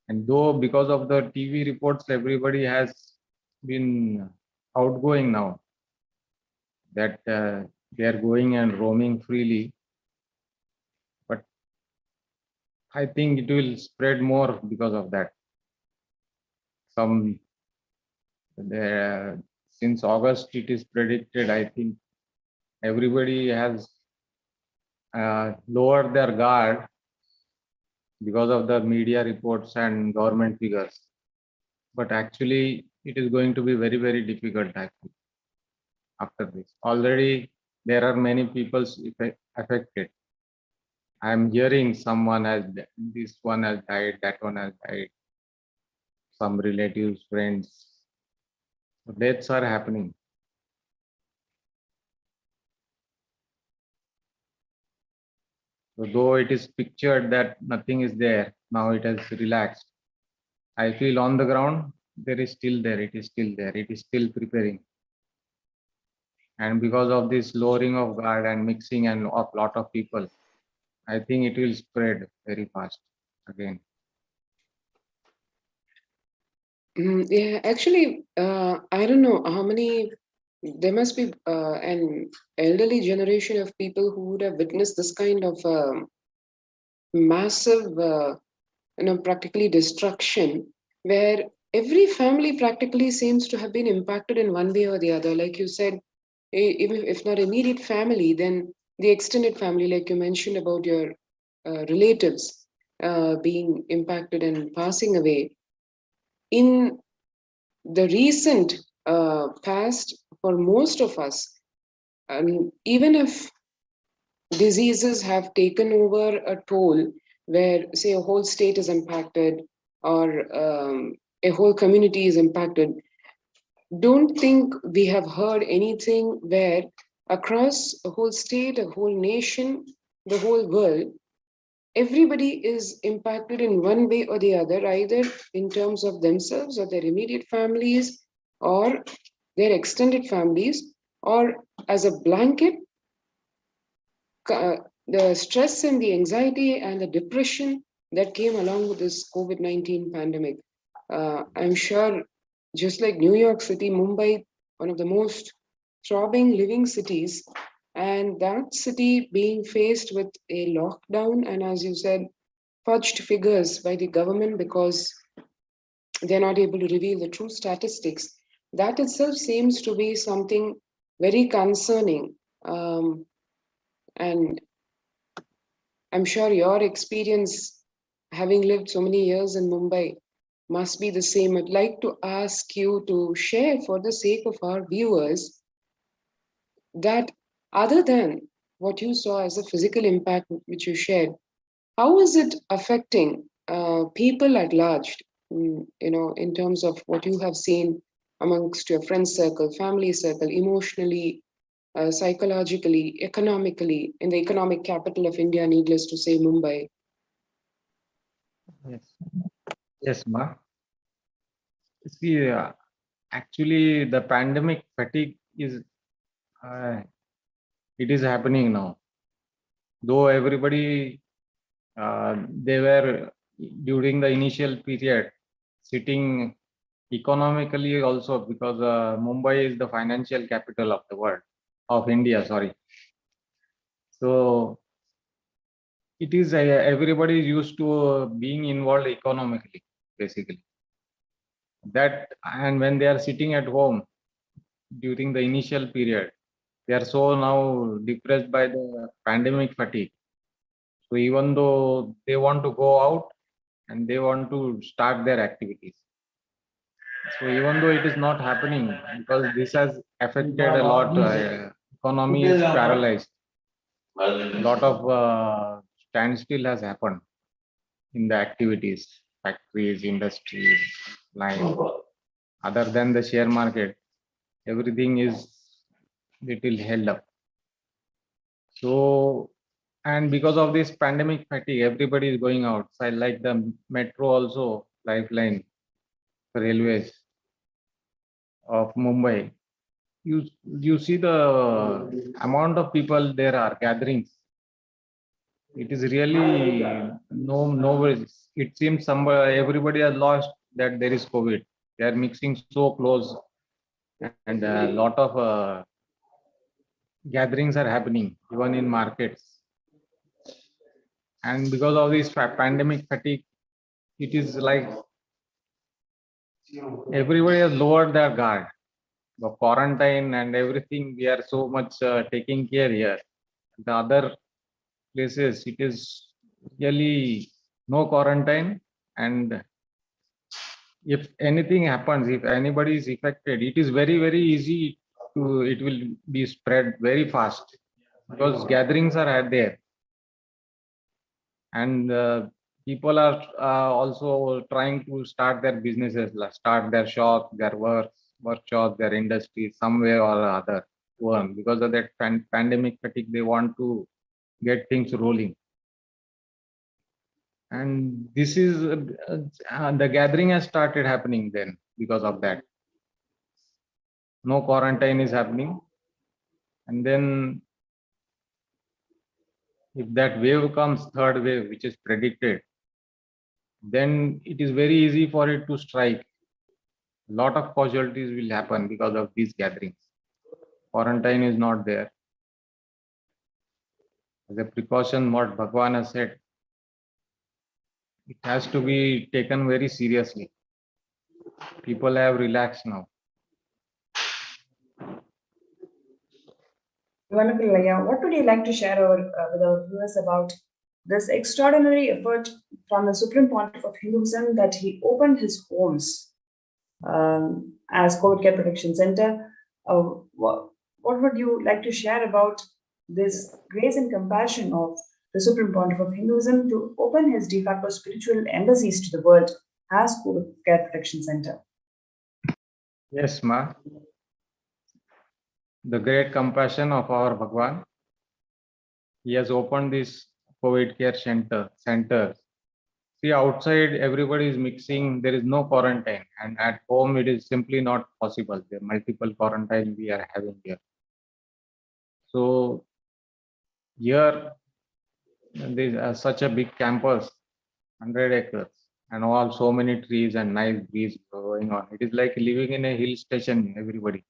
And though because of the TV reports, everybody has been outgoing now, that they are going and roaming freely. But I think it will spread more because of that. Since August, it is predicted, I think everybody has lowered their guard because of the media reports and government figures. But actually, it is going to be very, very difficult actually after this. Already, there are many people affected. I am hearing someone has, this one has died, that one has died, some relatives, friends. Deaths are happening. So though it is pictured that nothing is there, now it has relaxed. I feel on the ground, there is still there, it is still there, it is still preparing. And because of this lowering of guard and mixing and of lot of people, I think it will spread very fast again. Yeah, actually, I don't know how many, there must be an elderly generation of people who would have witnessed this kind of massive, practically destruction, where every family practically seems to have been impacted in one way or the other. Like you said, even if not immediate family, then the extended family, like you mentioned about your relatives being impacted and passing away. In the recent past, for most of us, even if diseases have taken over a toll where, say, a whole state is impacted or a whole community is impacted, don't think we have heard anything where across a whole state, a whole nation, the whole world, everybody is impacted in one way or the other, either in terms of themselves or their immediate families or their extended families, or as a blanket, the stress and the anxiety and the depression that came along with this COVID-19 pandemic. I'm sure, just like New York City, Mumbai, one of the most throbbing living cities, and that city being faced with a lockdown, and as you said, fudged figures by the government because they're not able to reveal the true statistics. That itself seems to be something very concerning. And I'm sure your experience, having lived so many years in Mumbai, must be the same. I'd like to ask you to share, for the sake of our viewers, that other than what you saw as a physical impact which you shared, how is it affecting people at large, in terms of what you have seen amongst your friend circle, family circle, emotionally, psychologically, economically, in the economic capital of India, needless to say, Mumbai? Yes, yes, Ma. See, actually, the pandemic fatigue is it is happening now. Though everybody they were during the initial period sitting economically also, because Mumbai is the financial capital of the world, of India, sorry. So it is everybody is used to being involved economically, basically. That, and when they are sitting at home during the initial period, they are so now depressed by the pandemic fatigue. So even though they want to go out and they want to start their activities, so even though it is not happening, because this has affected a lot, economy is paralyzed. A lot of standstill has happened in the activities, factories, industries, line. Other than the share market, everything is little held up. So, and because of this pandemic fatigue, everybody is going outside, like the metro also, lifeline, railways of Mumbai. You see the amount of people there are gatherings. It is really no. It seems everybody has lost that there is COVID. They are mixing so close, and a lot of gatherings are happening even in markets. And because of this pandemic fatigue, it is like everybody has lowered their guard. The quarantine and everything, we are so much taking care here. The other places, it is really no quarantine, and if anything happens, if anybody is affected, it is very easy to, it will be spread very fast, because gatherings are there, and people are also trying to start their businesses, start their shops, their workshops, their industries, some way or other to earn. Because of that pandemic fatigue, they want to get things rolling. And this is the gathering has started happening then because of that. No quarantine is happening. And then if that wave comes, third wave, which is predicted, then it is very easy for it to strike. A lot of casualties will happen because of these gatherings. Quarantine is not there. As a precaution, what Bhagwan has said, it has to be taken very seriously. People have relaxed now. Wonderful, Laya. What would you like to share with our viewers about this extraordinary effort from the Supreme Pontiff of Hinduism, that he opened his homes as COVID Care Protection Center? What would you like to share about this grace and compassion of the Supreme Pontiff of Hinduism to open his de facto spiritual embassies to the world as COVID Care Protection Center? Yes, Ma. The great compassion of our Bhagwan. He has opened this COVID care center. See, outside everybody is mixing. There is no quarantine, and at home it is simply not possible. There are multiple quarantine we are having here. So here there is such a big campus, 100 acres, and all so many trees and nice breeze going on. It is like living in a hill station. Everybody,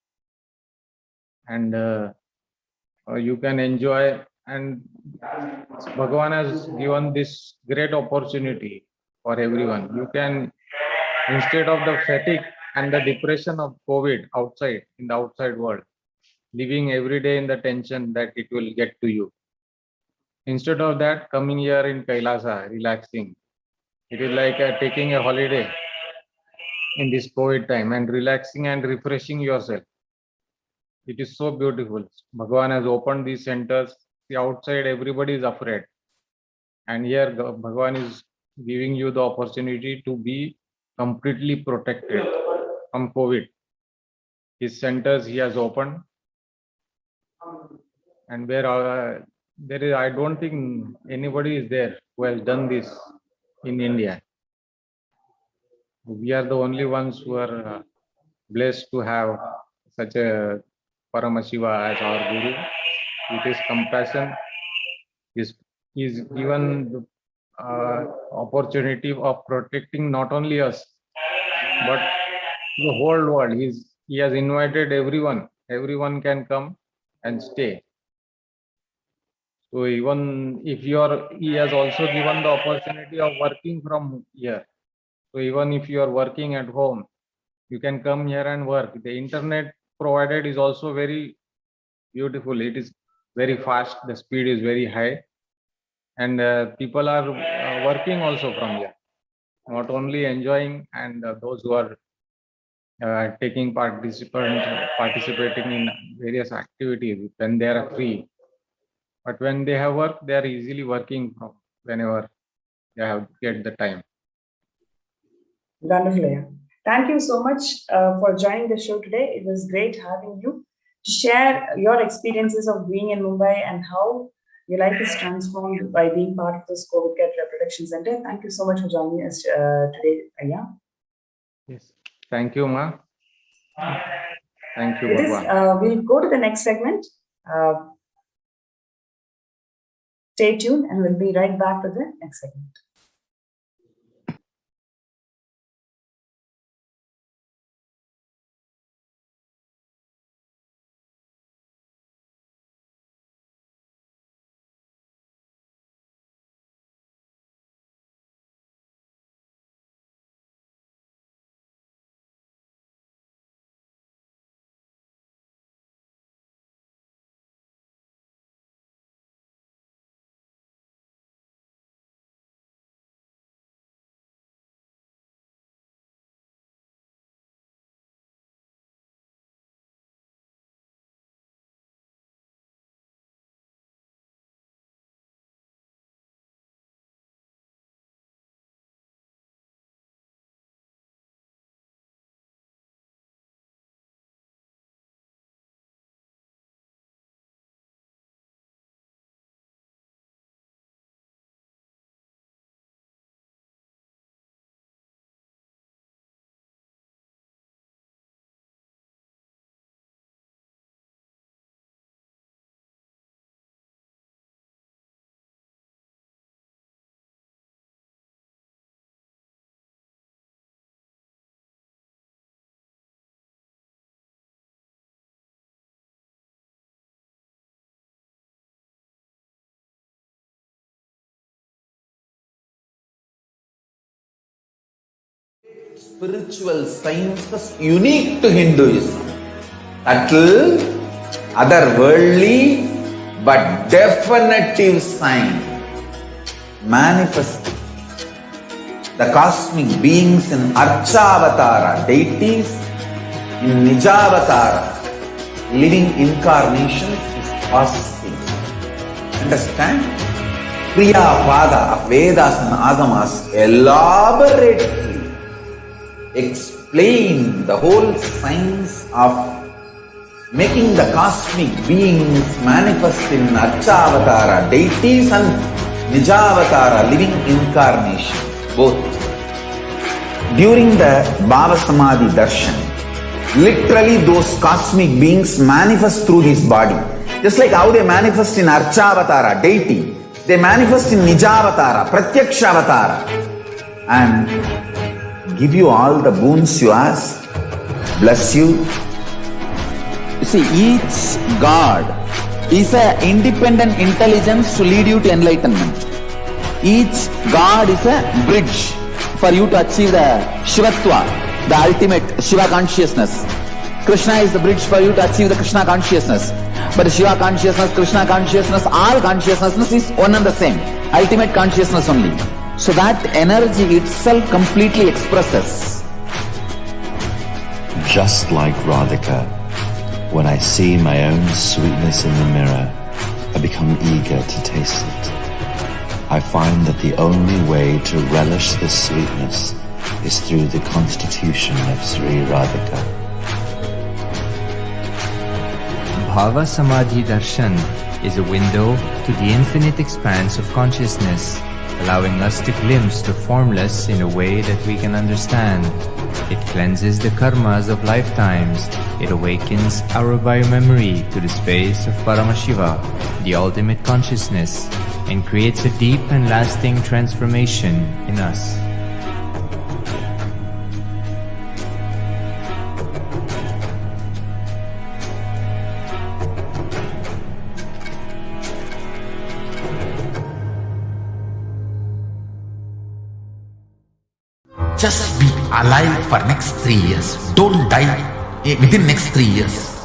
and you can enjoy. And Bhagavan has given this great opportunity for everyone. You can, instead of the fatigue and the depression of COVID outside, in the outside world, living every day in the tension that it will get to you. Instead of that, coming here in Kailasa, relaxing. It is like taking a holiday in this COVID time and relaxing and refreshing yourself. It is so beautiful. Bhagavan has opened these centers. The outside, everybody is afraid. And here, Bhagavan is giving you the opportunity to be completely protected from COVID. His centers he has opened. And where there is, I don't think anybody is there who has done this in India. We are the only ones who are blessed to have such a Paramashiva as our Guru. With his compassion, is given the opportunity of protecting not only us, but the whole world. He has invited everyone. Everyone can come and stay. So even if he has also given the opportunity of working from here. So even if you are working at home, you can come here and work. The internet provided is also very beautiful. It is very fast. The speed is very high, and people are working also from here. Not only enjoying, and those who are participating in various activities when they are free. But when they have work, they are easily working from whenever they have get the time. Wonderful, yeah. Thank you so much for joining the show today. It was great having you to share your experiences of being in Mumbai and how your life is transformed by being part of this COVID Care Reproduction Center. Thank you so much for joining us today, Aya. Yes. Thank you, Ma. Thank you, With this, we'll go to the next segment. Stay tuned and we'll be right back with the next segment. Spiritual sciences unique to Hinduism. Subtle, otherworldly, but definitive sign. Manifesting the cosmic beings in Archavatara, deities in Nijavatara, living incarnations is possible. Understand? Kriya Pada of Vedas and Agamas elaborately explain explain the whole science of making the cosmic beings manifest in Archavatara deities and Nijavatara living incarnation, both. During the BHAVASAMADHI darshan, literally those cosmic beings manifest through his body. Just like how they manifest in Archavatara deity, they manifest in Nijavatara, Pratyakshavatara, and give you all the boons you ask, bless you. You see, each God is an independent intelligence to lead you to enlightenment. Each God is a bridge for you to achieve the Shivatva, the ultimate Shiva consciousness. Krishna is the bridge for you to achieve the Krishna consciousness. But Shiva consciousness, Krishna consciousness, all consciousness is one and the same. Ultimate consciousness only. So that energy itself completely expresses. Just like Radhika, when I see my own sweetness in the mirror, I become eager to taste it. I find that the only way to relish this sweetness is through the constitution of Sri Radhika. BHAVASAMADHI darshan is a window to the infinite expanse of consciousness, allowing us to glimpse the formless in a way that we can understand. It cleanses the karmas of lifetimes. It awakens our biomemory to the space of Paramashiva, the ultimate consciousness, and creates a deep and lasting transformation in us. Just be alive for next 3 years. Don't die within next 3 years.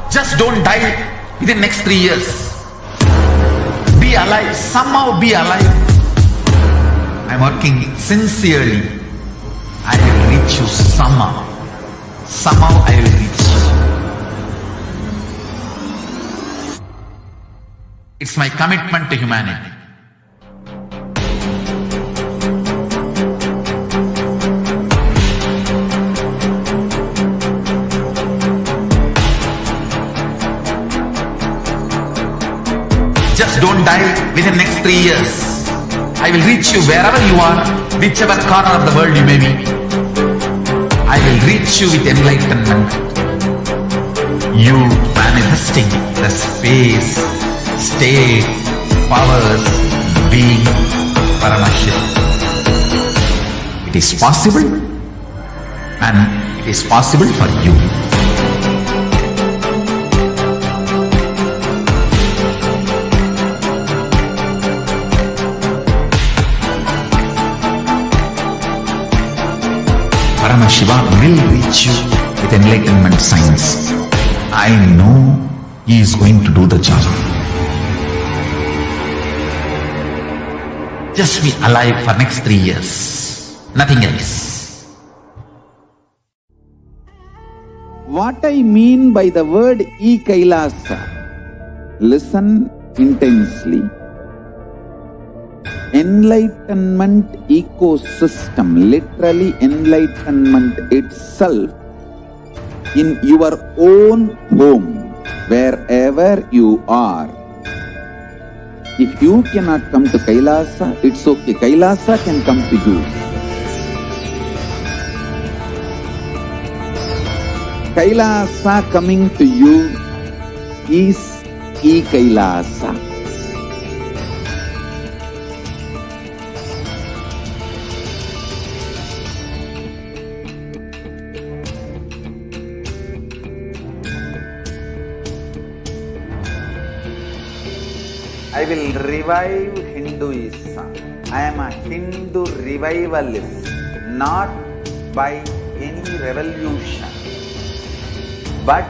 Just don't die within next 3 years. Be alive. Somehow be alive. I'm working sincerely. I will reach you somehow. Somehow I will reach you. It's my commitment to humanity. Just don't die within next 3 years. I will reach you wherever you are, whichever corner of the world you may be. I will reach you with enlightenment. You manifesting the space, state, powers, being Paramashivoham. It is possible, and it is possible for you. Paramashiva will reach you with enlightenment science. I know he is going to do the job. Just be alive for next 3 years. Nothing else. What I mean by the word Kailasa, listen intensely. Enlightenment ecosystem, literally enlightenment itself, in your own home, wherever you are. If you cannot come to Kailasa, it's okay. Kailasa can come to you. Kailasa coming to you is Kailasa. I will revive Hinduism. I am a Hindu revivalist, not by any revolution, but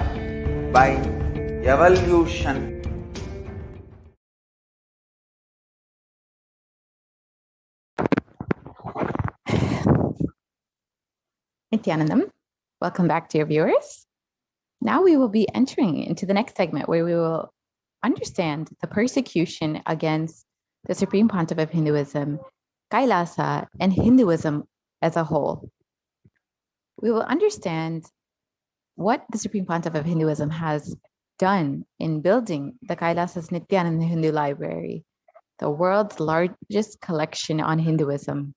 by evolution. Nithyanandam, welcome back, dear viewers. Now we will be entering into the next segment where we will understand the persecution against the Supreme Pontiff of Hinduism, Kailasa, and Hinduism as a whole. We will understand what the Supreme Pontiff of Hinduism has done in building the Kailasa's Nithyananda Hindu Library, the world's largest collection on Hinduism.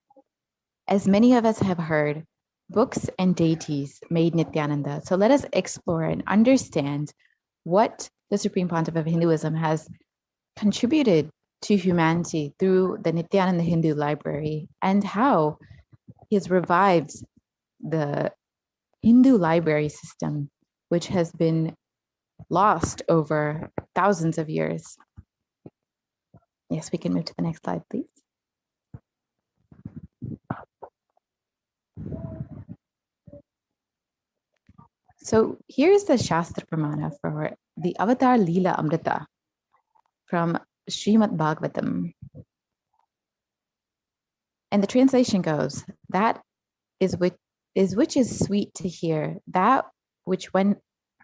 As many of us have heard, books and deities made Nithyananda. So let us explore and understand what the Supreme Pontiff of Hinduism has contributed to humanity through the Nithyananda Hindu Library and how he has revived the Hindu library system, which has been lost over thousands of years. Yes, we can move to the next slide, please. So here's the Shastra Pramana for the Avatar Leela Amrita from Srimad Bhagavatam. And the translation goes, that is which is sweet to hear, that which when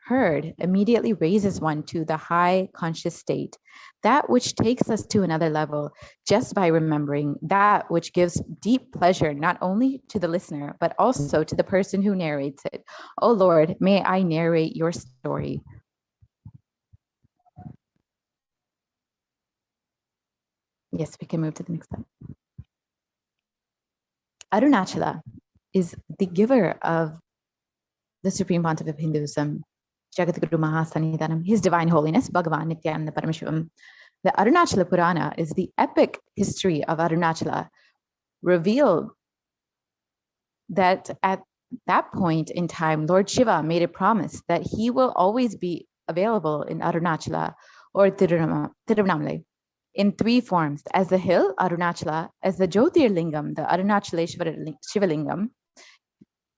heard immediately raises one to the high conscious state, that which takes us to another level just by remembering, that which gives deep pleasure not only to the listener, but also to the person who narrates it. Oh Lord, may I narrate your story. Yes, we can move to the next slide. Arunachala is the giver of the Supreme Pontiff of Hinduism, Jagadguru Mahasannidhanam, His Divine Holiness, Bhagavan Nithyananda Paramashivam. The Arunachala Purana is the epic history of Arunachala, revealed that at that point in time, Lord Shiva made a promise that he will always be available in Arunachala or Tiruvannamalai in three forms: as the hill, Arunachala; as the Jyotirlingam, the Arunachaleshwara Shivalingam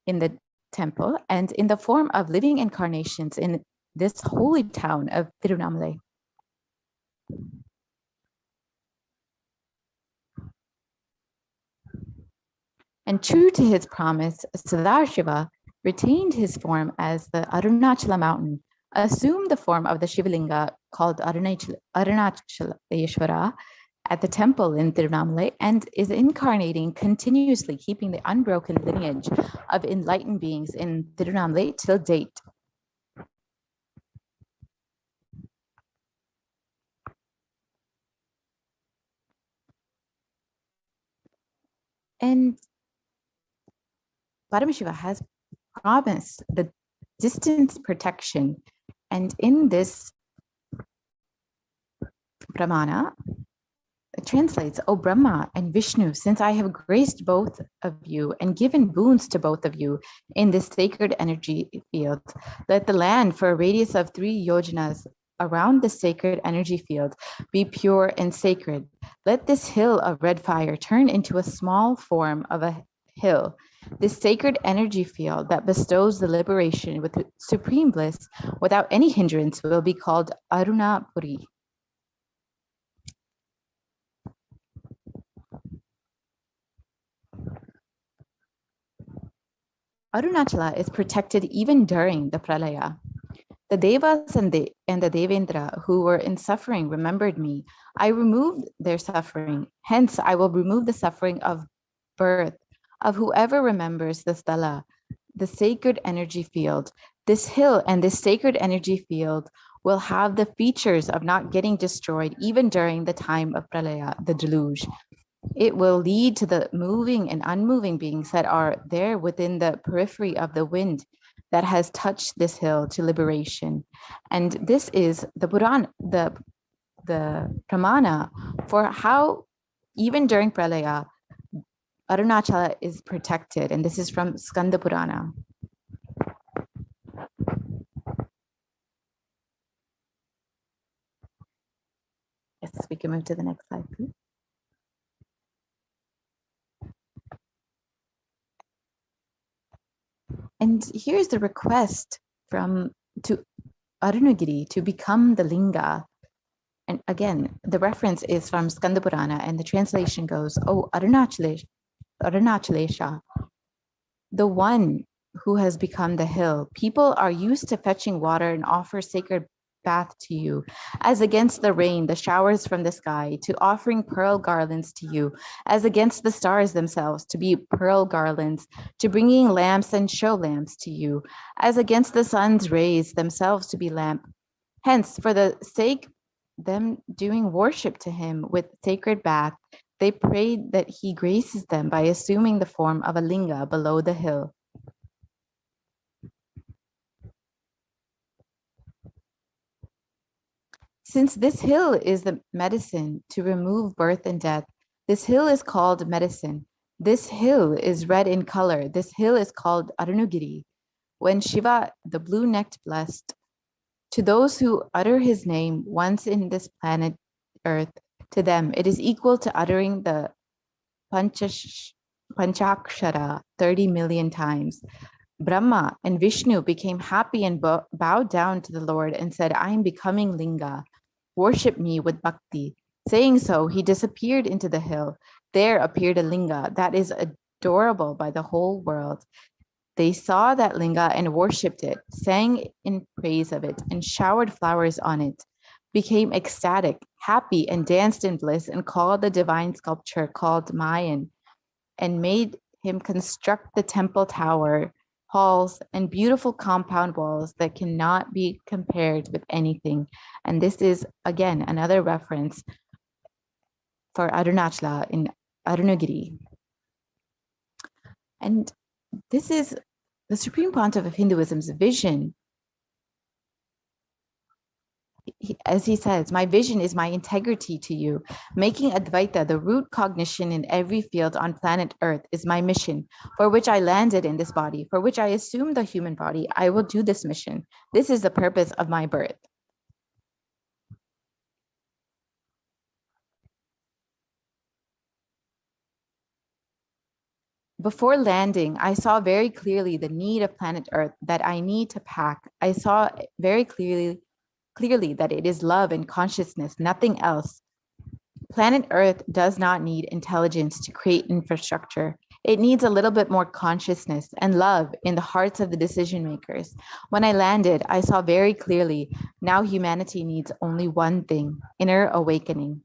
in the temple; and in the form of living incarnations in this holy town of Tiruvannamalai. And true to his promise, Sadashiva retained his form as the Arunachala mountain, assumed the form of the Shivalinga called Arunachaleshwara at the temple in Tiruvannamalai, and is incarnating continuously, keeping the unbroken lineage of enlightened beings in Tiruvannamalai till date. And Paramashiva has promised the distance protection. And in this Pramana, it translates, O Brahma and Vishnu, since I have graced both of you and given boons to both of you in this sacred energy field, let the land for a radius of 3 yojanas around the sacred energy field be pure and sacred. Let this hill of red fire turn into a small form of a hill. This sacred energy field that bestows the liberation with supreme bliss without any hindrance will be called Arunapuri. Arunachala is protected even during the Pralaya. The Devas and the Devendra who were in suffering remembered me. I removed their suffering. Hence, I will remove the suffering of birth of whoever remembers the sthala, the sacred energy field. This hill and this sacred energy field will have the features of not getting destroyed even during the time of Pralaya, the deluge. It will lead to the moving and unmoving beings that are there within the periphery of the wind that has touched this hill to liberation. And this is the Purana, the Pramana for how even during Pralaya, Arunachala is protected. And this is from Skanda Purana. Yes, we can move to the next slide, please. And here's the request to Arunagiri to become the linga. And again, the reference is from Skanda Purana, and the translation goes, "Oh, Arunachalesha, the one who has become the hill. People are used to fetching water and offer sacred bath to you, as against the rain, the showers from the sky, to offering pearl garlands to you, as against the stars themselves, to be pearl garlands, to bringing lamps and show lamps to you, as against the sun's rays themselves to be lamp. Hence, for the sake them doing worship to him with sacred bath, they prayed that he graces them by assuming the form of a linga below the hill. Since this hill is the medicine to remove birth and death, this hill is called medicine. This hill is red in color. This hill is called Arunagiri. When Shiva, the blue-necked blessed, to those who utter his name once in this planet Earth, to them it is equal to uttering the Panchakshara 30 million times. Brahma and Vishnu became happy and bowed down to the Lord and said, I am becoming linga. Worship me with bhakti. Saying so, he disappeared into the hill. There appeared a linga that is adorable by the whole world. They saw that linga and worshipped it, sang in praise of it, and showered flowers on it, became ecstatic, happy, and danced in bliss, and called the divine sculpture called Mayan, and made him construct the temple tower, halls, and beautiful compound walls that cannot be compared with anything. And this is, again, another reference for Arunachala in Arunagiri. And this is the Supreme Pontiff of Hinduism's vision. As he says, my vision is my integrity to you. Making Advaita the root cognition in every field on planet Earth is my mission, for which I landed in this body, for which I assumed the human body. I will do this mission. This is the purpose of my birth. Before landing, I saw very clearly the need of planet Earth that I need to pack. I saw very clearly that it is love and consciousness, nothing else. Planet Earth does not need intelligence to create infrastructure. It needs a little bit more consciousness and love in the hearts of the decision makers. When I landed, I saw very clearly now humanity needs only one thing, inner awakening.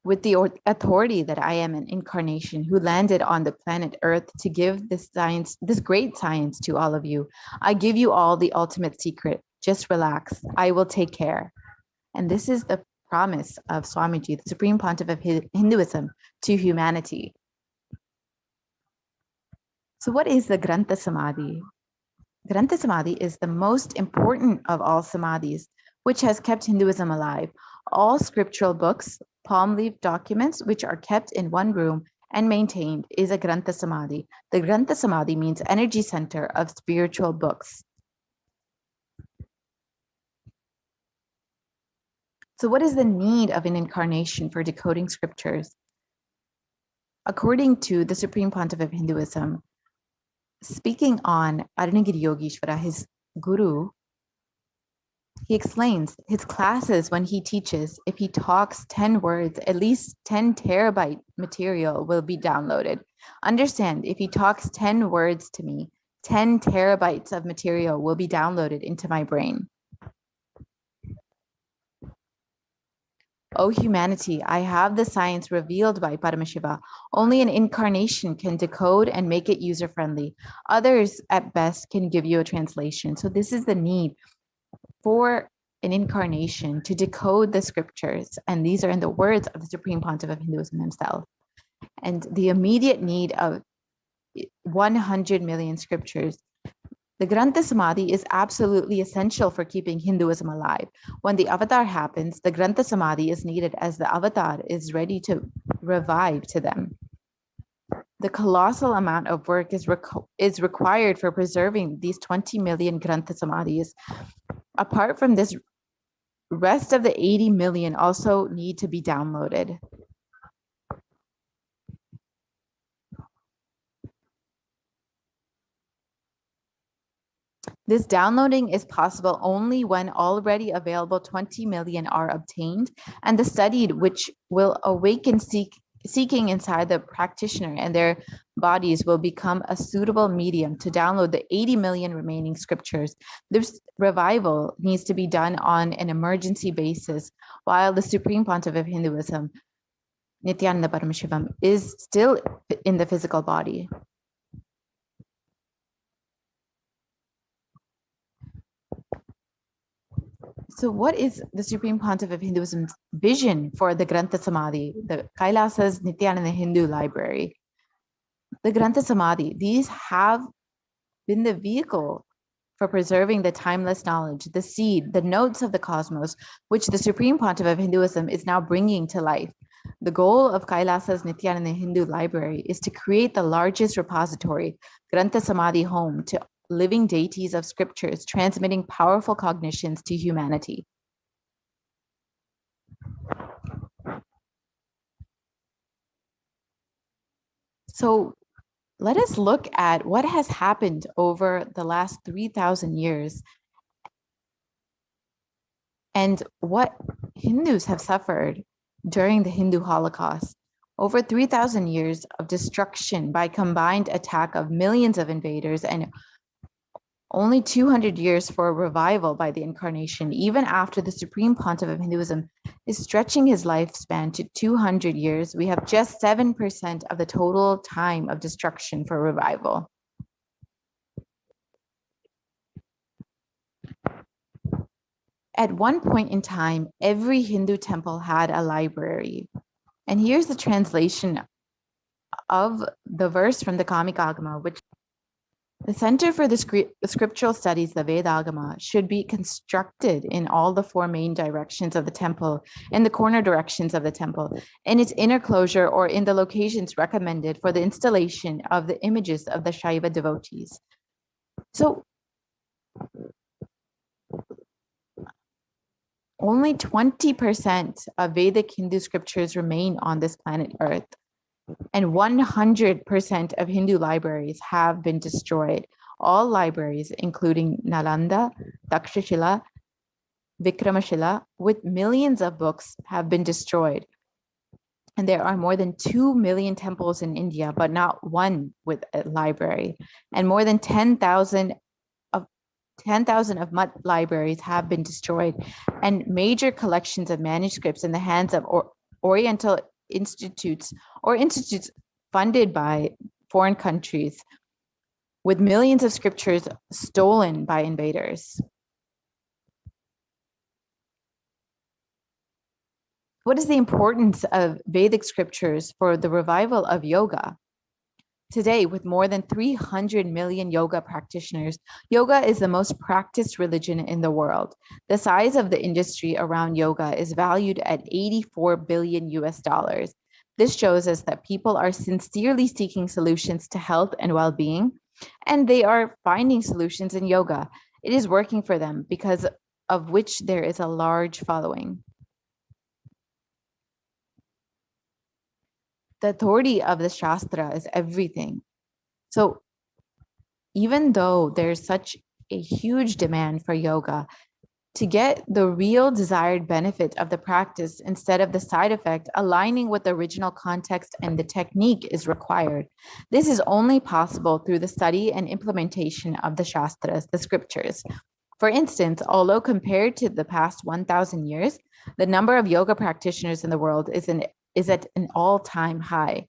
With the authority that I am an incarnation who landed on the planet Earth to give this science, this great science to all of you, I give you all the ultimate secret. Just relax. I will take care. And this is the promise of Swamiji, the Supreme Pontiff of Hinduism, to humanity. So what is the Grantha Samadhi? Grantha Samadhi is the most important of all samadhis, which has kept Hinduism alive. All scriptural books, palm leaf documents, which are kept in one room and maintained, is a Grantha Samadhi. The Grantha Samadhi means energy center of spiritual books. So what is the need of an incarnation for decoding scriptures? According to the Supreme Pontiff of Hinduism, speaking on Arunagiri Yogeshwara, his guru, he explains his classes when he teaches, if he talks 10 words, at least 10 terabyte material will be downloaded. Understand, if he talks 10 words to me, 10 terabytes of material will be downloaded into my brain. O humanity, I have the science revealed by Paramashiva. Only an incarnation can decode and make it user-friendly. Others, at best, can give you a translation. So this is the need for an incarnation to decode the scriptures. And these are in the words of the Supreme Pontiff of Hinduism himself. And the immediate need of 100 million scriptures. The Grantha Samadhi is absolutely essential for keeping Hinduism alive. When the avatar happens, the Grantha Samadhi is needed as the avatar is ready to revive to them. The colossal amount of work is required for preserving these 20 million Grantha Samadhis. Apart from this, rest of the 80 million also need to be downloaded. This downloading is possible only when already available 20 million are obtained, and the studied which will awaken seeking inside the practitioner and their bodies will become a suitable medium to download the 80 million remaining scriptures. This revival needs to be done on an emergency basis, while the Supreme Pontiff of Hinduism, Nithyananda Paramashivam, is still in the physical body. So what is the Supreme Pontiff of Hinduism's vision for the Grantha Samadhi, the Kailasa's Nithyananda Hindu Library? The Grantha Samadhi, these have been the vehicle for preserving the timeless knowledge, the seed, the notes of the cosmos, which the Supreme Pontiff of Hinduism is now bringing to life. The goal of Kailasa's Nithyananda Hindu Library is to create the largest repository, Grantha Samadhi home, to living deities of scriptures, transmitting powerful cognitions to humanity. So let us look at what has happened over the last 3,000 years and what Hindus have suffered during the Hindu Holocaust. Over 3,000 years of destruction by combined attack of millions of invaders, and only 200 years for a revival by the incarnation, even after the Supreme Pontiff of Hinduism is stretching his lifespan to 200 years. We have just 7% of the total time of destruction for revival. At one point in time, every Hindu temple had a library. And here's the translation of the verse from the Kamikagama, which the Center for the Scriptural Studies, the Vedagama, should be constructed in all the four main directions of the temple, in the corner directions of the temple, in its inner closure, or in the locations recommended for the installation of the images of the Shaiva devotees. So, only 20% of Vedic Hindu scriptures remain on this planet Earth. And 100% of Hindu libraries have been destroyed. All libraries, including Nalanda, Takshashila, Vikramashila, with millions of books, have been destroyed. And there are more than 2 million temples in India, but not one with a library. And more than 10,000 of Mutt libraries have been destroyed. And major collections of manuscripts in the hands of Oriental institutes or institutes funded by foreign countries, with millions of scriptures stolen by invaders. What is the importance of Vedic scriptures for the revival of yoga? Today, with more than 300 million yoga practitioners, yoga is the most practiced religion in the world. The size of the industry around yoga is valued at $84 billion US. This shows us that people are sincerely seeking solutions to health and well-being, and they are finding solutions in yoga. It is working for them, because of which there is a large following. The authority of the Shastra is everything. So even though there's such a huge demand for yoga, to get the real desired benefit of the practice instead of the side effect, aligning with the original context and the technique is required. This is only possible through the study and implementation of the Shastras, the scriptures. For instance, although compared to the past 1,000 years, the number of yoga practitioners in the world is at an all-time high.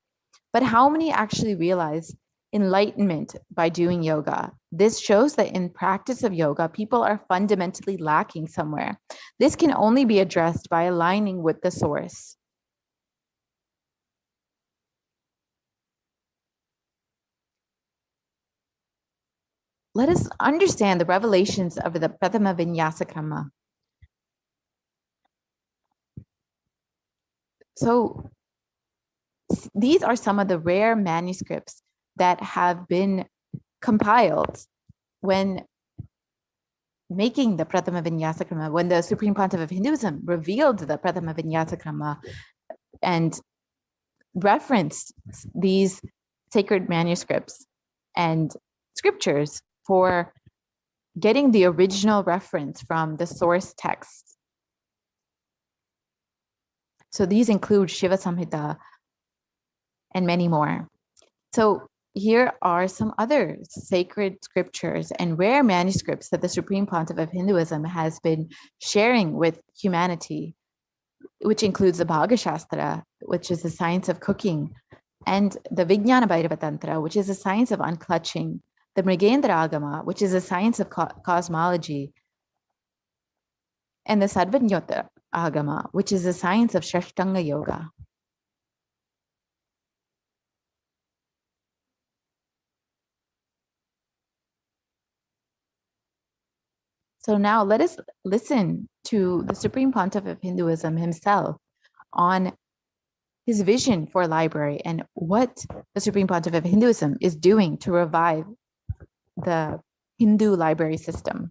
But how many actually realize enlightenment by doing yoga? This shows that in practice of yoga, people are fundamentally lacking somewhere. This can only be addressed by aligning with the source. Let us understand the revelations of the Prathama Vinyasa Krama. So these are some of the rare manuscripts that have been compiled when making the Prathama Vinyasa Krama, when the Supreme Pontiff of Hinduism revealed the Prathama Vinyasa Krama and referenced these sacred manuscripts and scriptures for getting the original reference from the source text. So these include Shiva Samhita, and many more. So here are some other sacred scriptures and rare manuscripts that the Supreme Pontiff of Hinduism has been sharing with humanity, which includes the Bhaga Shastra, which is the science of cooking, and the Vijnana Bhairava Tantra, which is the science of unclutching, the Mrigendra Agama, which is the science of cosmology, and the Sarvajnota Agama, which is the science of Shashtanga Yoga. So now let us listen to the Supreme Pontiff of Hinduism himself on his vision for a library and what the Supreme Pontiff of Hinduism is doing to revive the Hindu library system.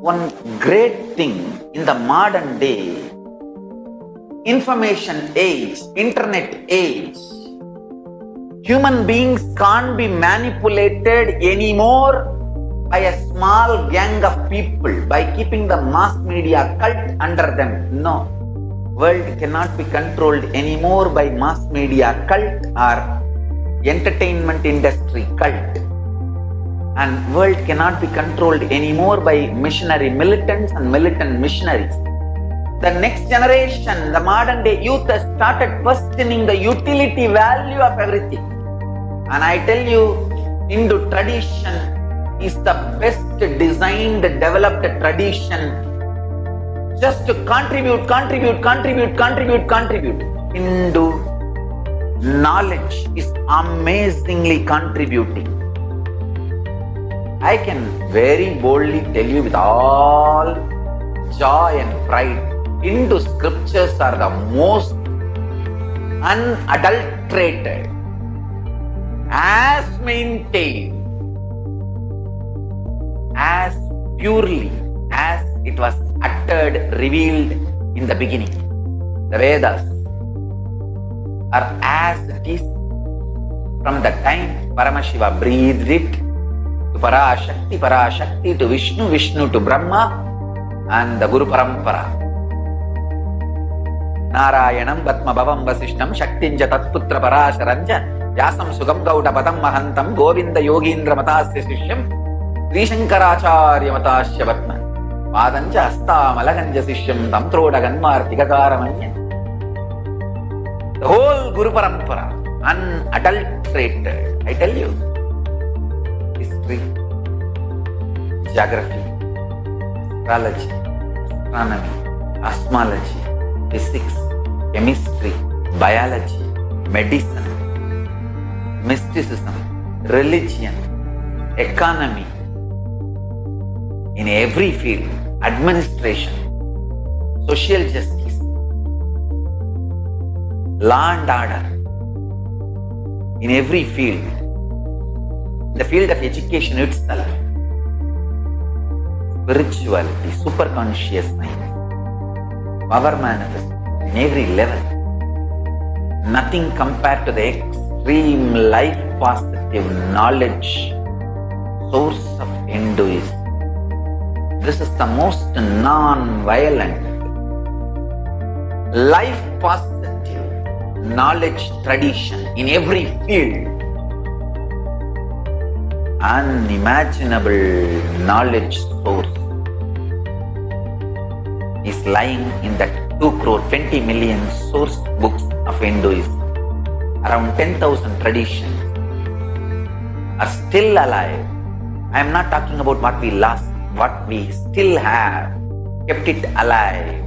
One great thing in the modern day, information age, internet age, human beings can't be manipulated anymore by a small gang of people, by keeping the mass media cult under them. No, world cannot be controlled anymore by mass media cult or entertainment industry cult. And world cannot be controlled anymore by missionary militants and militant missionaries. The next generation, the modern day youth has started questioning the utility value of everything. And I tell you, Hindu tradition is the best designed, developed tradition just to contribute. Hindu knowledge is amazingly contributing. I can very boldly tell you with all joy and pride, Hindu scriptures are the most unadulterated, as maintained, as purely as it was uttered, revealed in the beginning. The Vedas are as it is From the time Paramashiva breathed it to Parashakti to Vishnu, Vishnu to Brahma and the Guru Parampara. Narayanam Batma Bhavam Vasishtam Shaktinja Tatputra Parasharanja Yasam Sugam Gauda Padam Mahantam Govinda Yogindra Matasya Sishyam Sri Shankaracharya Matasya Vatman Padanja Asta Malaganja Sishyam Tamtroda Ganmar Tigakaramanya. The whole Guru Parampara, unadulterated, I tell you. History, geography, astrology, astronomy, cosmology, physics, chemistry, biology, medicine, mysticism, religion, economy, in every field, administration, social justice, law and order, in every field, the field of education itself, spirituality, superconsciousness, power manifest in every level. Nothing compared to the extreme life positive knowledge source of Hinduism. This is the most non-violent, life positive knowledge tradition in every field. Unimaginable knowledge source is lying in that 2,20 million source books of Hinduism. Around 10,000 traditions are still alive. I am not talking about what we lost, what we still have, kept it alive,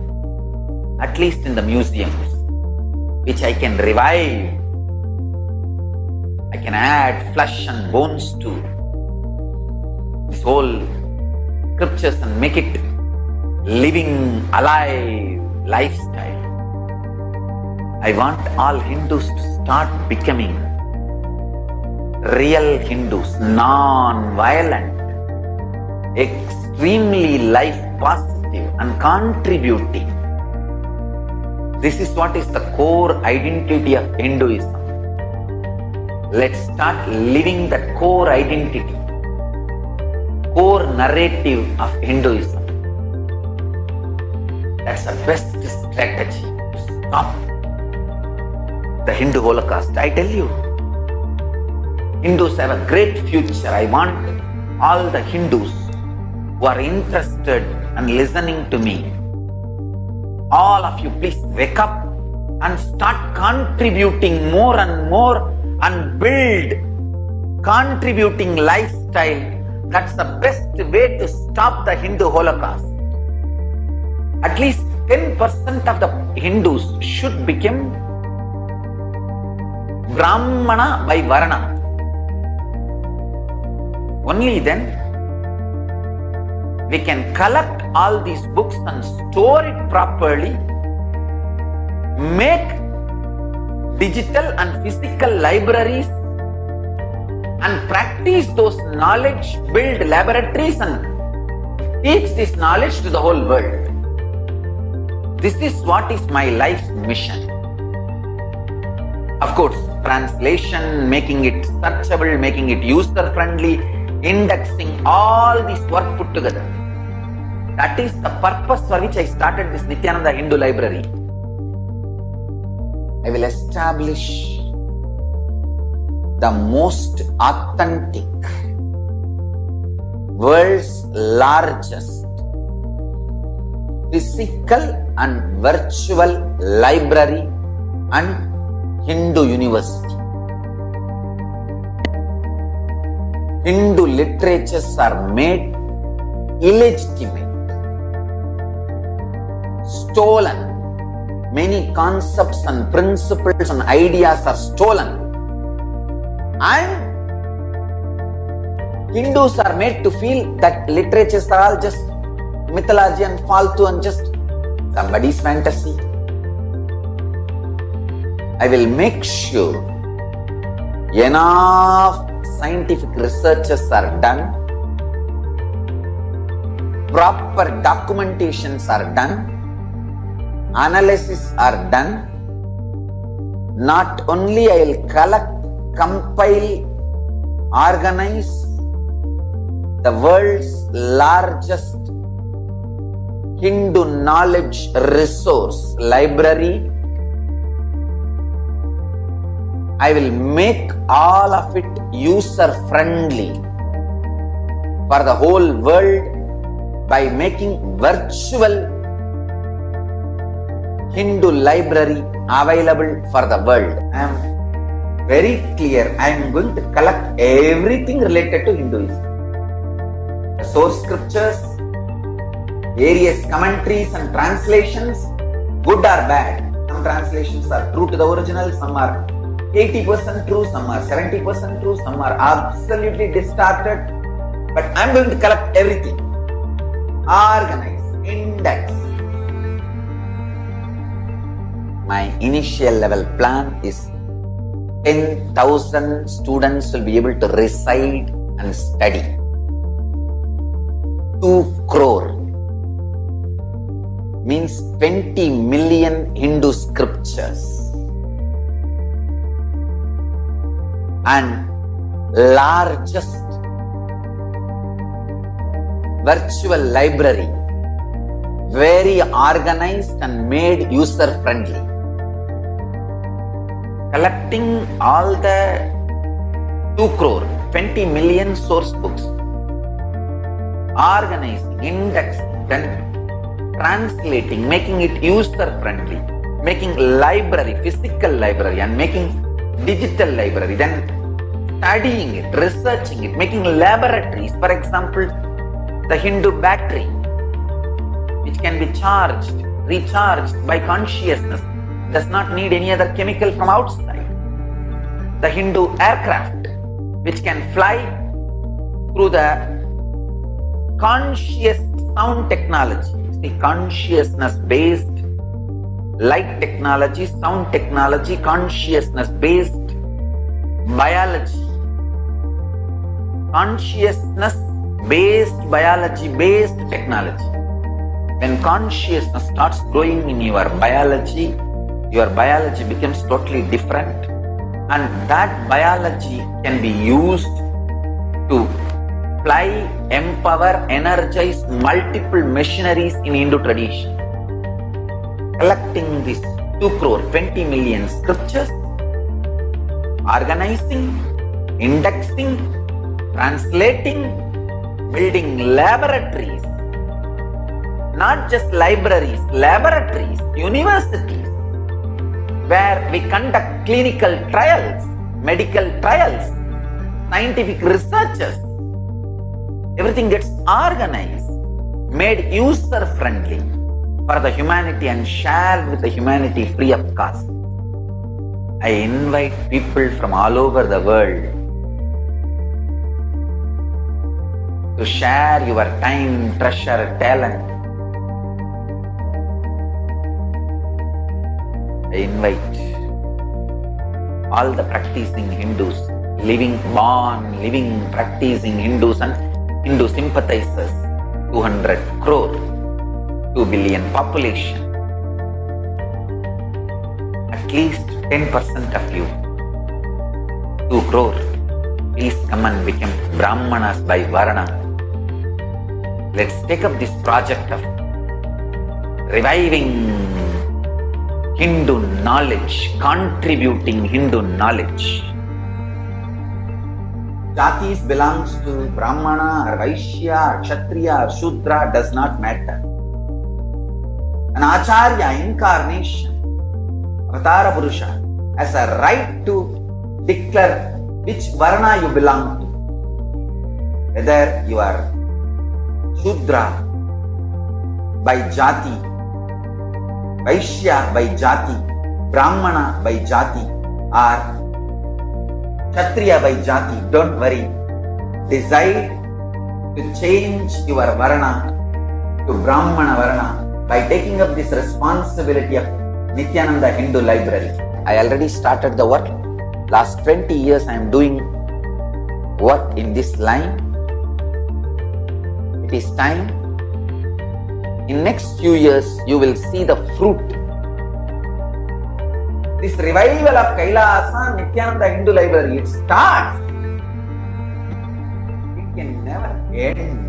at least in the museums, which I can revive. I can add flesh and bones to this whole scriptures and make it living, alive lifestyle. I want all Hindus to start becoming real Hindus, non-violent, extremely life positive and contributing. This is what is the core identity of Hinduism. Let's start living that core identity, core narrative of Hinduism. That's the best strategy to stop the Hindu Holocaust. I tell you, Hindus have a great future. I want all the Hindus who are interested and listening to me, all of you, please wake up and start contributing more and more and build contributing lifestyle. That's the best way to stop the Hindu Holocaust. At least 10% of the Hindus should become Brahmana by Varana. Only then we can collect all these books and store it properly, make digital and physical libraries and practice those knowledge, build laboratories and teach this knowledge to the whole world. This is what is my life's mission. Of course, translation, making it searchable, making it user-friendly, indexing, all this work put together. That is the purpose for which I started this Nithyananda Hindu Library. I will establish the most authentic, world's largest physical and virtual library and Hindu university. Hindu literatures are made illegitimate, stolen. Many concepts and principles and ideas are stolen. And Hindus are made to feel that literatures are all just mythology and faltu and just somebody's fantasy. I will make sure enough scientific researches are done, proper documentations are done, analysis are done. Not only I will collect compile, organize the world's largest Hindu knowledge resource library. I will make all of it user-friendly for the whole world by making virtual Hindu library available for the world. I am very clear. I am going to collect everything related to Hinduism. The source scriptures, various commentaries and translations, good or bad. Some translations are true to the original, some are 80% true, some are 70% true, some are absolutely distorted. But I am going to collect everything, organize, index. My initial level plan is 10,000 students will be able to reside and study. 2 crore means 20 million Hindu scriptures. And largest virtual library, very organized and made user-friendly. Collecting all the 2 crore, 20 million source books, organizing, indexing, then translating, making it user-friendly, making library, physical library, and making digital library, then studying it, researching it, making laboratories. For example, the Hindu battery, which can be charged, recharged by consciousness, does not need any other chemical from outside. The Hindu aircraft, which can fly through the conscious sound technology, the consciousness-based light technology, sound technology, consciousness-based biology, consciousness-based biology-based technology. When consciousness starts growing in your biology becomes totally different, and that biology can be used to fly, empower, energize multiple machineries in Hindu tradition. Collecting this 2 crore, 20 million scriptures, organizing, indexing, translating, building laboratories, not just libraries, laboratories, universities, where we conduct clinical trials, medical trials, scientific researches. Everything gets organized, made user-friendly for the humanity and shared with the humanity free of cost. I invite people from all over the world to share your time, treasure, talent. I invite all the practicing Hindus, living, practicing Hindus and Hindu sympathizers, 200 crore, 2 billion population. At least 10% of you, 2 crore, please come and become Brahmanas by Varna. Let's take up this project of reviving Hindu knowledge, contributing Hindu knowledge. Jatis belongs to Brahmana or Vaishya or Kshatriya or Shudra does not matter. An Acharya incarnation, Avatara Purusha, has a right to declare which Varna you belong to. Whether you are Shudra by Jati, Vaishya by Jati, Brahmana by Jati, or Kshatriya by Jati, don't worry. Decide to change your Varna to Brahmana Varna by taking up this responsibility of Nithyananda Hindu Library. I already started the work. Last 20 years I am doing work in this line. It is time. In next few years you will see the fruit. this revival of Kailasa, Nithyananda Hindu Library, it starts. It can never end.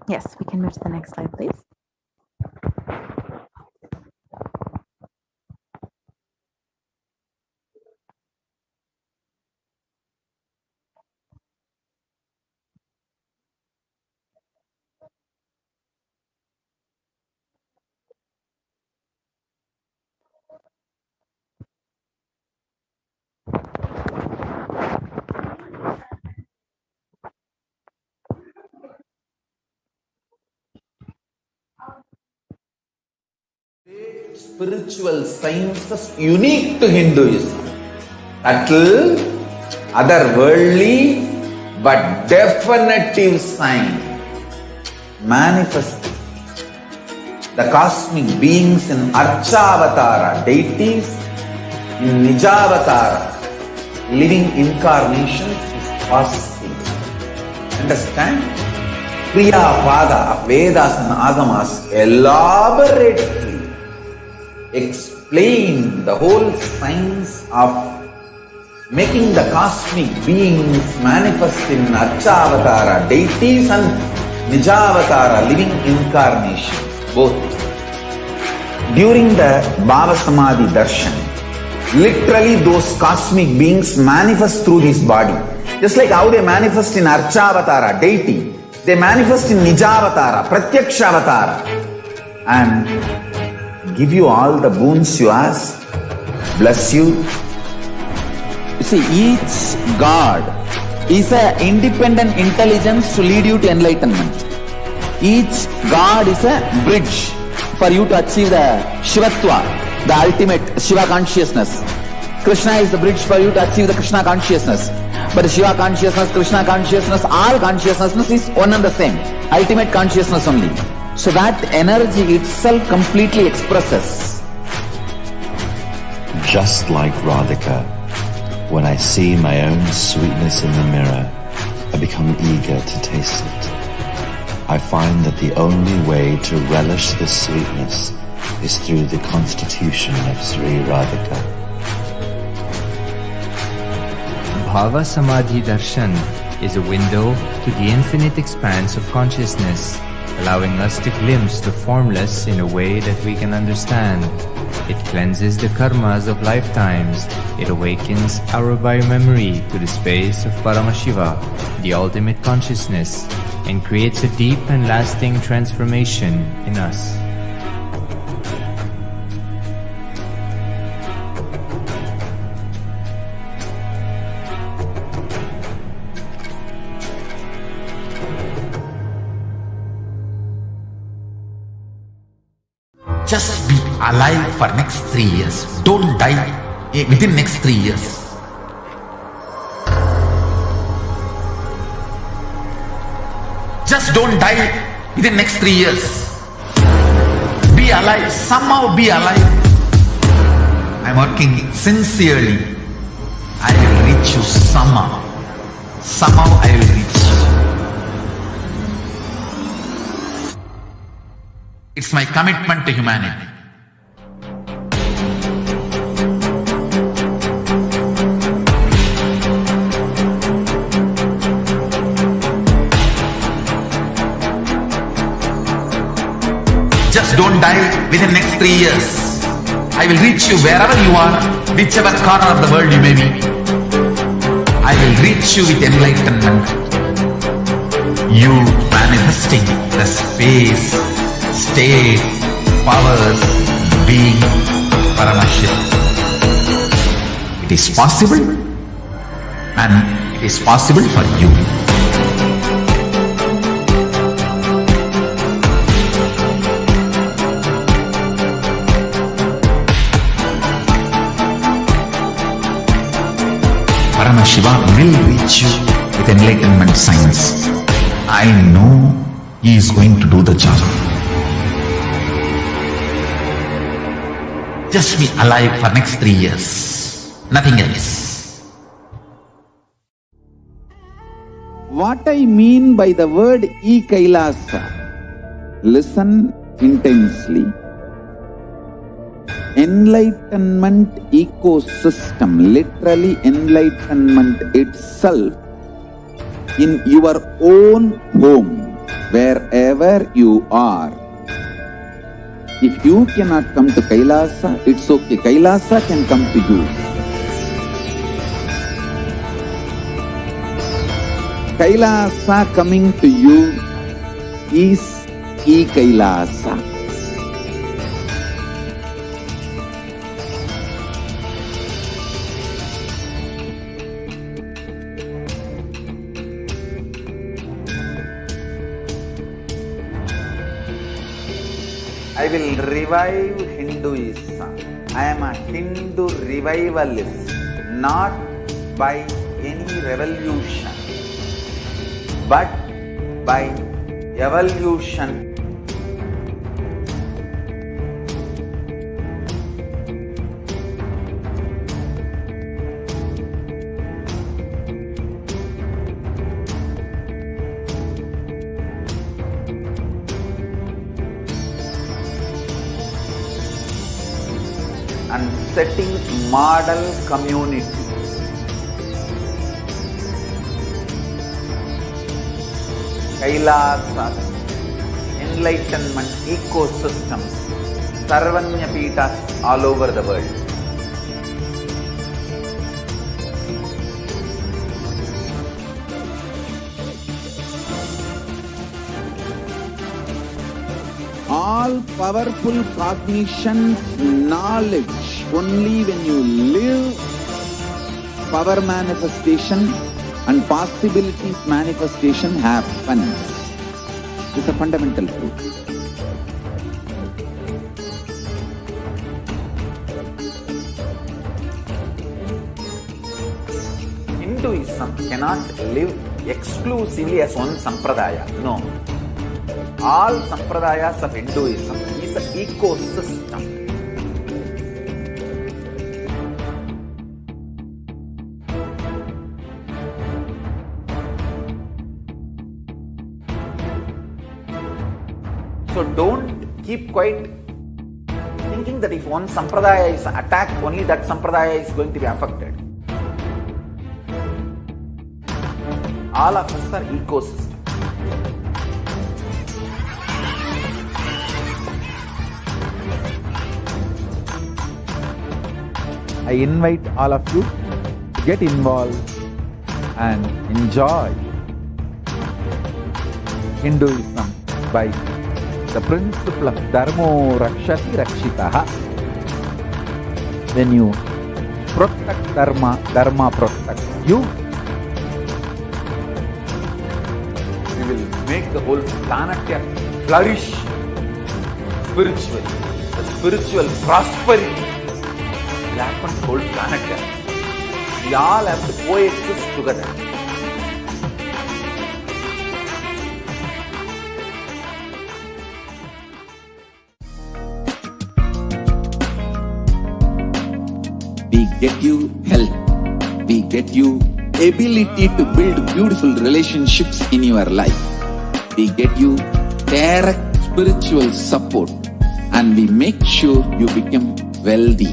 Yes, we can move to the next slide, please. Spiritual sciences unique to Hinduism. Subtle, otherworldly, but definitive sign. Manifesting the cosmic beings in Archavatara, deities in Nijavatara, living incarnations is possible. Understand? Kriya Pada of Vedas and Agamas elaborately explain the whole science of making the cosmic beings manifest in Archavatara, deities and Nijavatara, living incarnations, both. During the BHAVASAMADHI darshan, literally those cosmic beings manifest through this body. Just like how they manifest in Archavatara, deity, they manifest in Nijavatara, Pratyakshavatara, and give you all the boons you ask, bless you. You see, each God is an independent intelligence to lead you to enlightenment. Each God is a bridge for you to achieve the Shivatva, the ultimate Shiva consciousness. Krishna is the bridge for you to achieve the Krishna consciousness. But the Shiva consciousness, Krishna consciousness, all consciousness is one and the same. Ultimate consciousness only. So that energy itself completely expresses. Just like Radhika, when I see my own sweetness in the mirror, I become eager to taste it. I find that the only way to relish the sweetness is through the constitution of Sri Radhika. BHAVASAMADHI Darshan is a window to the infinite expanse of consciousness, allowing us to glimpse the formless in a way that we can understand. It cleanses the karmas of lifetimes. It awakens our biomemory to the space of Paramashiva, the ultimate consciousness, and creates a deep and lasting transformation in us. Just be alive for next 3 years. Don't die within next 3 years. Just don't die within next 3 years. Be alive. Somehow be alive. I'm working sincerely. I will reach you somehow. Somehow I will reach you. It's my commitment to humanity. Just don't die within the next 3 years. I will reach you wherever you are, whichever corner of the world you may be. I will reach you with enlightenment. You manifesting the space, state, powers, being Paramashivoham. It is possible, and it is possible for you. Paramashivoham will reach you with enlightenment science. I know he is going to do the job. Just be alive for next 3 years. Nothing else. What I mean by the word Kailasa, listen intensely. Enlightenment ecosystem, literally enlightenment itself, in your own home, wherever you are. If you cannot come to Kailasa, it's okay. Kailasa can come to you. Kailasa coming to you is Kailasa. I will revive Hinduism. I am a Hindu revivalist, not by any revolution, but by evolution. And setting model community. Kailasa, enlightenment ecosystems, Sarvanya Pitas all over the world. All powerful cognition, knowledge, only when you live, power manifestation and possibilities manifestation happens. It's a fundamental truth. Hinduism cannot live exclusively as one sampradaya. No. All sampradayas of Hinduism is an ecosystem. So don't keep quiet thinking that if one sampradaya is attacked, only that sampradaya is going to be affected. All of us are ecosystems. I invite all of you to get involved and enjoy Hinduism by the principle of Dharmo Rakshati Rakshitaha. When you protect Dharma, Dharma protects you. We will make the whole planet flourish spiritually. The spiritual prosperity will happen to the whole planet. We all have to coexist together. We get you health. We get you ability to build beautiful relationships in your life. We get you direct spiritual support, and we make sure you become wealthy.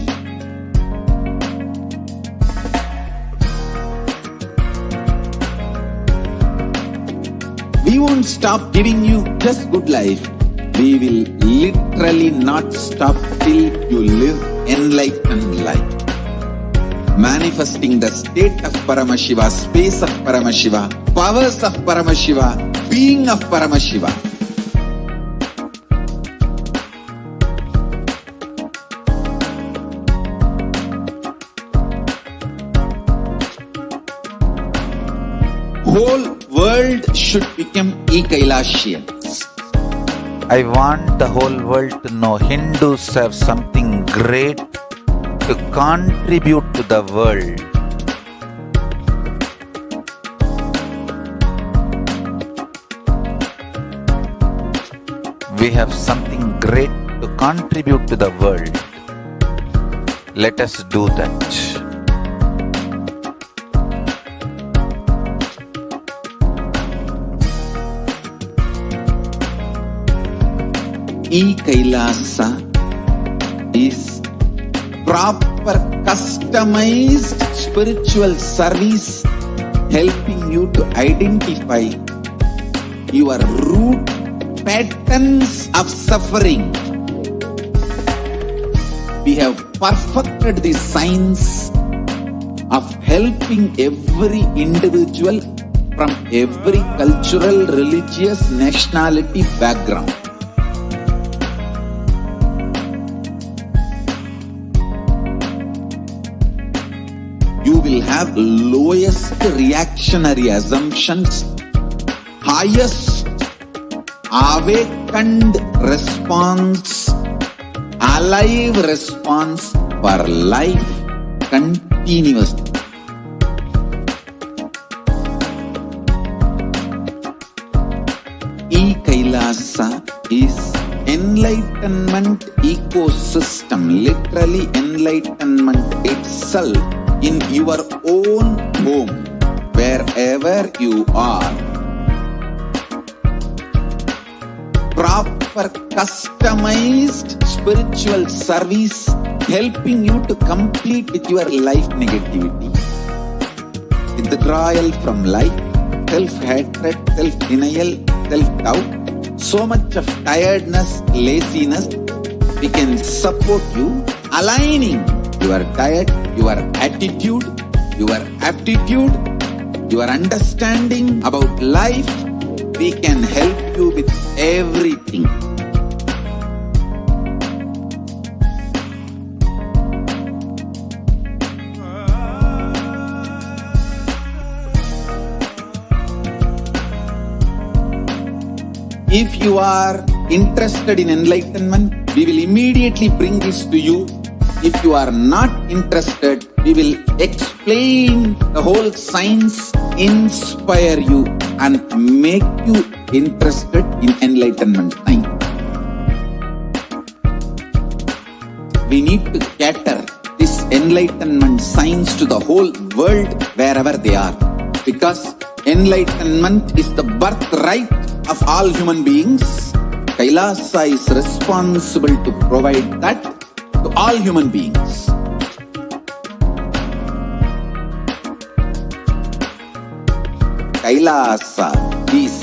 We won't stop giving you just good life. We will literally not stop till you live enlightened life. Manifesting the state of Paramashiva, space of Paramashiva, powers of Paramashiva, being of Paramashiva. Whole world should become Kailasians. I want the whole world to know Hindus have something great to contribute to the world. We have something great to contribute to the world. Let us do that. Kailasa is proper customized spiritual service helping you to identify your root patterns of suffering. We have perfected the science of helping every individual from every cultural, religious, nationality background. You will have lowest reactionary assumptions, highest awakened response, alive response for life continuously. Kailasa is enlightenment ecosystem, literally enlightenment itself in your own home, wherever you are. Proper customized spiritual service helping you to complete with your life negativity. Withdrawal from life, self-hatred, self-denial, self-doubt, so much of tiredness, laziness. We can support you aligning your diet, your attitude, your aptitude, your understanding about life. We can help you with everything. If you are interested in enlightenment, we will immediately bring this to you. If you are not interested, we will explain the whole science, inspire you and make you interested in enlightenment time. We need to cater this enlightenment science to the whole world wherever they are, because enlightenment is the birthright of all human beings. Kailasa is responsible to provide that to all human beings. Kailasa is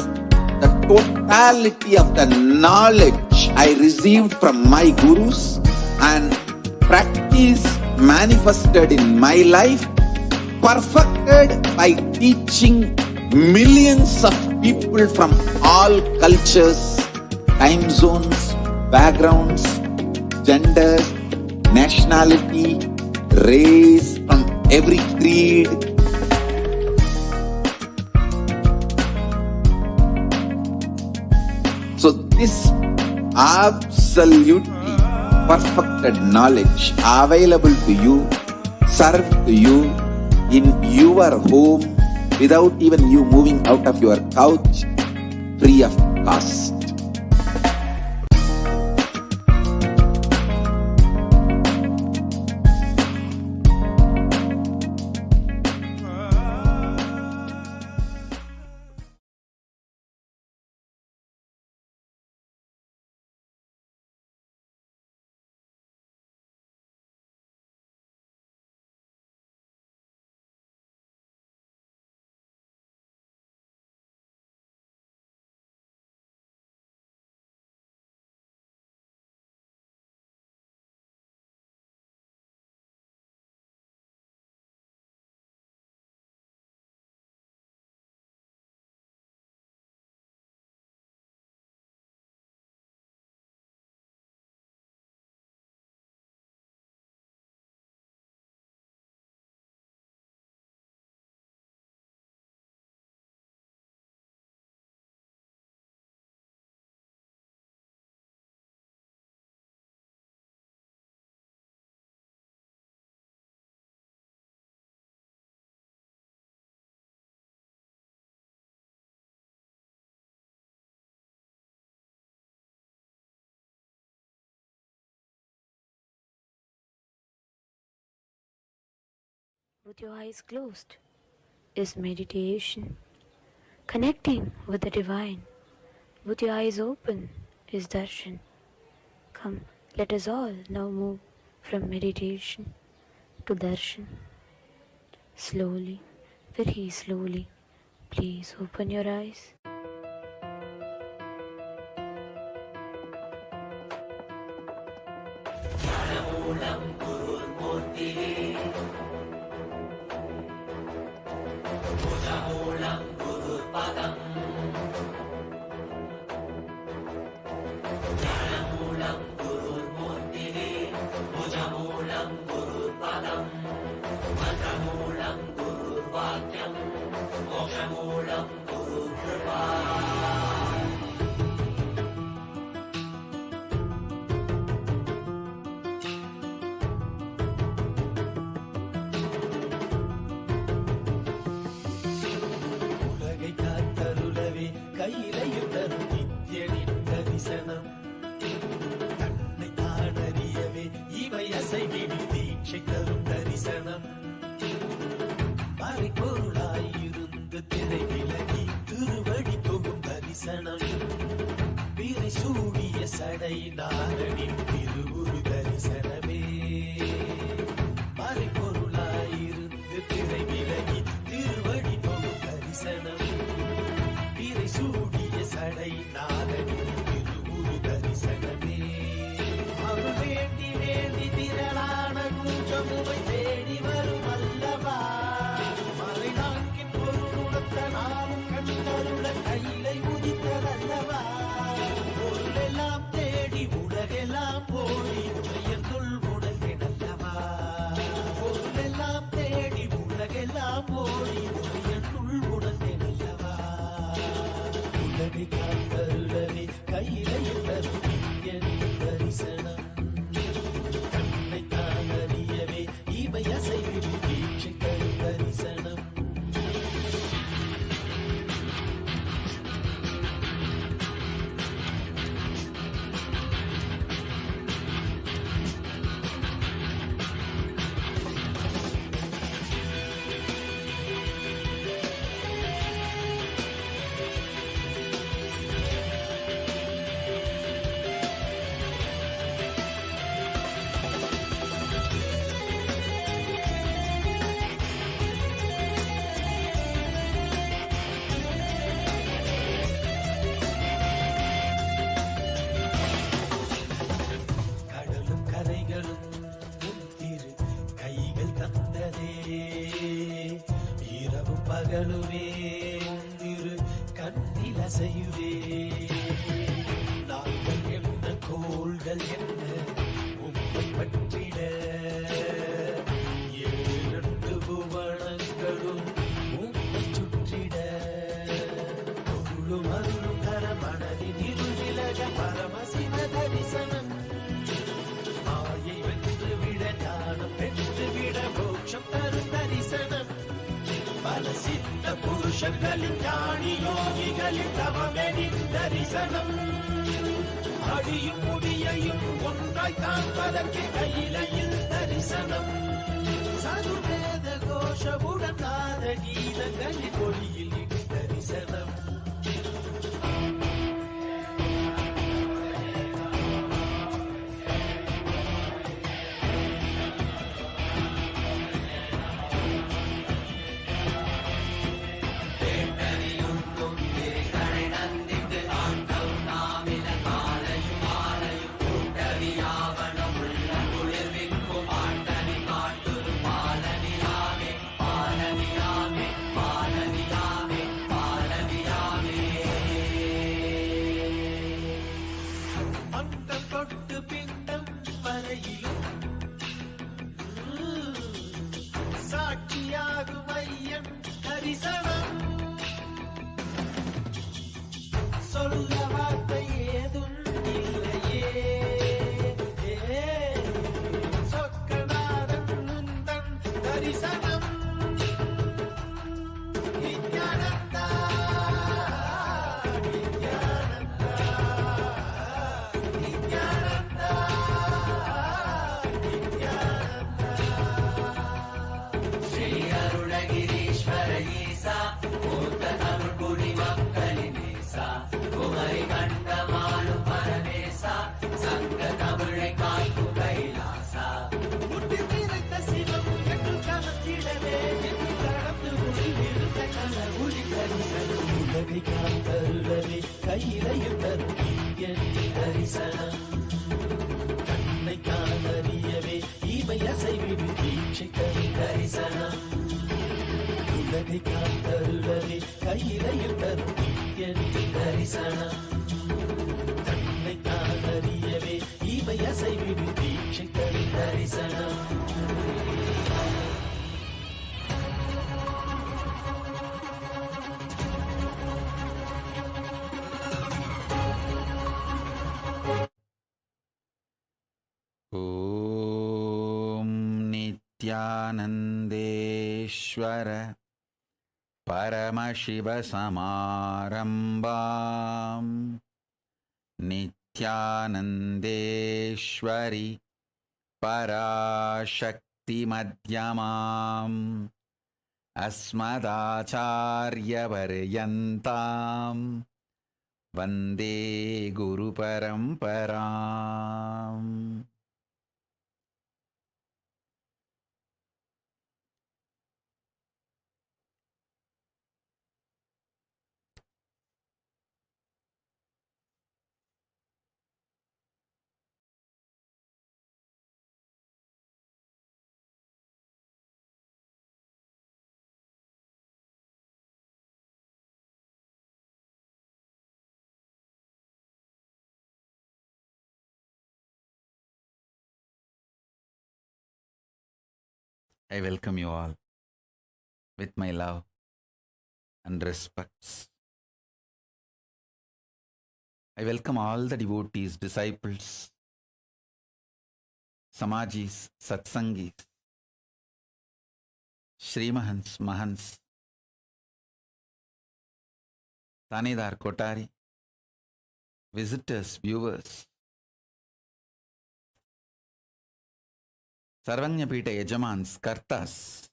the totality of the knowledge I received from my gurus and practice manifested in my life, perfected by teaching millions of people from all cultures, time zones, backgrounds, genders, nationality, race, from every creed. So this absolutely perfected knowledge available to you, served to you in your home without even you moving out of your couch, free of cost. with your eyes closed is meditation. Connecting with the divine with your eyes open is darshan. Come, let us all now move from meditation to darshan. Slowly, very slowly, please open your eyes. உலகை காத்தருளவே கையிலையில் தரும் நித்யனின் தரிசனம் தன்னை தானறியவே இவை அசைவிடி தீட்சை தரும் தரிசனம் மறைபொருளாயிருந்து திரை விலகி திருவடி தொகும் தரிசனம் பிறை சூடிய சடை நாரனின் திருவுரு தரிசனமே மறைபொருளாயிருந்து திரை விலகி திருவடி தொகும் தரிசனம் பிறை சூடிய சடை நாரனின் திருவுரு தரிசனமே அவள் வேண்டி வேண்டி திரளான கூச்சமுவை தேடி வரும் அல்லவா மலை நான்கின் பொருளுடத்த நாளும் கண்களுட கையிலை உதித்ததல்லவா பொருளெல்லாம் தேடி உலகெல்லாம் போடி உயர்ந்துள் உணர்ந்தல்லவா பொருளெல்லாம் தேடி உலகெல்லாம் போடி உயர்ந்துள் உணர்ந்தல்லவா உலகை காத்தருளவே கையிலையில் தரும் என் தரிசனம் தன்னை தான் அறியவே இவை அசைவிடி தீட்சை தரும் தரிசனம் கடலும் கரைகளும் உன் திரு கைகள் தந்ததே இரவும் பகலுமே உன் திரு கண்ணில் அசையுதே நாங்கள் என்ன கோள்கள் என்ன உம்மை பற்றிட ஏழு புவனங்களும் உம்மை சுற்றிட பொருளும் அருளும் தர மனதின் இருவிலக பரமசிவ தரிசனம் மாயை வென்று விட ஞானம் பெற்று விட மோட்சம் தரும் தரிசனம் பல சித்த புருஷர்களின் ஞானி யோகிகளின் தவமெனின் தரிசனம் அடியும் முடியையும் ஒன்றாய் காண்பதற்கு கையிலையில் தரிசனம் சதுர்வேத கோஷமுடன் நாத கீதங்களின் ஒளியில் தரிசனம் பாலனியாமே கையிலையும் தரும் தீயட்டி தரிசனம் கண்ணை காணறியவே இவை அசைவிடு தீட்சை தரும் தரிசனம் உலகை காத்தருளவே கையிலையும் தரும் தீயட்டி தரிசனம் கண்ணை காணறியவே இவை அசைவிடு தீட்சை தரும் தரிசனம் ॐ नित्यानन्देश्वर परमशिवसमारम्भाम् नित्यानन्देश्वरि पराशक्तिमध्यमाम् अस्मदाचार्यपर्यन्ताम् वन्दे गुरुपरम्पराम् I welcome you all with my love and respects. I welcome all the devotees, disciples, Samajis, Satsangis, Srimahans, Mahans, Tanedar, Kotari, visitors, viewers, Sarvanyapita Yajamans, Kartas,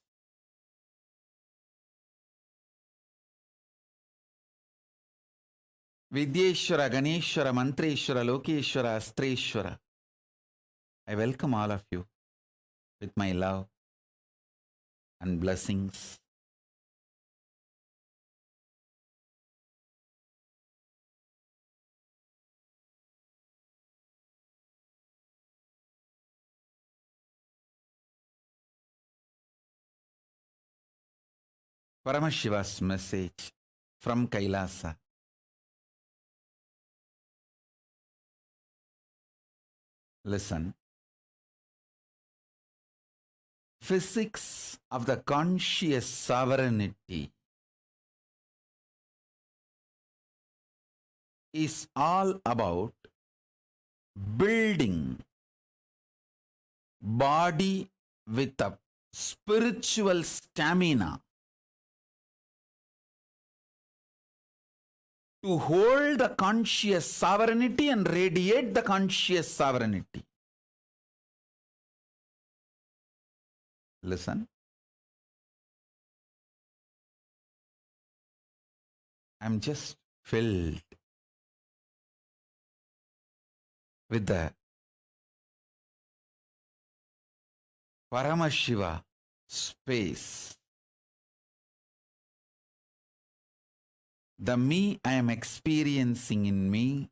Vidyeshwara, Ganeshwara, Mantreshwara, Lokeshwara, Astreshwara. I welcome all of you with my love and blessings. Paramashiva's message from Kailasa. Listen. Physics of the conscious sovereignty is all about building body with a spiritual stamina to hold the conscious sovereignty and radiate the conscious sovereignty. Listen. I'm just filled with the Paramashiva space. The me I am experiencing in me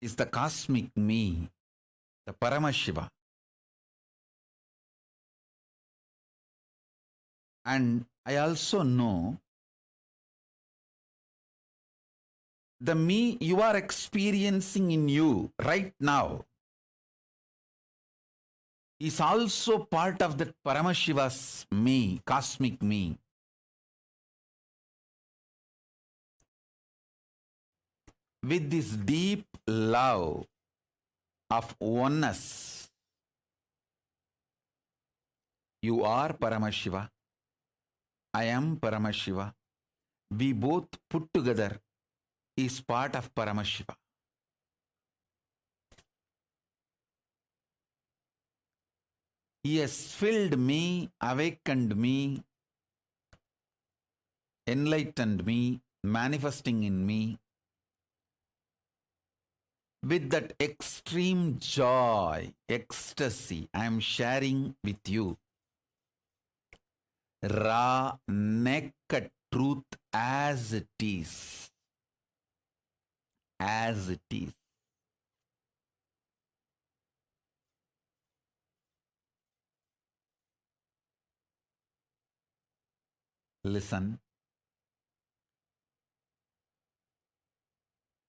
is the cosmic me, the Paramashiva. And I also know the me you are experiencing in you right now is also part of that Paramashiva's me, cosmic me. With this deep love of oneness, you are Paramashiva, I am Paramashiva. We both put together is part of Paramashiva. He has filled me, awakened me, enlightened me, manifesting in me with that extreme joy, ecstasy I am sharing with you. Raw, naked truth as it is. as it is. Listen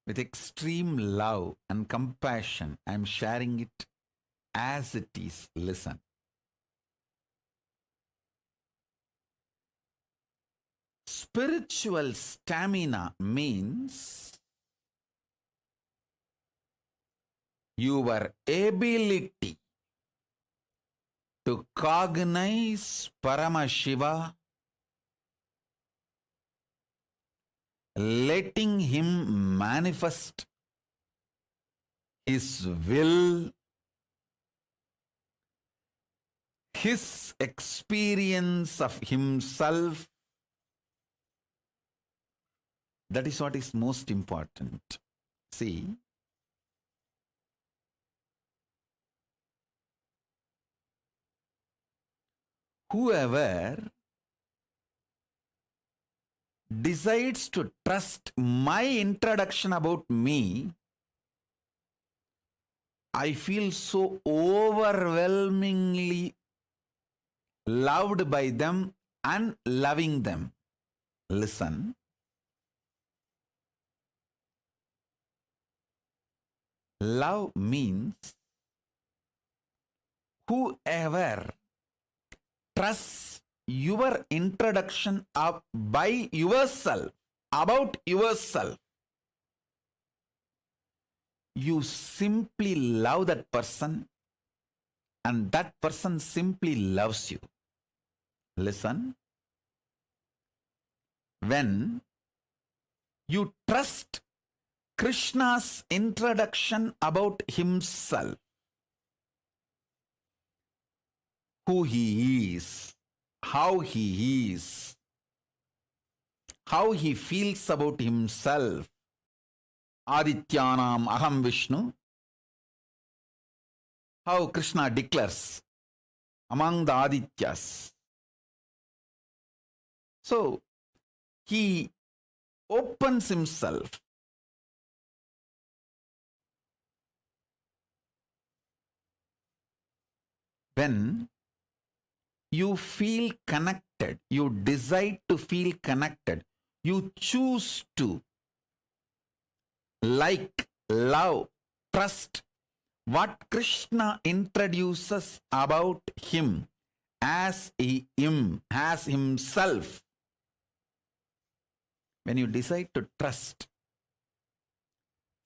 with extreme love and compassion. I am sharing it as it is. Listen. Spiritual stamina means your ability to cognize Paramashiva, letting him manifest his will, his experience of himself. That is what is most important. See, whoever decides to trust my introduction about me, I feel so overwhelmingly loved by them and loving them. Listen. Love means whoever trusts your introduction up by yourself, about yourself, you simply love that person and that person simply loves you. Listen. When you trust Krishna's introduction about himself, who he is, how he is, how he feels about himself, Adityanam Aham Vishnu, how Krishna declares among the Adityas. So, he opens himself. When you feel connected, you decide to feel connected, you choose to like, love, trust what Krishna introduces about him as him, as himself. When you decide to trust,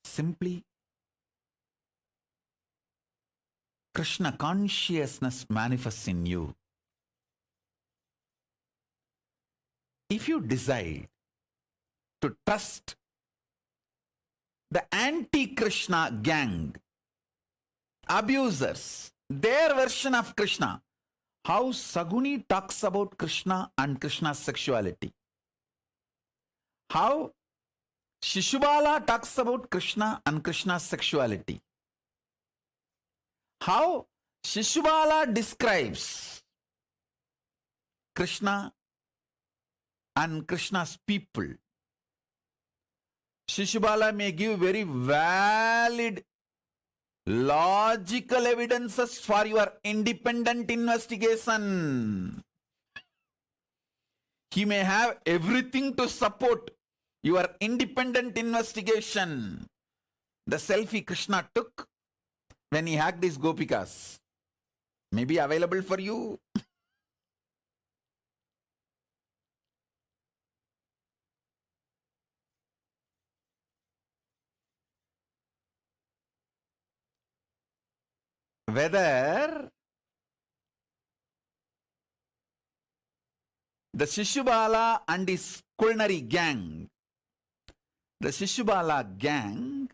simply Krishna consciousness manifests in you. If you decide to trust the anti-Krishna gang, abusers, their version of Krishna, how Saguni talks about Krishna and Krishna's sexuality, how Shishubala talks about Krishna and Krishna's sexuality, how Shishubala describes Krishna and Krishna's people. Shishubala may give very valid, logical evidences for your independent investigation. He may have everything to support your independent investigation. The selfie Krishna took when he hugged his gopikas may be available for you. Whether the Shishubala and his culinary gang, the Shishubala gang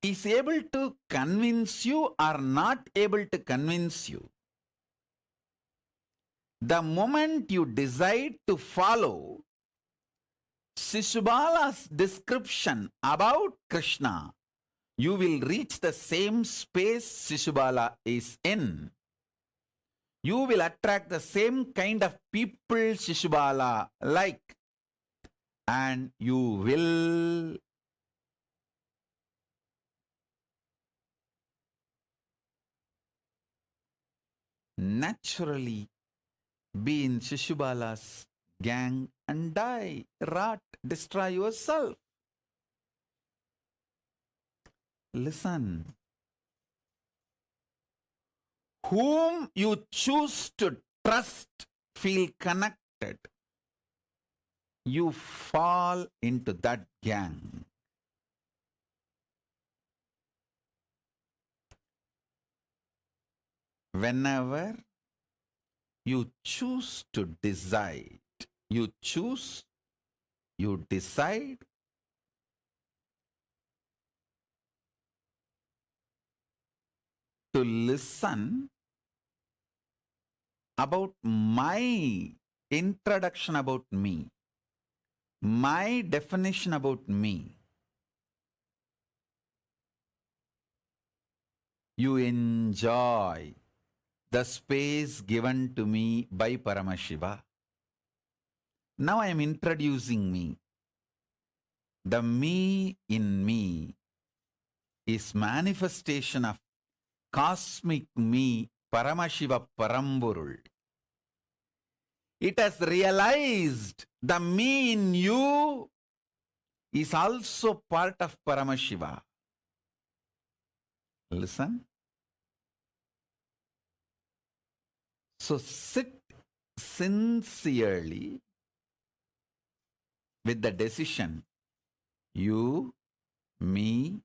is able to convince you or not able to convince you, the moment you decide to follow Shishubala's description about Krishna, you will reach the same space Shishubala is in. You will attract the same kind of people Shishubala like. and you will naturally be in Shishubala's gang and die, rot, destroy yourself. Listen. Whom you choose to trust, feel connected, you fall into that gang. Whenever you choose to decide, you decide to listen about my introduction about me, my definition about me. You enjoy the space given to me by Paramashiva. Now I am introducing me. The me in me is manifestation of cosmic me, Paramashiva Paramburul. It has realized the me in you is also part of Paramashiva. Listen. So sit sincerely with the decision. You, me,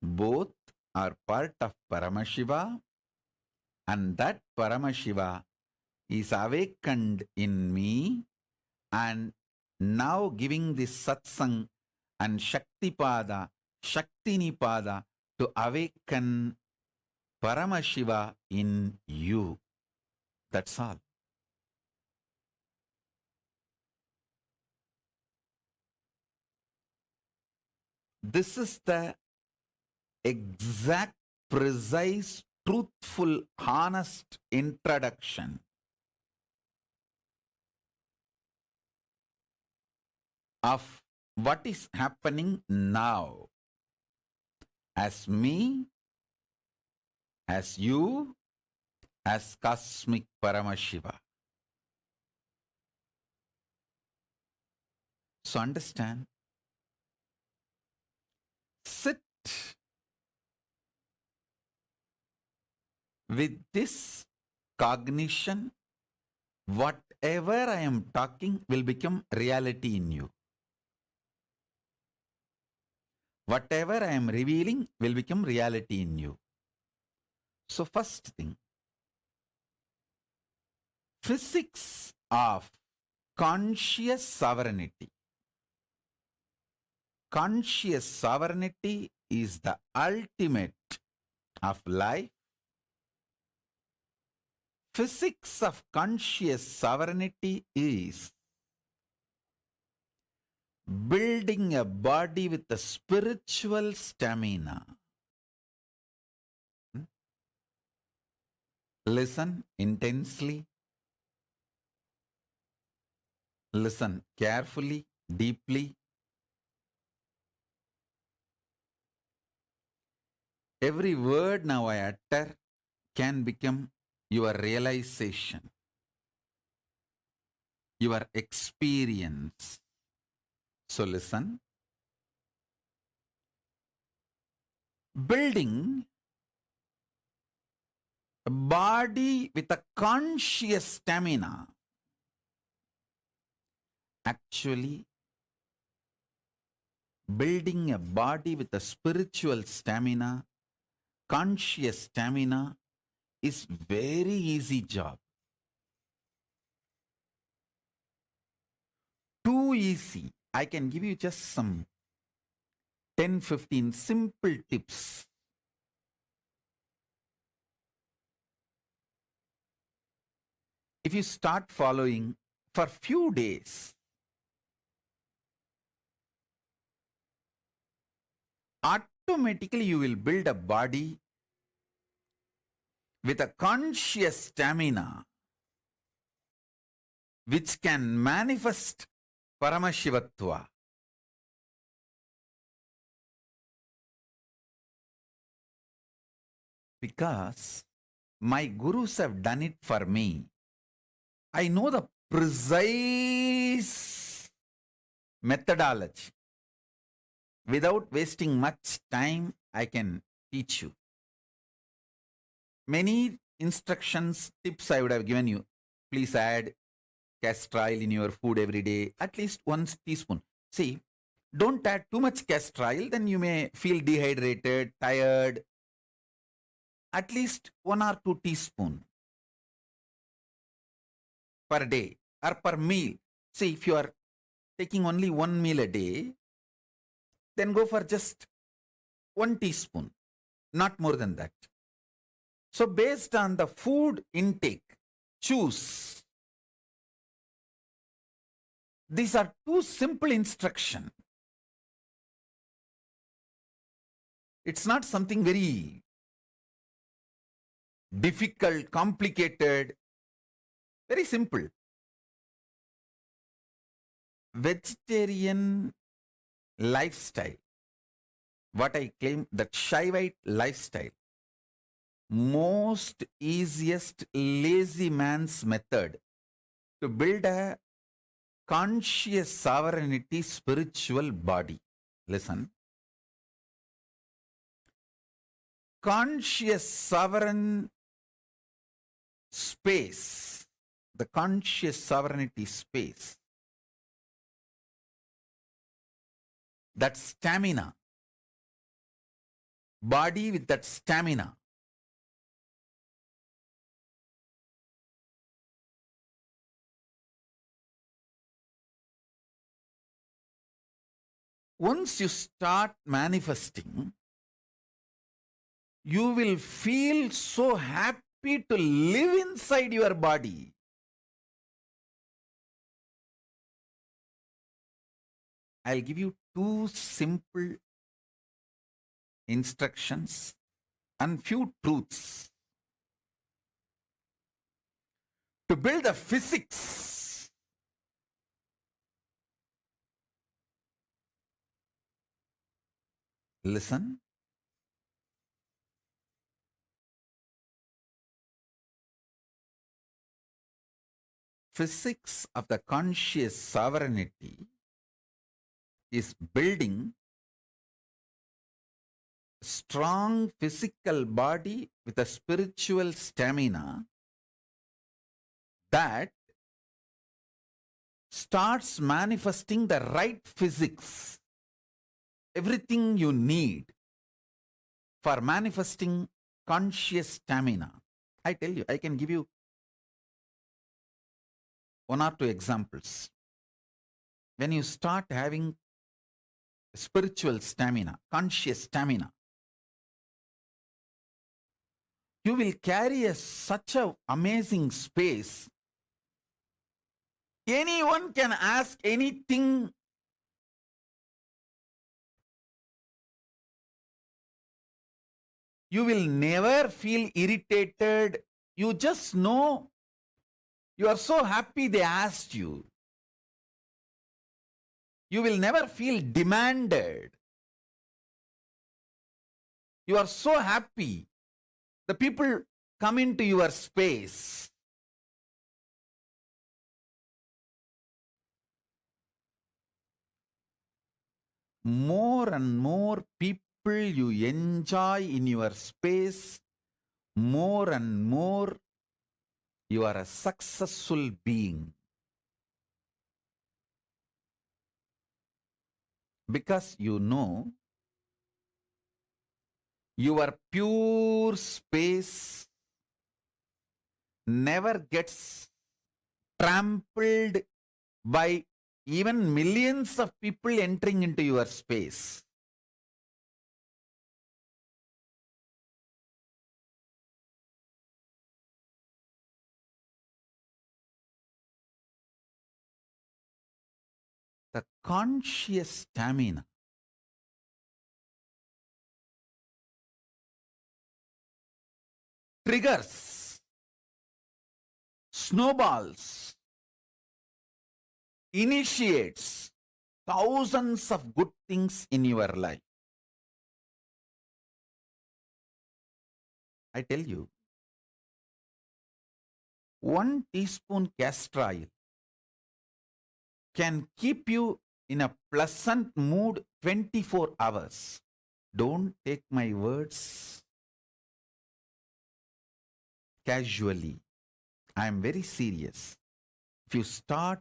both are part of Paramashiva, and that Paramashiva is awakened in me, and now giving this satsang and Shaktipada, Shaktinipada to awaken Paramashiva in you. That's all. This is the exact, precise, truthful, honest introduction of what is happening now as me, as you, as cosmic Paramashiva. So understand, sit with this cognition. Whatever I am talking will become reality in you. Whatever I am revealing will become reality in you. So first thing, physics of conscious sovereignty. Conscious sovereignty is the ultimate of life. Physics of conscious sovereignty is building a body with a spiritual stamina. Listen intensely. Listen carefully, deeply. Every word now I utter can become your realization, your experience. So listen. Building a body with a conscious stamina. Actually, building a body with a spiritual stamina, conscious stamina, is very easy job. Too easy. I can give you just some 10-15 simple tips. If you start following for few days, automatically you will build a body with a conscious stamina which can manifest Paramashivatva. Because my gurus have done it for me. I know the precise methodology. Without wasting much time, I can teach you. Many instructions, tips I would have given you. Please add castor oil in your food every day, at least 1 teaspoon. See, don't add too much castor oil, then you may feel dehydrated, tired. At least 1 or 2 teaspoon per day or per meal. See, if you are taking only 1 meal a day, then go for just 1 teaspoon, not more than that. So based on the food intake, choose. These are 2 simple instructions. It's not something very difficult, complicated, very simple. Vegetarian lifestyle, what I claim, that Shaivite lifestyle, most easiest lazy man's method to build a conscious sovereignty spiritual body. Listen. Conscious sovereign space, the conscious sovereignty space, that stamina, body with that stamina. Once you start manifesting, you will feel so happy to live inside your body. I'll give you 2 simple instructions and few truths to build the physics. Listen. Physics of the conscious sovereignty is building strong physical body with a spiritual stamina that starts manifesting the right physics, everything you need for manifesting conscious stamina. I tell you, I can give you 1 or 2 examples. When you start having spiritual stamina, conscious stamina, you will carry such an amazing space. Anyone can ask anything. You will never feel irritated. You just know you are so happy they asked you. You will never feel demanded. You are so happy. The people come into your space. More and more people you enjoy in your space, more and more you are a successful being. Because you know your pure space never gets trampled by even millions of people entering into your space. The conscious stamina triggers, snowballs, initiates thousands of good things in your life. I tell you, 1 teaspoon castor oil can keep you in a pleasant mood 24 hours. Don't take my words casually. I am very serious. If you start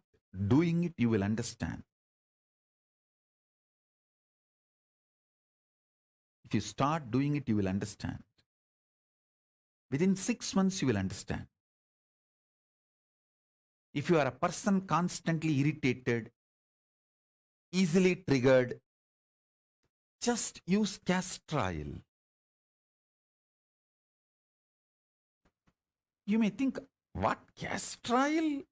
doing it, you will understand. If you start doing it, you will understand. Within 6 months, you will understand. If you are a person constantly irritated, easily triggered, just use castor oil. You may think, what, castor oil?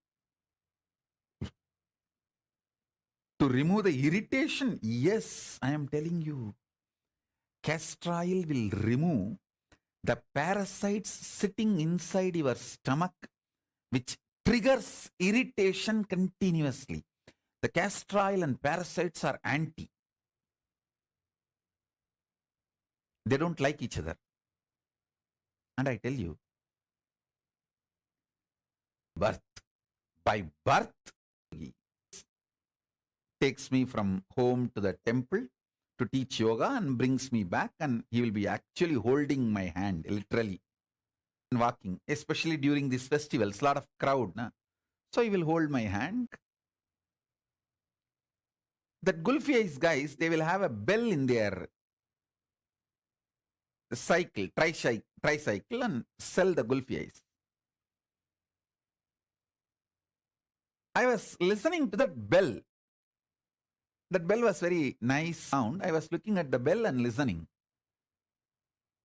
To remove the irritation? Yes, I am telling you. Castor oil will remove the parasites sitting inside your stomach, which triggers irritation continuously. The castor oil and parasites are anti. They don't like each other. And I tell you, by birth, takes me from home to the temple to teach yoga and brings me back, and he will be actually holding my hand, literally, and walking, especially during these festivals, a lot of crowd. Na? So he will hold my hand. That Gulfi Ice guys, they will have a bell in their cycle, tricycle, and sell the Gulfi Ice. I was listening to that bell. That bell was very nice sound. I was looking at the bell and listening.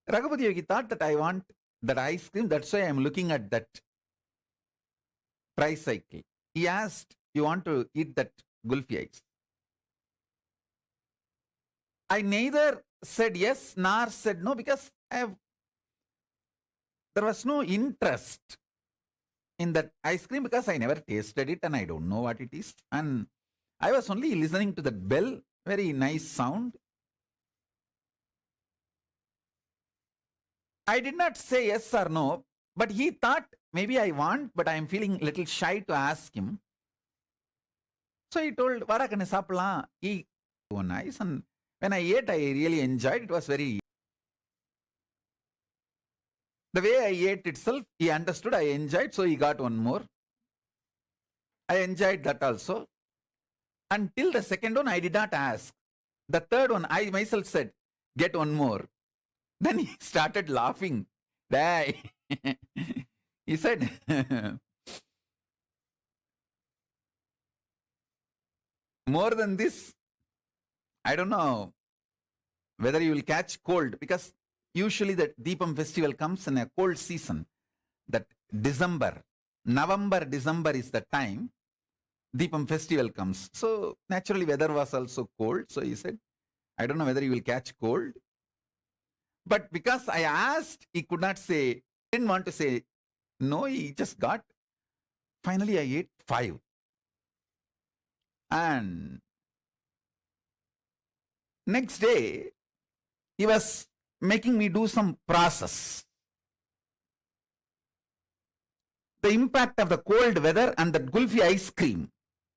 Raghupati Yogi thought that I want that ice cream. That's why I'm looking at that tricycle. He asked, you want to eat that Gulfi Ice? I neither said yes nor said no, because there was no interest in that ice cream, because I never tasted it and I don't know what it is. And I was only listening to that bell, very nice sound. I did not say yes or no, but he thought maybe I want, but I am feeling a little shy to ask him. So he told, Varakane sapla, he was nice. And when I ate, I really enjoyed. It was very... The way I ate itself, he understood, I enjoyed, so he got one more. I enjoyed that also. Until the second one, I did not ask. The third one, I myself said, get one more. Then he started laughing. He said, more than this, I don't know whether you will catch cold, because usually the Deepam festival comes in a cold season. That December, November, December is the time Deepam festival comes. So naturally weather was also cold. So he said, I don't know whether you will catch cold. But because I asked, he could not say, didn't want to say no, he just got. Finally I ate 5. And next day, he was making me do some process. The impact of the cold weather and the Gulfi ice cream,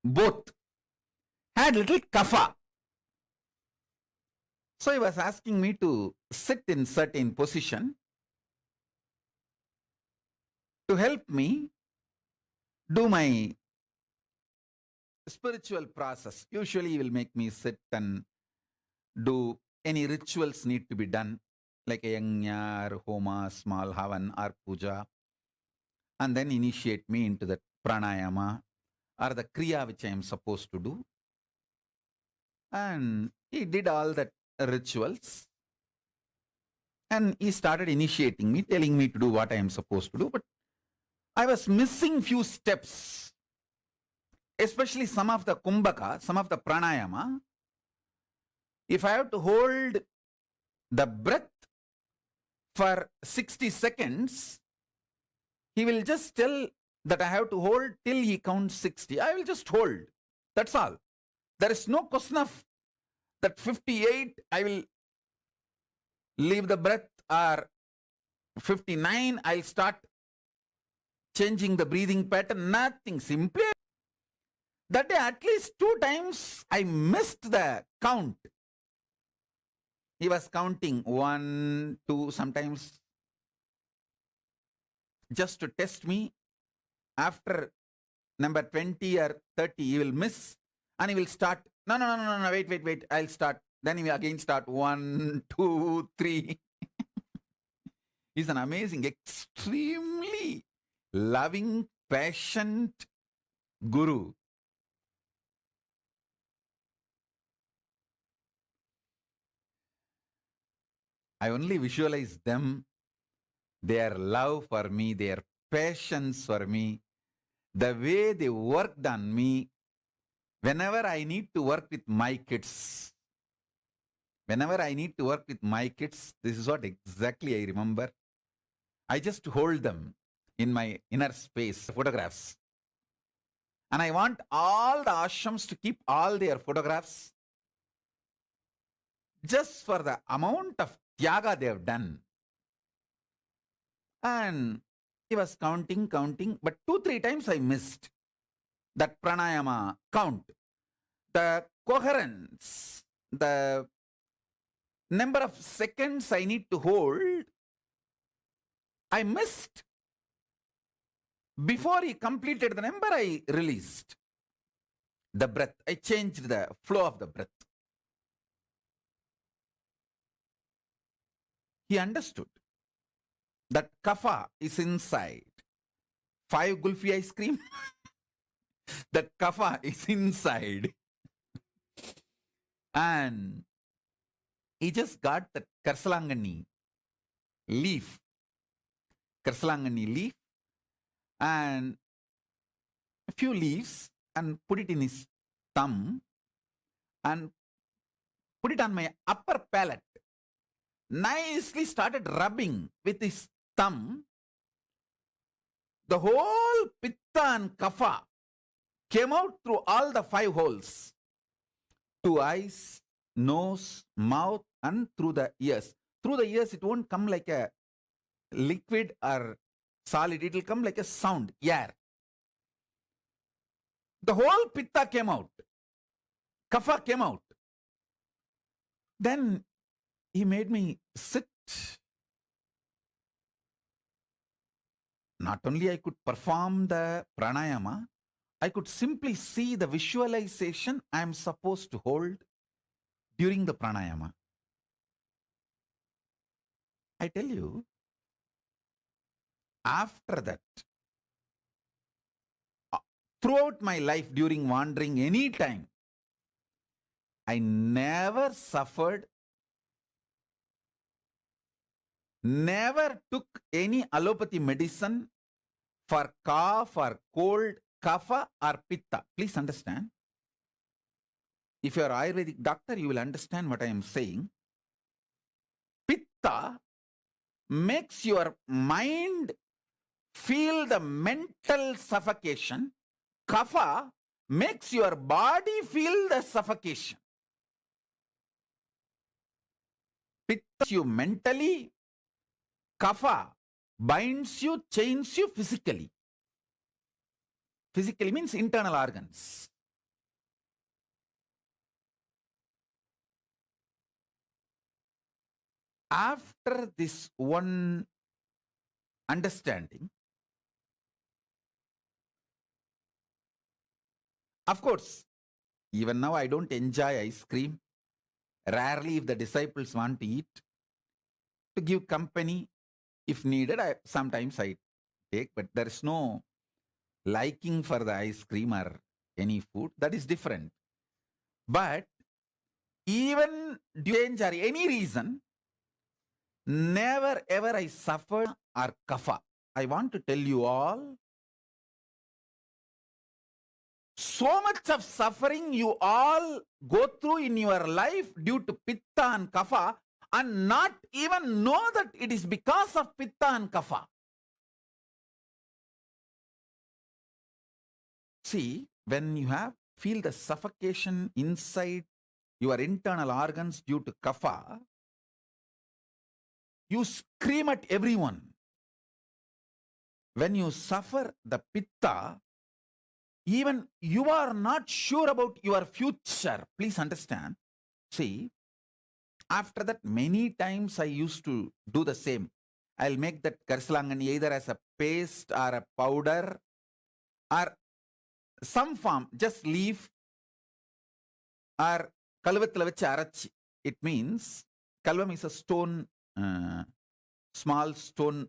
both had little kapha. So he was asking me to sit in certain position to help me do my spiritual process. Usually he will make me sit and do any rituals need to be done, like a yajna or homa, small havan or puja, and then initiate me into the pranayama or the kriya which I am supposed to do. And he did all that rituals, and he started initiating me, telling me to do what I am supposed to do. But I was missing few steps, especially some of the kumbhaka, some of the pranayama. If I have to hold the breath for 60 seconds, he will just tell that I have to hold till he counts 60. I will just hold. That's all. There is no question of that 58, I will leave the breath, or 59, I'll start changing the breathing pattern. Nothing. Simply that day at least 2 times I missed the count. He was counting 1, 2, sometimes just to test me. After number 20 or 30, he will miss and he will start. No, wait. I'll start. Then he will again start 1, 2, 3. He's an amazing, extremely loving, patient guru. I only visualize them, their love for me, their patience for me, the way they worked on me. Whenever I need to work with my kids, this is what exactly I remember. I just hold them in my inner space, photographs. And I want all the ashrams to keep all their photographs just for the amount of tyaga they have done. And he was counting, but 2-3 times I missed that pranayama count. The coherence, the number of seconds I need to hold, I missed. Before he completed the number, I released the breath. I changed the flow of the breath. He understood that kapha is inside. 5 gulfi ice cream, that kapha is inside. And he just got the Karsalangani leaf, and a few leaves and put it in his thumb and put it on my upper palate. Nicely started rubbing with his thumb. The whole pitta and kapha came out through all the 5 holes. 2 eyes, nose, mouth, and through the ears. Through the ears, it won't come like a liquid or solid. It will come like a sound, air. The whole pitta came out. Kapha came out. Then he made me sit. Not only I could perform the pranayama, I could simply see the visualization I am supposed to hold during the pranayama. I tell you, after that, throughout my life, during wandering any time, I never suffered, never took any allopathy medicine for cough or cold, kapha or pitta. Please understand. If you are Ayurvedic doctor, you will understand what I am saying. Pitta makes your mind feel the mental suffocation. Kapha makes your body feel the suffocation. Pitta you mentally, kapha binds you, chains you physically. Physically means internal organs. After this one understanding, of course, even now I don't enjoy ice cream. Rarely, if the disciples want to eat, to give company, if needed, sometimes I take, but there is no liking for the ice cream or any food. That is different. But even due to any reason, never ever I suffered or kapha. I want to tell you all, so much of suffering you all go through in your life due to pitta and kapha, and not even know that it is because of pitta and kapha. See, when you feel the suffocation inside your internal organs due to kapha, You scream at everyone. When you suffer the pitta, even you are not sure about your future. Please understand. See, after that, many times I used to do the same. I'll make that karsalangani either as a paste or a powder or some form, just leaf or kalvathila vechi arachi. It means kalvam is a stone, small stone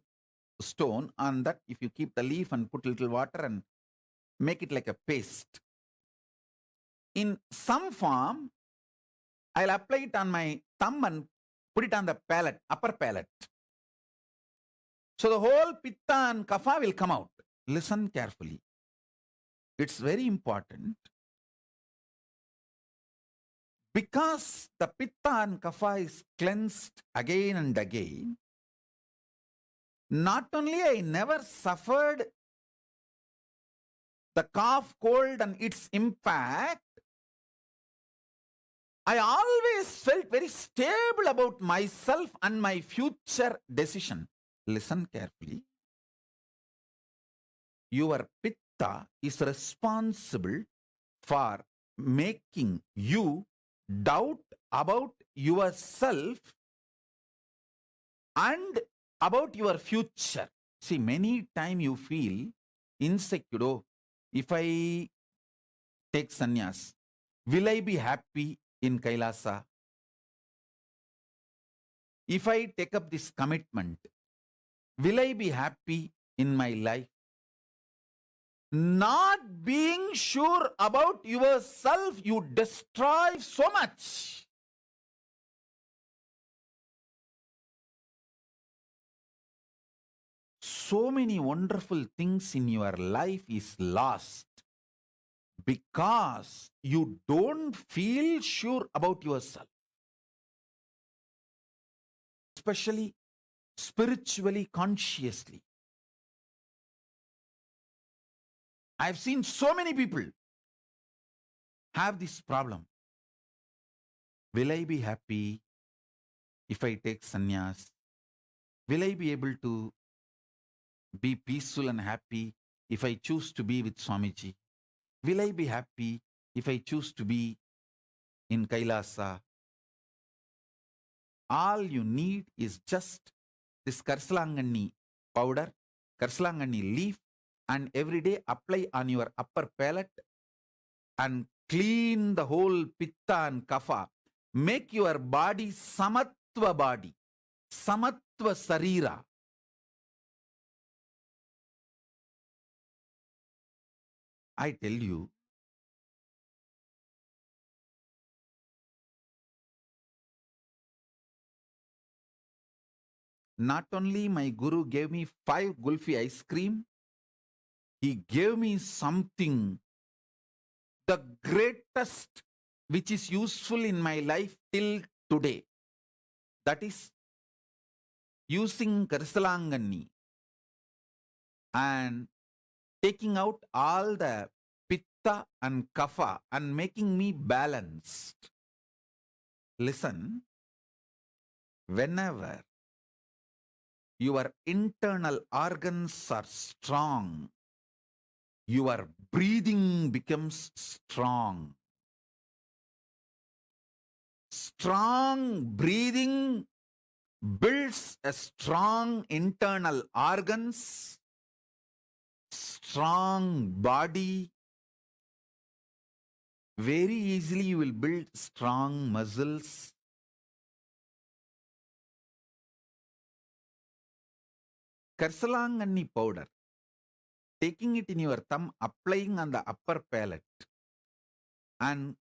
on that. If you keep the leaf and put a little water and make it like a paste. In some form, I'll apply it on my thumb and put it on the palate, upper palate. So the whole pitta and kapha will come out. Listen carefully. It's very important. Because the pitta and kapha is cleansed again and again, not only I never suffered the cough, cold and its impact, I always felt very stable about myself and my future decision. Listen carefully. Your pitta is responsible for making you doubt about yourself and about your future. See, many times you feel insecure. Oh, if I take sannyas, will I be happy in Kailasa? If I take up this commitment, will I be happy in my life? Not being sure about yourself, you destroy so much. So many wonderful things in your life is lost because you don't feel sure about yourself. Especially spiritually, consciously. I've seen so many people have this problem. Will I be happy if I take sannyas? Will I be able to be peaceful and happy if I choose to be with Swamiji? Will I be happy if I choose to be in Kailasa? All you need is just this karsalangani powder, karsalangani leaf, and every day apply on your upper palate and clean the whole pitta and kapha. Make your body samatva body, samatva sarira. I tell you, not only my guru gave me 5 gulfi ice cream, he gave me something, the greatest, which is useful in my life till today. That is using karsalangani and taking out all the pitta and kapha and making me balanced. Listen, whenever your internal organs are strong, your breathing becomes strong. Strong breathing builds a strong internal organs, strong body. Very easily you will build strong muscles. Karsalangani powder, taking it in your thumb, applying on the upper palate and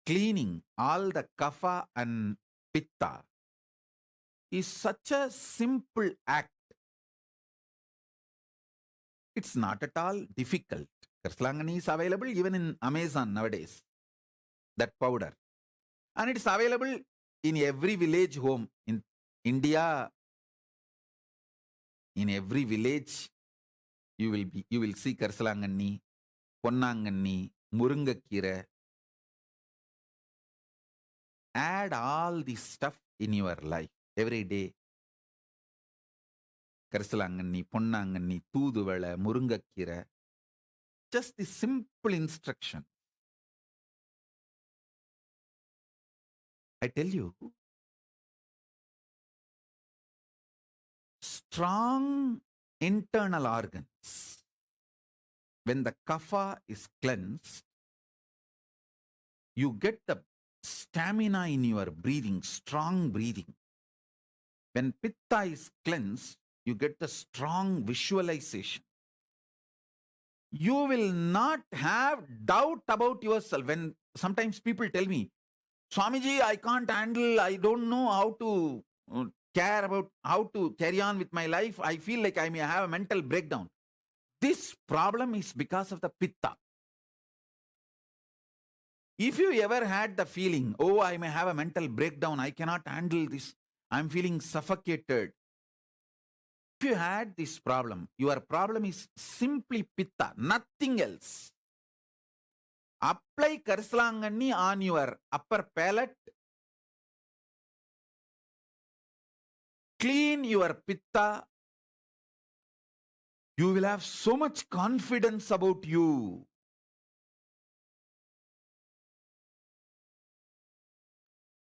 cleaning all the kapha and pitta is such a simple act. It's not at all difficult. Karsalangani is available even in Amazon nowadays, that powder. And it's available in every village home in India. In every village, you will see karsalangani, ponnangani, murungakira. Add all this stuff in your life every day. கரிசலாங்கண்ணி, பொன்னாங்கண்ணி, தூதுவளை, முருங்கைக்கீரை. Just the simple instruction. I tell you, strong internal organs, when the kapha is cleansed, you get the stamina in your breathing, strong breathing. When pitta is cleansed, you get the strong visualization. You will not have doubt about yourself. When sometimes people tell me, Swamiji, I can't handle, I don't know how to care about how to carry on with my life. I feel like I may have a mental breakdown. This problem is because of the pitta. If you ever had the feeling, oh, I may have a mental breakdown, I cannot handle this, I'm feeling suffocated. If you had this problem, your problem is simply pitta, nothing else. Apply Karislanganni on your upper palate. Clean your pitta. You will have so much confidence about you.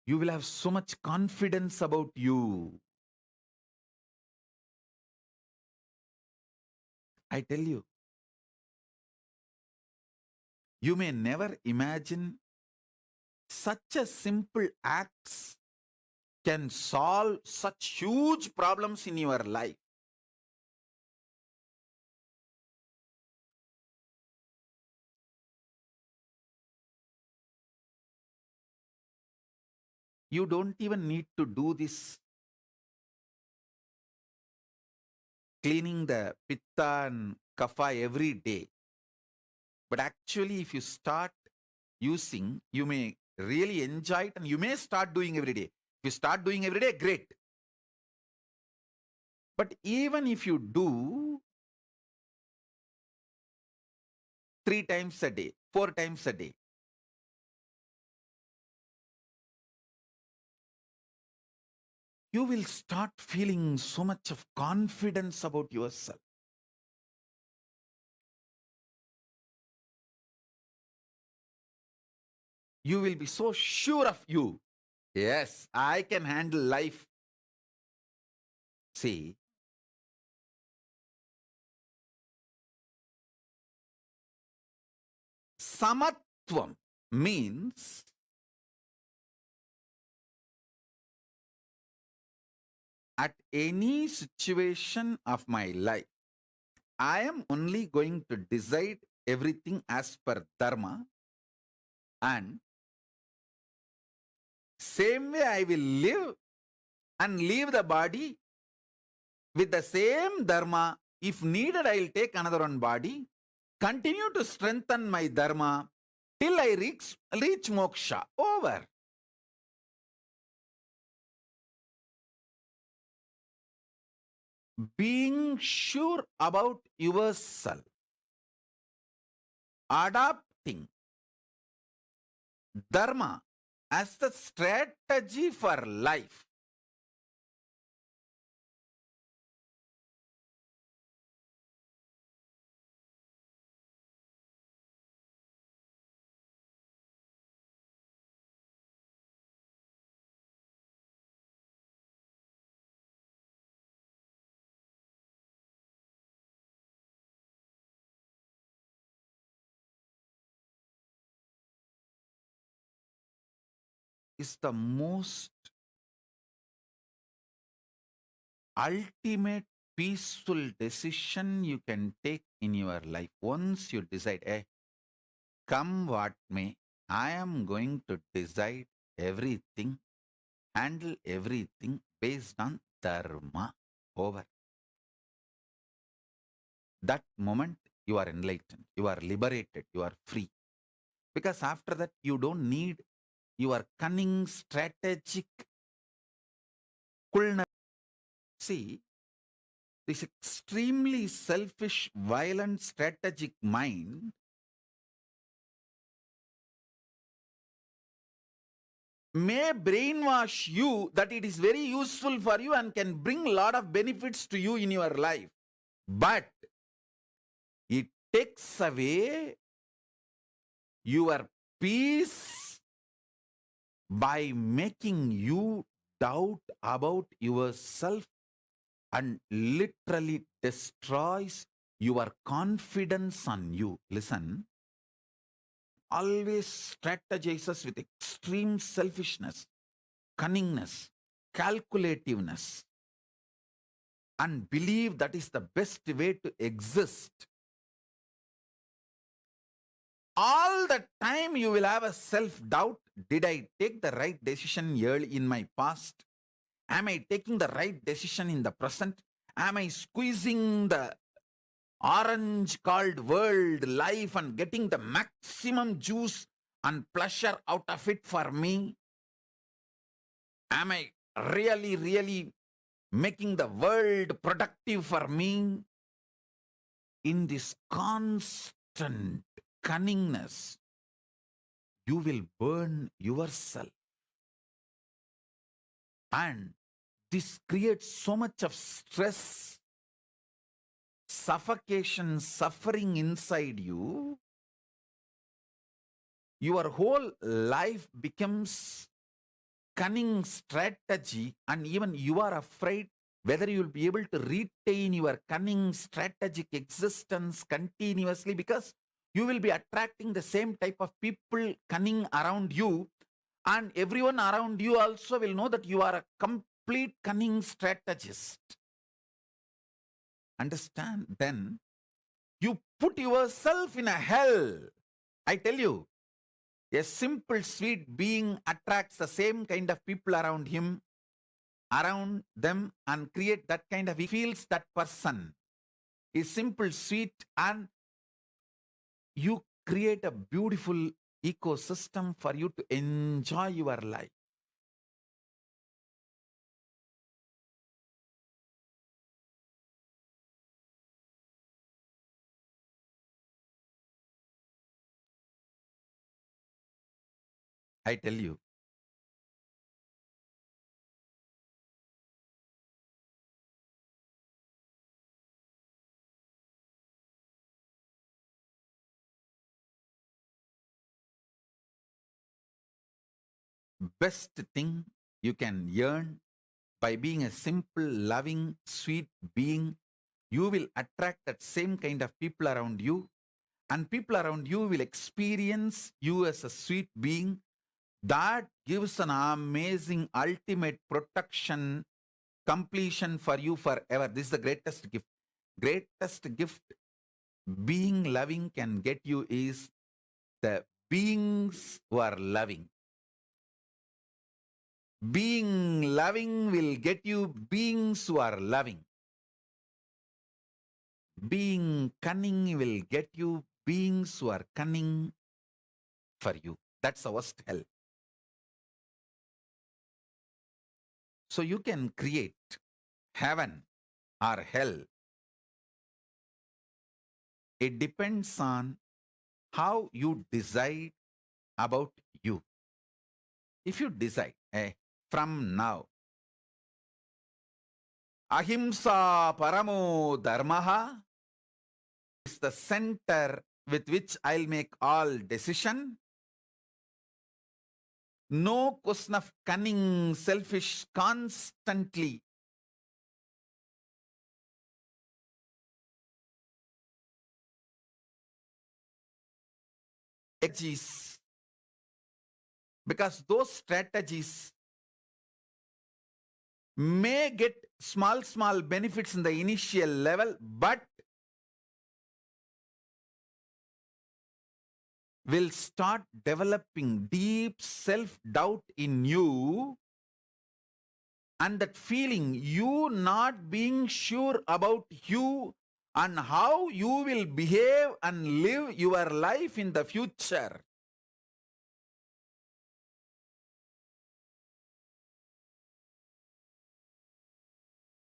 You will have so much confidence about you. I tell you, you may never imagine such a simple acts can solve such huge problems in your life. You don't even need to do this cleaning the pitta and kapha every day. But actually, if you start using, you may really enjoy it and you may start doing every day. If you start doing every day, great. But even if you do 3 times a day, 4 times a day, you will start feeling so much of confidence about yourself. You will be so sure of you. Yes, I can handle life. See, samatvam means at any situation of my life, I am only going to decide everything as per dharma, and same way I will live and leave the body with the same dharma. If needed, I will take another one body, continue to strengthen my dharma till I reach moksha. Over. Being sure about yourself, adopting dharma as the strategy for life. Is the most ultimate peaceful decision you can take in your life. Once you decide, hey, come what may, I am going to decide everything, handle everything based on dharma. Over. That moment you are enlightened, you are liberated, you are free. Because after that you don't need your cunning, strategic, See, this extremely selfish, violent, strategic mind may brainwash you that it is very useful for you and can bring a lot of benefits to you in your life. But it takes away your peace by making you doubt about yourself and literally destroys your confidence on you. Listen, always strategizes with extreme selfishness, cunningness, calculativeness, and believe that is the best way to exist. All the time you will have a self-doubt. Did I take the right decision early in my past? Am I taking the right decision in the present? Am I squeezing the orange called world life and getting the maximum juice and pleasure out of it for me? Am I really making the world productive for me? In this constant cunningness, you will burn yourself. And this creates so much of stress, suffocation, suffering inside you. Your whole life becomes cunning strategy, and even you are afraid whether you will be able to retain your cunning strategic existence continuously, because you will be attracting the same type of people cunning around you, and everyone around you also will know that you are a complete cunning strategist. Understand? Then you put yourself in a hell. I tell you, a simple, sweet being attracts the same kind of people around him, around them, and create that kind of, he feels that person is simple, sweet, and you create a beautiful ecosystem for you to enjoy your life. I tell you, best thing you can earn by being a simple, loving, sweet being, you will attract that same kind of people around you, and people around you will experience you as a sweet being. That gives an amazing ultimate protection, completion for you forever. This is the greatest gift. Greatest gift being loving can get you is the beings who are loving. Being loving will get you beings who are loving. Being cunning will get you beings who are cunning for you. That's the worst hell. So you can create heaven or hell. It depends on how you decide about you. If you decide, from now, ahimsa paramo dharmaha is the center with which I'll make all decision. No question of cunning, selfish, constantly strategies, because those strategies may get small benefits in the initial level, but will start developing deep self-doubt in you, and that feeling, you not being sure about you and how you will behave and live your life in the future.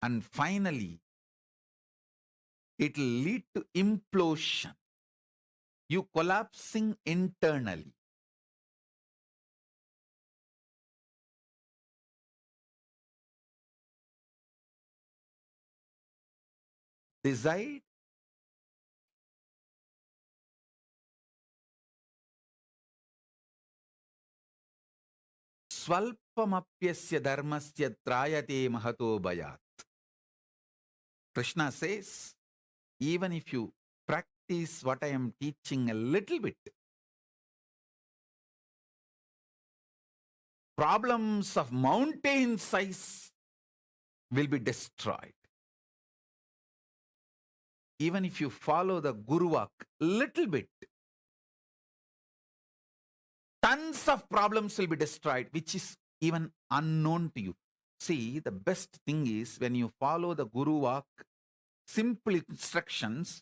And finally, it will lead to implosion. You collapsing internally. decide Swalpamapyasya dharmasya trayate mahato bhayat. Krishna says, even if you practice what I am teaching a little bit, problems of mountain size will be destroyed. Even if you follow the Guru Vak little bit, tons of problems will be destroyed, which is even unknown to you. See, the best thing is when you follow the Guru Vak, simple instructions,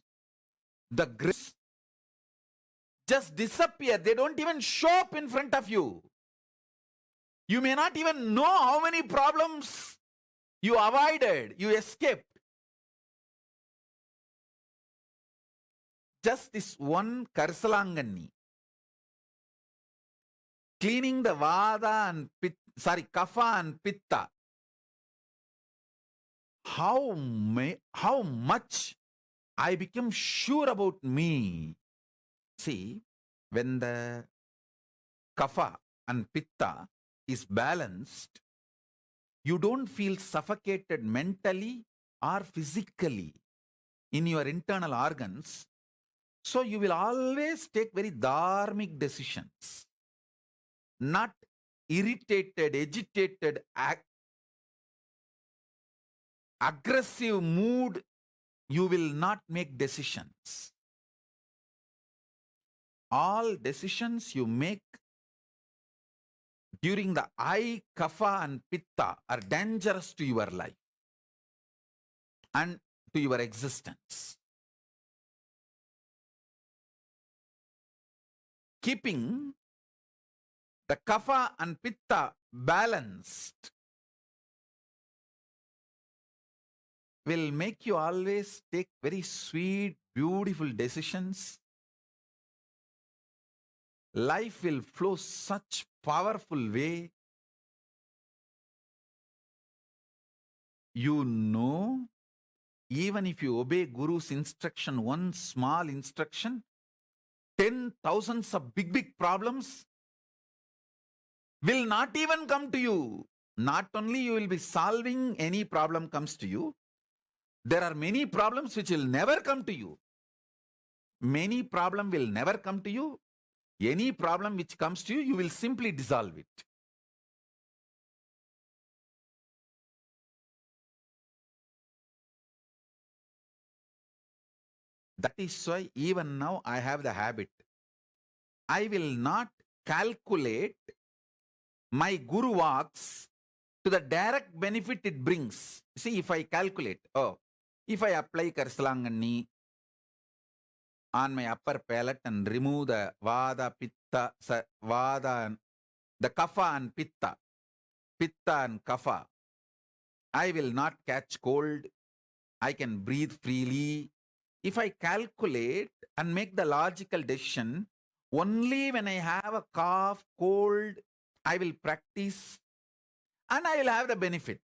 the grace just disappear. They don't even show up in front of you. You may not even know how many problems you avoided, you escaped. Just this one Karsalangani, cleaning the Vada and Kapha and Pitta. How much I became sure about me. See, when the Kapha and Pitta is balanced, you don't feel suffocated mentally or physically in your internal organs. So you will always take very dharmic decisions, not irritated, agitated, aggressive mood. You will not make decisions. All decisions you make during the I, Kapha and Pitta are dangerous to your life and to your existence. Keeping the Kapha and Pitta balanced will make you always take very sweet, beautiful decisions. Life will flow such powerful way. You know, even if you obey Guru's instruction, one small instruction, 10,000s of big problems will not even come to you. Not only you will be solving any problem comes to you, there are many problems which will never come to you. Many problem will never come to you. Any problem which comes to you, you will simply dissolve it. That is why even now I have the habit. I will not calculate my Guru Vaks to the direct benefit it brings. See, if I calculate, if I apply Karsalangani on my upper palate and remove the Vada, Pitta, the Kapha and Pitta and Kapha, I will not catch cold. I can breathe freely. If I calculate and make the logical decision, only when I have a cough, cold, I will practice and I will have the benefit.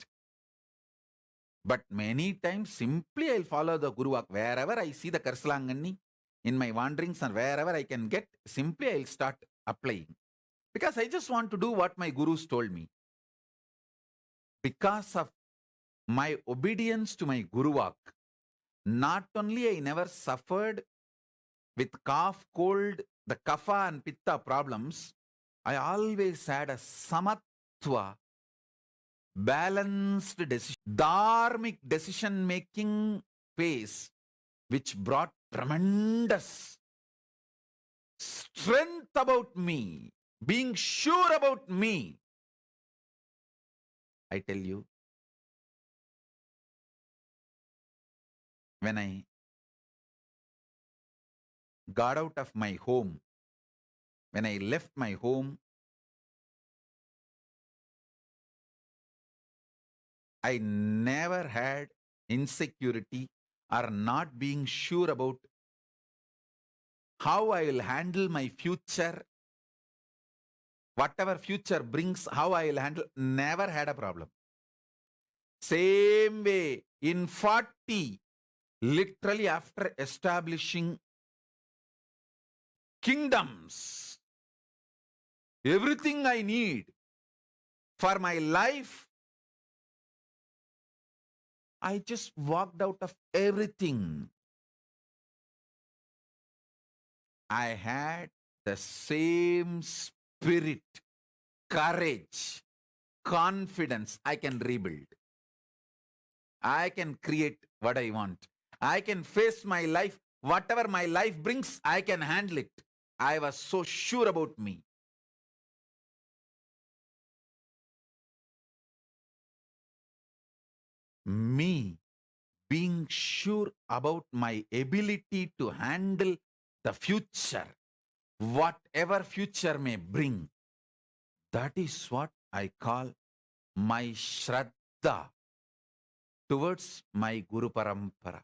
But many times simply I will follow the Guru Vak. Wherever I see the Karsalangani in my wanderings and wherever I can get, simply I will start applying. Because I just want to do what my Gurus told me. Because of my obedience to my Guru Vak, not only I never suffered with cough, cold, the Kapha and Pitta problems, I always had a samatva, balanced decision, dharmic decision-making pace, which brought tremendous strength about me, being sure about me. I tell you, when I got out of my home, when I left my home, I never had insecurity or not being sure about how I will handle my future. Whatever future brings, how I will handle, never had a problem. Same way, in 40, Literally, after establishing kingdoms, everything I need for my life, I just walked out of everything. I had the same spirit, courage, confidence. I can rebuild. I can create what I want. I can face my life. Whatever my life brings, I can handle it. I was so sure about me. Me being sure about my ability to handle the future, whatever future may bring, that is what I call my Shraddha towards my Guru Parampara.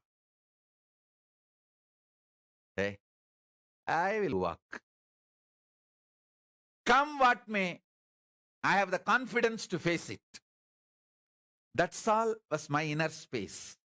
Hey, I will walk. Come what may, I have the confidence to face it. That's all was my inner space.